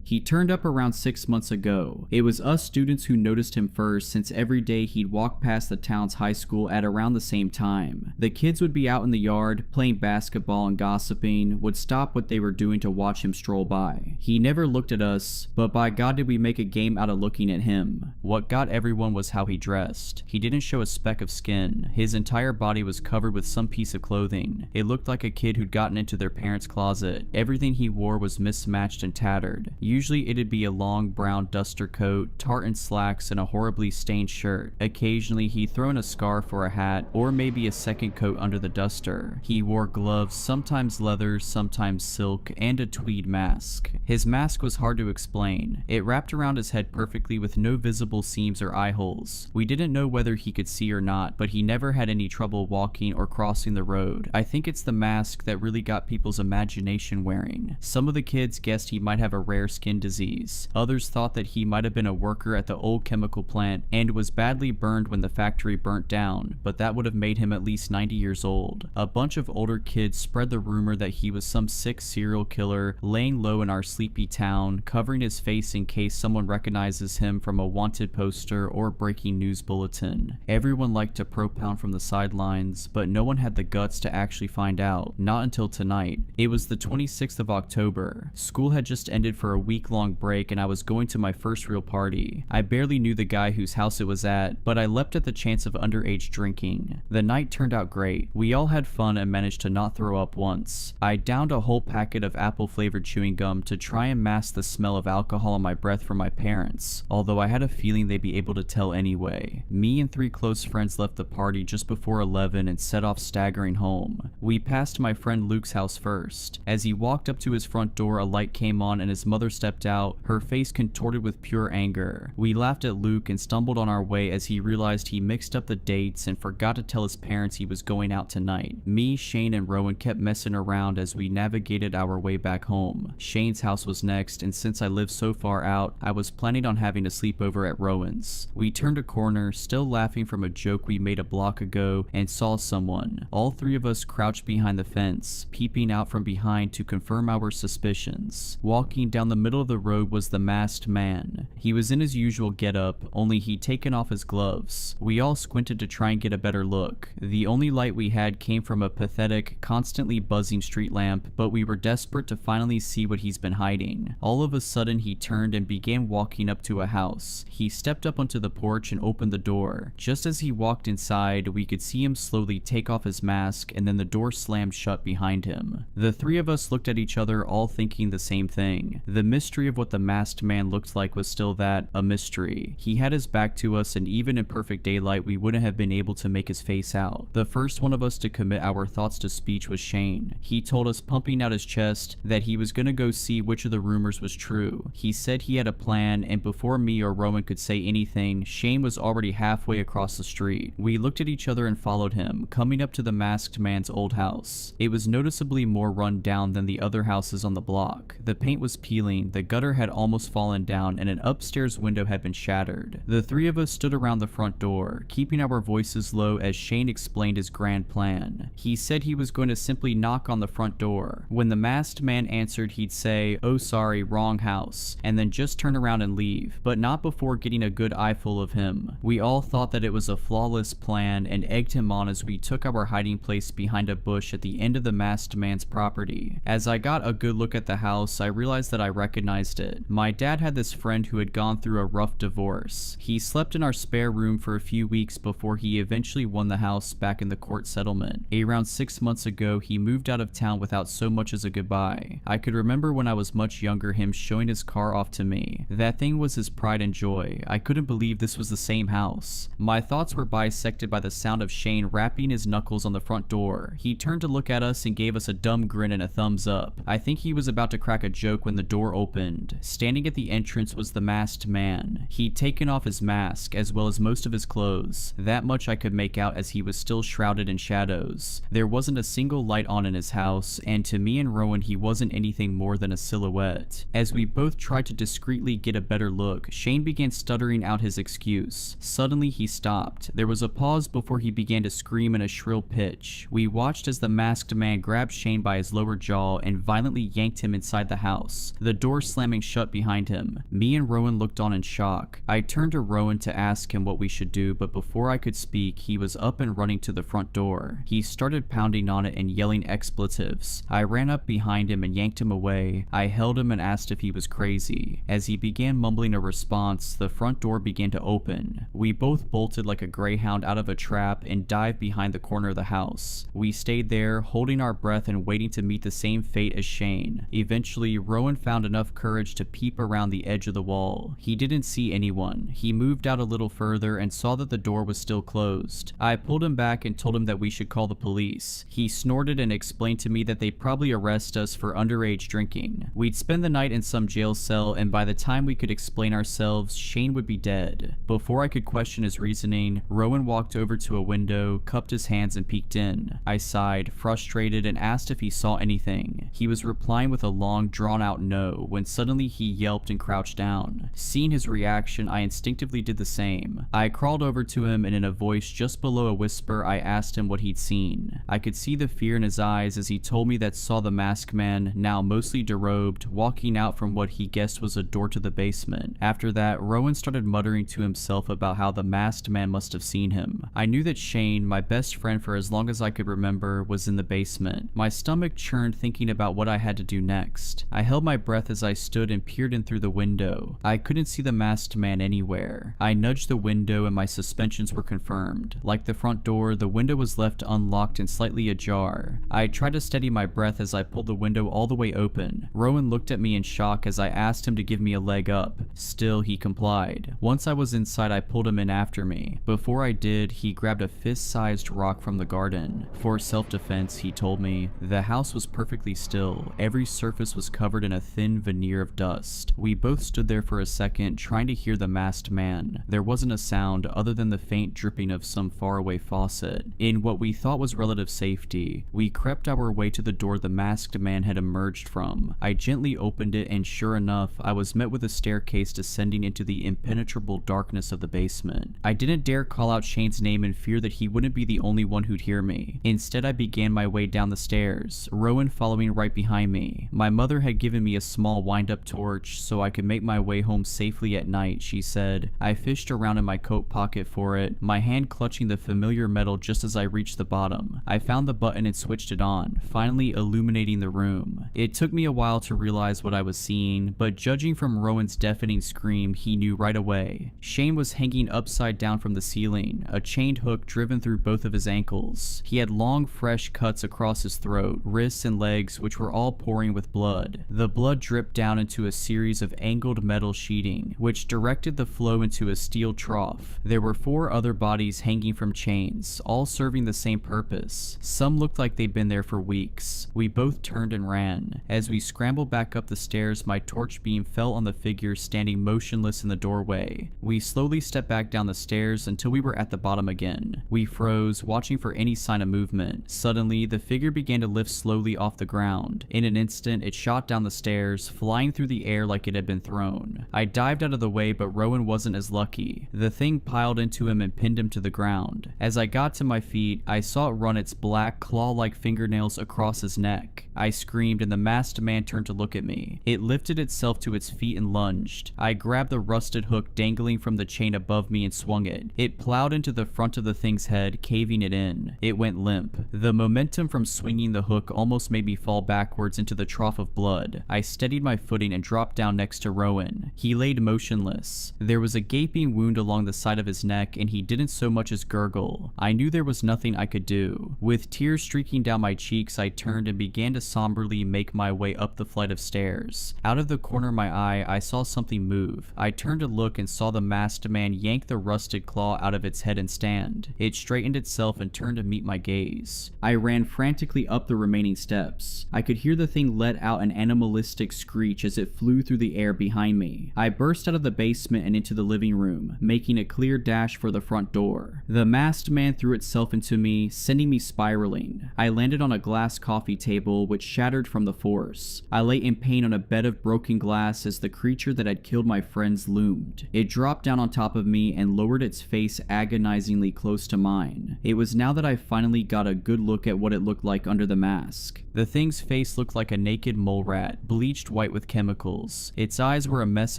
He turned up around 6 months ago. It was us students who noticed him first, since every day he'd walk past the town's high school at around the same time. The kids would be out in the yard, playing basketball and gossiping, would stop what they were doing to watch him stroll by. He never looked at us, but by God did we make a game out of looking at him. What got everyone was how he dressed. He didn't show a speck of skin. His entire body was covered with some piece of clothing. It looked like a kid who'd gotten into their parents' closet. Everything he wore was mismatched and tattered. Usually it'd be a long brown duster coat, tartan slacks, and a horribly stained shirt. Occasionally he'd throw in a scarf or a hat, or maybe a second coat under the duster. He wore gloves, sometimes leather, sometimes silk, and a tweed mask. His mask was hard to explain. It wrapped around his head perfectly with no visible seams or eye holes. We didn't know whether he could see or not, but he never had any trouble walking or crossing the road. I think it's the mask that really got people's imagination wearing. Some of the kids guessed he might have a rare skin disease. Others thought that he might have been a worker at the old chemical plant and was badly burned when the factory burnt down, but that would have made him at least 90 years old. A bunch of older kids spread the rumor that he was some sick serial killer laying low in our sleepy town, covering his face in case someone recognizes him from a wanted poster or breaking news bulletin. Everyone liked to propound from the sidelines, but no one had the guts to actually find out, not until tonight. It was the 26th of October. School had just ended for a week-long break and I was going to my first real party. I barely knew the guy whose house it was at, but I leapt at the chance of underage drinking. The night turned out great. We all had fun and managed to not throw up once. I downed a whole packet of apple-flavored chewing gum to try and mask the smell of alcohol on my breath from my parents, although I had a feeling they'd be able to tell anyway. Me and 3 close friends left the party just before 11 and set off staggering home. We passed my friend Luke's house first. As he walked up to his front door, a light came on and his mother stepped out, her face contorted with pure anger. We laughed at Luke and stumbled on our way as he realized he mixed up the dates and forgot to tell his parents he was going out tonight. Me, Shane, and Rowan kept messing around as we navigated our way back home. Shane's house was next, and since I lived so far out, I was planning on having a sleepover at Rowan's. We turned a corner, still laughing from a joke we made a block ago, and saw someone. All 3 of us crouched behind the fence, peeping out from behind to confirm our suspicions. Walking down the middle of the road was the masked man. He was in his usual getup, only he'd taken off his gloves. We all squinted to try and get a better look. The only light we had came from a pathetic, constantly buzzing street lamp, but we were desperate to finally see what he's been hiding. All of a sudden he turned and began walking up to a house. He stepped up onto the porch and opened the door. Just as he walked inside, we could see him slowly take off his mask, and then the door slammed shut behind him. The 3 of us looked at each other, all thinking the same thing. The mystery of what the masked man looked like was still that, a mystery. He had his back to us, and even in perfect daylight we wouldn't have been able to make his face out. The first one of us to commit our thoughts to speech was Shane. He told us, pumping out his chest, that he was gonna go see which of the rumors was true. He said he had a plan, and before me or Rowan could say anything, Shane was already halfway across the street. We looked at each other and followed him, coming up to the masked man's old house. It was noticeably more run down than the other houses on the block. The paint was peeling, the gutter had almost fallen down, and an upstairs window had been shattered. The 3 of us stood around the front door, keeping our voices low as Shane explained his grand plan. He said he was going to simply knock on the front door. When the masked man answered, he'd say, "Oh sorry, wrong house," and then just turn around and leave, but not before getting a good eyeful of him. We all thought that it was a flawless plan and egged him on as we took our hiding place behind a bush at the end of the masked man's property. As I got a good look at the house, I realized that I recognized it. My dad had this friend who had gone through a rough divorce. He slept in our spare room for a few weeks before he eventually won the house back in the court settlement. Around 6 months ago, he moved out of town without so much as a goodbye. I could remember when I was much younger him showing his car off to me. That thing was his pride and joy. I couldn't believe this was the same house. My thoughts were bisected by the sound of Shane rapping his knuckles on the front door. He turned to look at us and gave us a dumb grin and a thumbs up. I think he was about to crack a joke when the door opened. Standing at the entrance was the masked man. He'd taken off his mask, as well as most of his clothes. That much I could make out as he was still shrouded in shadows. There wasn't a single light on in his house, and to me and Rowan he wasn't anything more than a silhouette. As we both tried to discreetly get a better look, Shane began stuttering out his excuse. Suddenly he stopped. There was a pause before he began to scream in a shrill pitch. We watched as the masked man grabbed Shane by his lower jaw and violently yanked him inside the house, the door slamming shut behind him. Me and Rowan looked on in shock. I turned to Rowan to ask him what we should do, but before I could speak, he was up and running to the front door. He started pounding on it and yelling expletives. I ran up behind him and yanked him away. I held him and asked if he was crazy. As he began mumbling a response, the front door began to open. We both bolted like a greyhound out of a trap and dived behind the corner of the house. We stayed there, holding our breath and waiting to meet the same fate as Shane. Eventually, Rowan found enough enough courage to peep around the edge of the wall. He didn't see anyone. He moved out a little further and saw that the door was still closed. I pulled him back and told him that we should call the police. He snorted and explained to me that they'd probably arrest us for underage drinking. We'd spend the night in some jail cell, and by the time we could explain ourselves, Shane would be dead. Before I could question his reasoning, Rowan walked over to a window, cupped his hands, and peeked in. I sighed, frustrated, and asked if he saw anything. He was replying with a long, drawn-out no, when suddenly he yelped and crouched down. Seeing his reaction, I instinctively did the same. I crawled over to him, and in a voice just below a whisper, I asked him what he'd seen. I could see the fear in his eyes as he told me that saw the masked man, now mostly derobed, walking out from what he guessed was a door to the basement. After that, Rowan started muttering to himself about how the masked man must have seen him. I knew that Shane, my best friend for as long as I could remember, was in the basement. My stomach churned thinking about what I had to do next. I held my breath as I stood and peered in through the window. I couldn't see the masked man anywhere. I nudged the window and my suspicions were confirmed. Like the front door, the window was left unlocked and slightly ajar. I tried to steady my breath as I pulled the window all the way open. Rowan looked at me in shock as I asked him to give me a leg up. Still, he complied. Once I was inside, I pulled him in after me. Before I did, he grabbed a fist-sized rock from the garden. For self-defense, he told me. The house was perfectly still. Every surface was covered in a thin veneer of dust. We both stood there for a second, trying to hear the masked man. There wasn't a sound other than the faint dripping of some faraway faucet. In what we thought was relative safety, we crept our way to the door the masked man had emerged from. I gently opened it, and sure enough, I was met with a staircase descending into the impenetrable darkness of the basement. I didn't dare call out Shane's name in fear that he wouldn't be the only one who'd hear me. Instead, I began my way down the stairs, Rowan following right behind me. My mother had given me a small wind-up torch so I could make my way home safely at night, she said. I fished around in my coat pocket for it, my hand clutching the familiar metal just as I reached the bottom. I found the button and switched it on, finally illuminating the room. It took me a while to realize what I was seeing, but judging from Rowan's deafening scream, he knew right away. Shane was hanging upside down from the ceiling, a chained hook driven through both of his ankles. He had long, fresh cuts across his throat, wrists, and legs, which were all pouring with blood. The blood dripped down into a series of angled metal sheeting, which directed the flow into a steel trough. There were 4 other bodies hanging from chains, all serving the same purpose. Some looked like they'd been there for weeks. We both turned and ran. As we scrambled back up the stairs, my torch beam fell on the figure standing motionless in the doorway. We slowly stepped back down the stairs until we were at the bottom again. We froze, watching for any sign of movement. Suddenly, the figure began to lift slowly off the ground. In an instant, it shot down the stairs, flying through the air like it had been thrown. I dived out of the way, but Rowan wasn't as lucky. The thing piled into him and pinned him to the ground. As I got to my feet, I saw it run its black, claw-like fingernails across his neck. I screamed, and the masked man turned to look at me. It lifted itself to its feet and lunged. I grabbed the rusted hook dangling from the chain above me and swung it. It plowed into the front of the thing's head, caving it in. It went limp. The momentum from swinging the hook almost made me fall backwards into the trough of blood. I steadied my footing and dropped down next to Rowan. He laid motionless. There was a gaping wound along the side of his neck, and he didn't so much as gurgle. I knew there was nothing I could do. With tears streaking down my cheeks, I turned and began to somberly make my way up the flight of stairs. Out of the corner of my eye, I saw something move. I turned to look and saw the masked man yank the rusted claw out of its head and stand. It straightened itself and turned to meet my gaze. I ran frantically up the remaining steps. I could hear the thing let out an animalistic screech as it flew through the air behind me. I burst out of the basement and into the living room, making a clear dash for the front door. The masked man threw itself into me, sending me spiraling. I landed on a glass coffee table, which shattered from the force. I lay in pain on a bed of broken glass as the creature that had killed my friends loomed. It dropped down on top of me and lowered its face agonizingly close to mine. It was now that I finally got a good look at what it looked like under the mask. The thing's face looked like a naked mole rat, bleached white with chemicals. Its eyes were a mess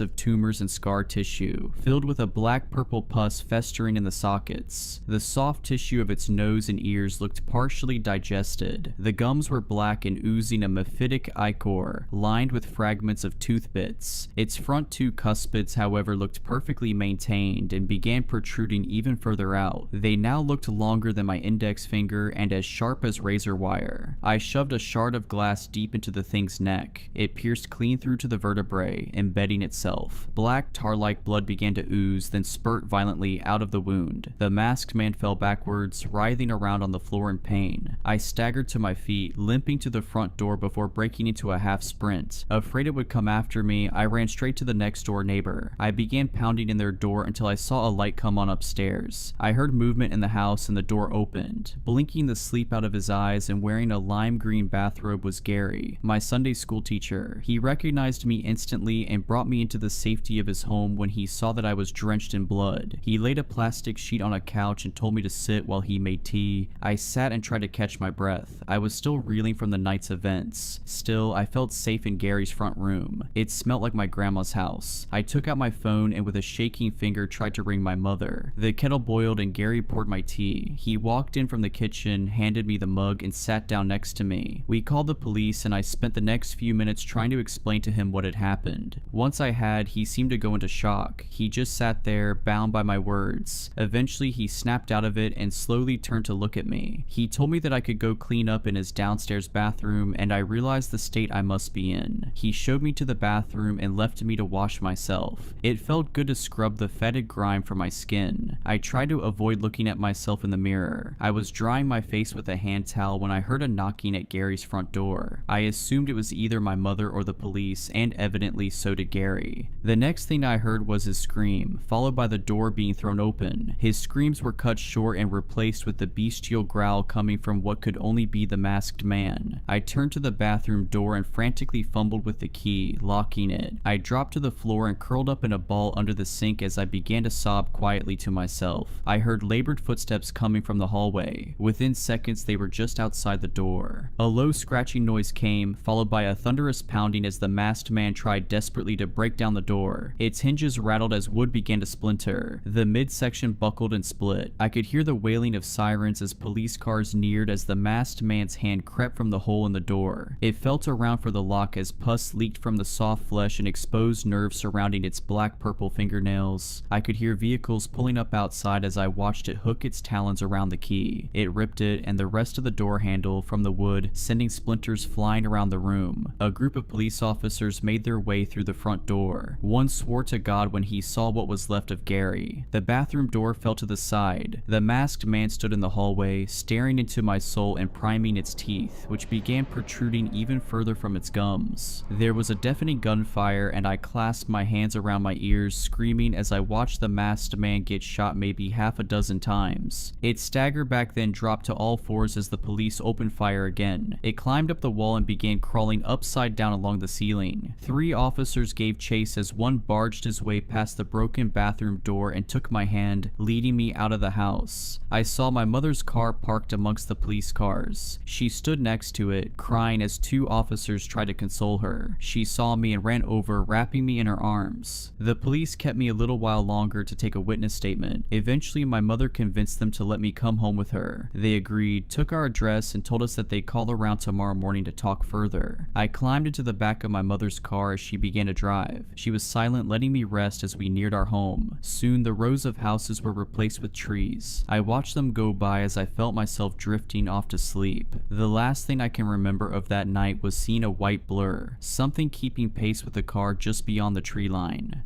of tumors and scar tissue, filled with a black-purple pus festering in the sockets. The soft tissue of its nose and ears looked partially digested. The gums were black and oozing a mephitic ichor lined with fragments of tooth bits. Its front two cuspids, however, looked perfectly maintained and began protruding even further out. They now looked longer than my index finger and as sharp as razor wire. I shoved a shard of glass deep into the thing's neck. It pierced clean through to the vertebrae, embedding itself. Black tar-like blood began to ooze, then spurt violently out of the wound. The masked man fell backwards, writhing around on the floor in pain. I staggered to my feet, limping to the front door before breaking into a half sprint. Afraid it would come after me, I ran straight to the next door neighbor. I began pounding in their door until I saw a light come on upstairs. I heard movement in the house and the door opened. Blinking the sleep out of his eyes and wearing a lime green bathrobe was Gary, my Sunday school teacher. He recognized me instantly and brought me into the safety of his home when he saw that I was drenched in blood. He laid a plastic sheet on a couch and told me to sit while he made tea. I sat and tried to catch my breath. I was still reeling from the night's events. Still, I felt safe in Gary's front room. It smelt like my grandma's house. I took out my phone and with a shaking finger tried to ring my mother. The kettle boiled and Gary poured my tea. He walked in from the kitchen, handed me the mug, and sat down next to me. We called the police and I spent the next few minutes trying to explain to him what had happened. Once I had, he seemed to go into shock. He just sat there, bound by my words. Eventually, he snapped out of it and slowly turned to look at me. He told me that I could go clean up in his downstairs bathroom, and I realized the state I must be in. He showed me to the bathroom and left me to wash myself. It felt good to scrub the fetid grime from my skin. I tried to avoid looking at myself in the mirror. I was drying my face with a hand towel when I heard a knocking at Gary's front door. I assumed it was either my mother or the police, and evidently so did Gary. The next thing I heard was his scream, followed by the door being thrown open. His screams were cut short and replaced with the bestial growl coming from what could only be the masked man. I turned to the bathroom door and frantically fumbled with the key, locking it. I dropped to the floor and curled up in a ball under the sink as I began to sob quietly to myself. I heard labored footsteps coming from the hallway. Within seconds, they were just outside the door. A low scratching noise came, followed by a thunderous pounding as the masked man tried desperately to break down the door. Its hinges rattled as wood began to splinter. The midsection buckled and split. I could hear the wailing of sirens as police cars neared as the masked man's hand crept from the hole in the door. It felt around for the lock as pus leaked from the soft flesh and exposed nerves surrounding its black-purple fingernails. I could hear vehicles pulling up outside as I watched it hook its talons around the key. It ripped it and the rest of the door handle from the wood, sending splinters flying around the room. A group of police officers made their way through the front door. One swore to God when he saw what was left of Gary. The bathroom door fell to the side. The masked man stood in the hallway, staring into my soul and priming its teeth, which began protruding even further from its gums. There was a deafening gunfire and I clasped my hands around my ears, screaming as I watched the masked man get shot maybe half a dozen times. It staggered back, then dropped to all fours as the police opened fire again. It climbed up the wall and began crawling upside down along the ceiling. 3 officers gave chase as one barged his way past the broken bathroom door and took my hand, leading me out of the house. I saw my mother's car parked amongst the police cars. She stood next to it, crying as 2 officers tried to console her. She saw me and ran over, wrapping me in her arms. The police kept me a little while longer to take a witness statement. Eventually, my mother convinced them to let me come home with her. They agreed, took our address, and told us that they'd call around tomorrow morning to talk further. I climbed into the back of my mother's car as she began to drive. She was silent, letting me rest as we neared our home. Soon, the rows of houses were replaced with trees. I watched them go by as I felt myself drifting off to sleep. The last thing I can remember of that night was seeing a white blur, something keeping pace with the car just beyond the tree line.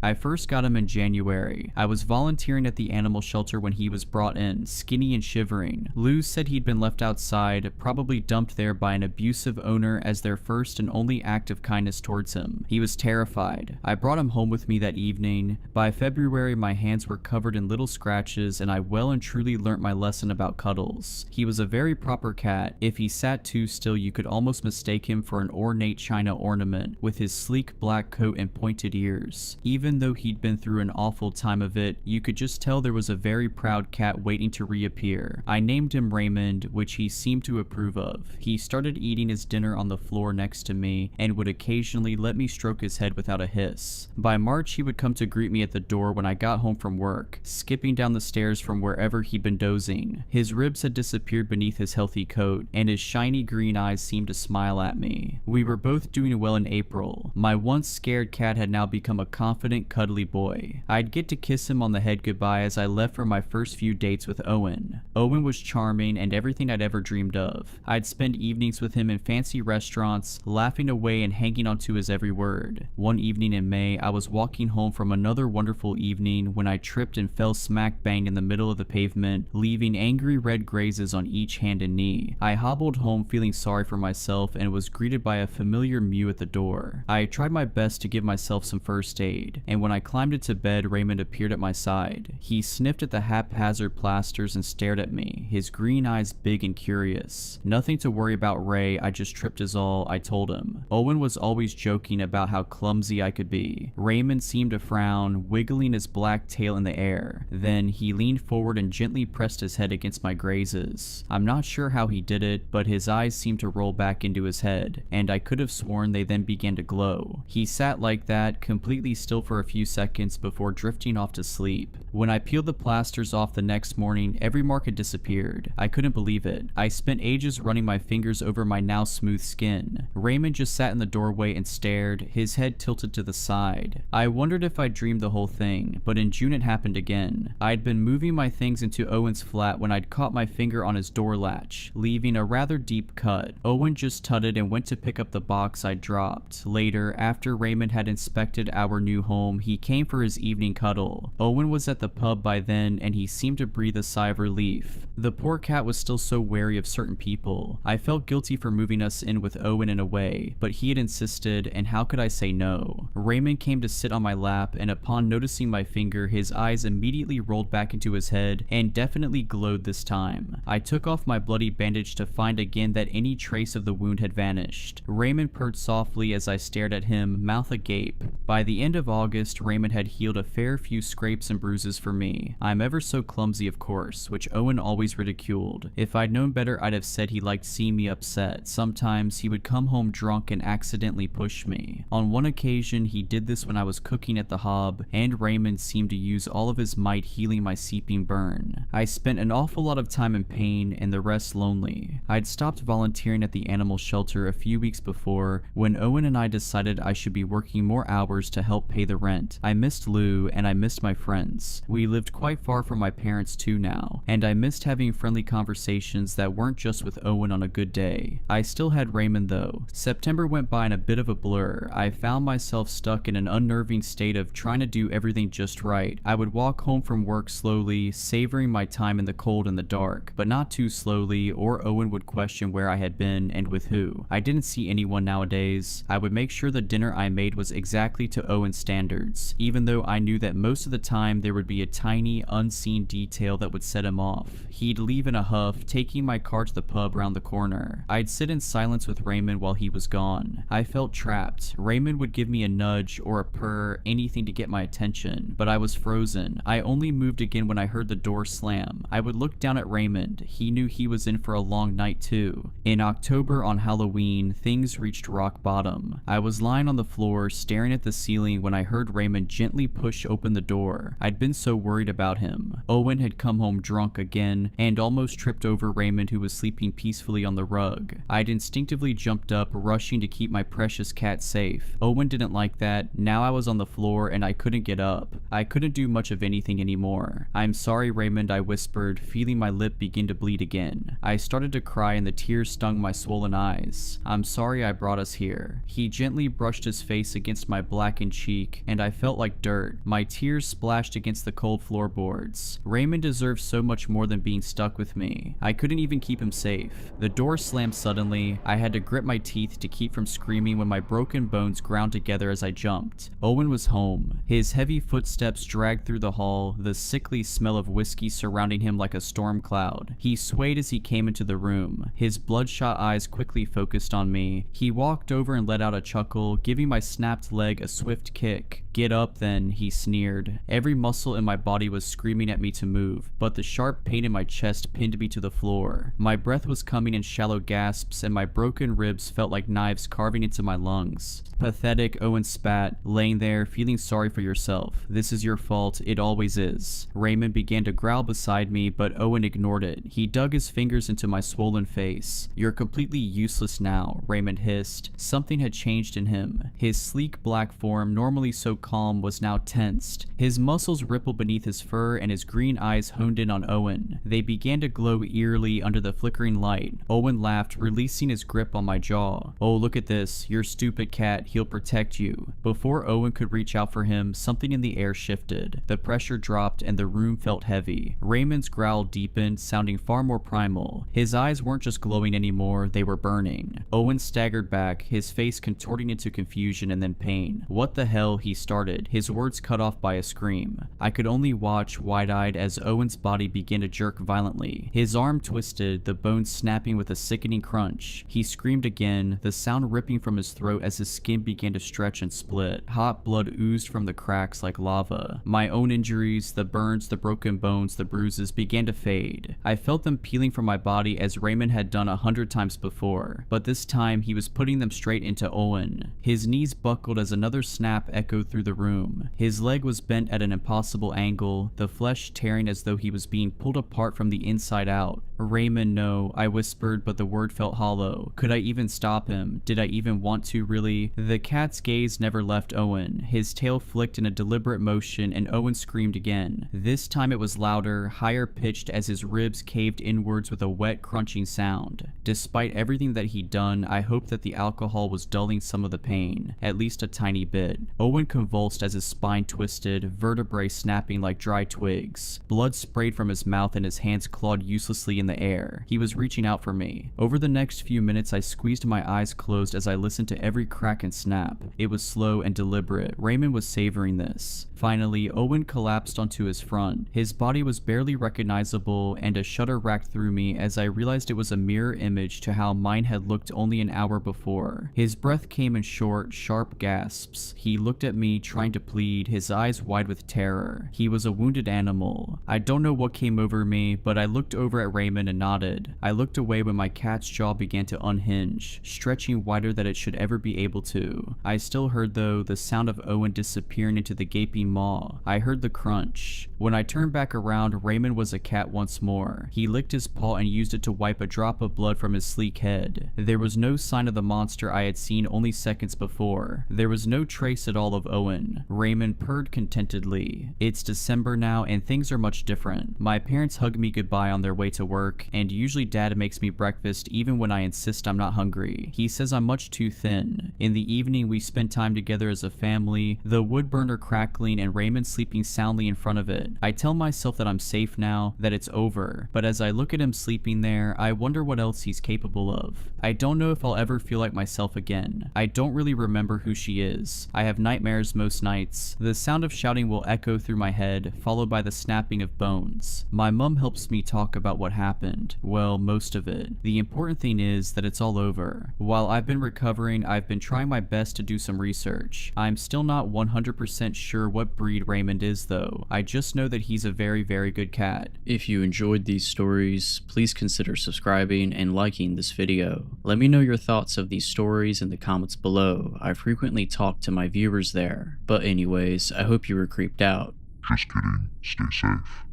I first got him in January. I was volunteering at the animal shelter when he was brought in, skinny and shivering. Lou said he'd been left outside, probably dumped there by an abusive owner as their first and only act of kindness towards him. He was terrified. I brought him home with me that evening. By February, my hands were covered in little scratches and I well and truly learnt my lesson about cuddles. He was a very proper cat. If he sat too still, you could almost mistake him for an ornate china ornament with his sleek black coat and pointed ears. Even Even though he'd been through an awful time of it, you could just tell there was a very proud cat waiting to reappear. I named him Raymond, which he seemed to approve of. He started eating his dinner on the floor next to me and would occasionally let me stroke his head without a hiss. By March, he would come to greet me at the door when I got home from work, skipping down the stairs from wherever he'd been dozing. His ribs had disappeared beneath his healthy coat, and his shiny green eyes seemed to smile at me. We were both doing well in April. My once scared cat had now become a confident, cuddly boy. I'd get to kiss him on the head goodbye as I left for my first few dates with Owen. Owen was charming and everything I'd ever dreamed of. I'd spend evenings with him in fancy restaurants, laughing away and hanging onto his every word. One evening in May, I was walking home from another wonderful evening when I tripped and fell smack bang in the middle of the pavement, leaving angry red grazes on each hand and knee. I hobbled home feeling sorry for myself and was greeted by a familiar mew at the door. I tried my best to give myself some first aid, and when I climbed into bed, Raymond appeared at my side. He sniffed at the haphazard plasters and stared at me, his green eyes big and curious. Nothing to worry about, Ray, I just tripped is all, I told him. Owen was always joking about how clumsy I could be. Raymond seemed to frown, wiggling his black tail in the air. Then he leaned forward and gently pressed his head against my grazes. I'm not sure how he did it, but his eyes seemed to roll back into his head, and I could have sworn they then began to glow. He sat like that, completely still for a few seconds before drifting off to sleep. When I peeled the plasters off the next morning, every mark had disappeared. I couldn't believe it. I spent ages running my fingers over my now smooth skin. Raymond just sat in the doorway and stared, his head tilted to the side. I wondered if I'd dreamed the whole thing, but in June it happened again. I'd been moving my things into Owen's flat when I'd caught my finger on his door latch, leaving a rather deep cut. Owen just tutted and went to pick up the box I'd dropped. Later, after Raymond had inspected our new home, he came for his evening cuddle. Owen was at the pub by then, and he seemed to breathe a sigh of relief. The poor cat was still so wary of certain people. I felt guilty for moving us in with Owen in a way, but he had insisted, and how could I say no? Raymond came to sit on my lap, and upon noticing my finger, his eyes immediately rolled back into his head and definitely glowed this time. I took off my bloody bandage to find again that any trace of the wound had vanished. Raymond purred softly as I stared at him, mouth agape. By the end of August, Raymond had healed a fair few scrapes and bruises for me. I'm ever so clumsy, of course, which Owen always ridiculed. If I'd known better, I'd have said he liked seeing me upset. Sometimes he would come home drunk and accidentally push me. On one occasion, he did this when I was cooking at the hob, and Raymond seemed to use all of his might healing my seeping burn. I spent an awful lot of time in pain and the rest lonely. I'd stopped volunteering at the animal shelter a few weeks before when Owen and I decided I should be working more hours to help pay the rent. I missed Lou and I missed my friends. We lived quite far from my parents too now, and I missed having friendly conversations that weren't just with Owen on a good day. I still had Raymond though. September went by in a bit of a blur. I found myself stuck in an unnerving state of trying to do everything just right. I would walk home from work slowly, savoring my time in the cold and the dark, but not too slowly, or Owen would question where I had been and with who. I didn't see anyone nowadays. I would make sure the dinner I made was exactly to Owen's standards, even though I knew that most of the time there would be a tiny, unseen detail that would set him off. He'd leave in a huff, taking my car to the pub round the corner. I'd sit in silence with Raymond while he was gone. I felt trapped. Raymond would give me a nudge or a purr, anything to get my attention, but I was frozen. I only moved again when I heard the door slam. I would look down at Raymond. He knew he was in for a long night too. In October on Halloween, things reached rock bottom. I was lying on the floor, staring at the ceiling when I heard Raymond gently push open the door. I'd been so worried about him. Owen had come home drunk again and almost tripped over Raymond, who was sleeping peacefully on the rug. I'd instinctively jumped up, rushing to keep my precious cat safe. Owen didn't like that. Now I was on the floor and I couldn't get up. I couldn't do much of anything anymore. "I'm sorry, Raymond," I whispered, feeling my lip begin to bleed again. I started to cry and the tears stung my swollen eyes. "I'm sorry I brought us here." He gently brushed his face against my blackened cheek, and I felt like dirt. My tears splashed against the cold floorboards. Raymond deserved so much more than being stuck with me. I couldn't even keep him safe. The door slammed suddenly. I had to grip my teeth to keep from screaming when my broken bones ground together as I jumped. Owen was home. His heavy footsteps dragged through the hall, the sickly smell of whiskey surrounding him like a storm cloud. He swayed as he came into the room. His bloodshot eyes quickly focused on me. He walked over and let out a chuckle, giving my snapped leg a swift kick. "Get up then," he sneered. Every muscle in my body was screaming at me to move, but the sharp pain in my chest pinned me to the floor. My breath was coming in shallow gasps, and my broken ribs felt like knives carving into my lungs. "Pathetic," Owen spat, laying there, feeling sorry for yourself. "This is your fault. It always is." Raymond began to growl beside me, but Owen ignored it. He dug his fingers into my swollen face. "You're completely useless now," Raymond hissed. Something had changed in him. His sleek black form, normally so calm, was now tensed. His muscles rippled beneath his fur, and his green eyes honed in on Owen. They began to glow eerily under the flickering light. Owen laughed, releasing his grip on my jaw. "Oh, look at this. You're stupid, cat. He'll protect you." Before Owen could reach out for him, something in the air shifted. The pressure dropped, and the room felt heavy. Raymond's growl deepened, sounding far more primal. His eyes weren't just glowing anymore, they were burning. Owen staggered back, his face contorting into confusion and then pain. "What the hell?" he started, his words cut off by a scream. I could only watch, wide-eyed, as Owen's body began to jerk violently. His arm twisted, the bones snapping with a sickening crunch. He screamed again, the sound ripping from his throat as his skin began to stretch and split. Hot blood oozed from the cracks like lava. My own injuries, the burns, the broken bones, the bruises, began to fade. I felt them peeling from my body as Raymond had done 100 times before, but this time he was putting them straight into Owen. His knees buckled as another snap echoed through the room. His leg was bent at an impossible angle, the flesh tearing as though he was being pulled apart from the inside out. "Raymond, no," I whispered, but the word felt hollow. Could I even stop him? Did I even want to, really? The cat's gaze never left Owen. His tail flicked in a deliberate motion, and Owen screamed again. This time it was louder, higher pitched as his ribs caved inwards with a wet, crunching sound. Despite everything that he'd done, I hoped that the alcohol was dulling some of the pain, at least a tiny bit. Owen convulsed as his spine twisted, vertebrae snapping like dry twigs. Blood sprayed from his mouth and his hands clawed uselessly in the air. He was reaching out for me. Over the next few minutes, I squeezed my eyes closed as I listened to every crack and snap. It was slow and deliberate. Raymond was savoring this. Finally, Owen collapsed onto his front. His body was barely recognizable, and a shudder racked through me as I realized it was a mirror image to how mine had looked only an hour before. His breath came in short, sharp gasps. He looked at me, trying to plead, his eyes wide with terror. He was a wounded animal. I don't know what came over me, but I looked over at Raymond and nodded. I looked away when my cat's jaw began to unhinge, stretching wider than it should ever be able to. I still heard, though, the sound of Owen disappearing into the gaping maw. I heard the crunch. When I turned back around, Raymond was a cat once more. He licked his paw and used it to wipe a drop of blood from his sleek head. There was no sign of the monster I had seen only seconds before. There was no trace at all of Owen. Raymond purred contentedly. It's December now, and things are much different. My parents hug me goodbye on their way to work, and usually Dad makes me breakfast even when I insist I'm not hungry. He says I'm much too thin. In the evening, we spend time together as a family, the wood burner crackling and Raymond sleeping soundly in front of it. I tell myself that I'm safe now, that it's over, but as I look at him sleeping there, I wonder what else he's capable of. I don't know if I'll ever feel like myself again. I don't really remember who she is. I have nightmares most nights. The sound of shouting will echo through my head, followed by the snapping of bones. My mom helps me talk about what happened. Well, most of it. The important thing is that it's all over. While I've been recovering, I've been trying my best to do some research. I'm still not 100% sure what breed Raymond is, though. I just know that he's a very, very good cat. If you enjoyed these stories, please consider subscribing and liking this video. Let me know your thoughts of these stories in the comments below. I frequently talk to my viewers there. But anyways, I hope you were creeped out. Just kidding. Stay safe.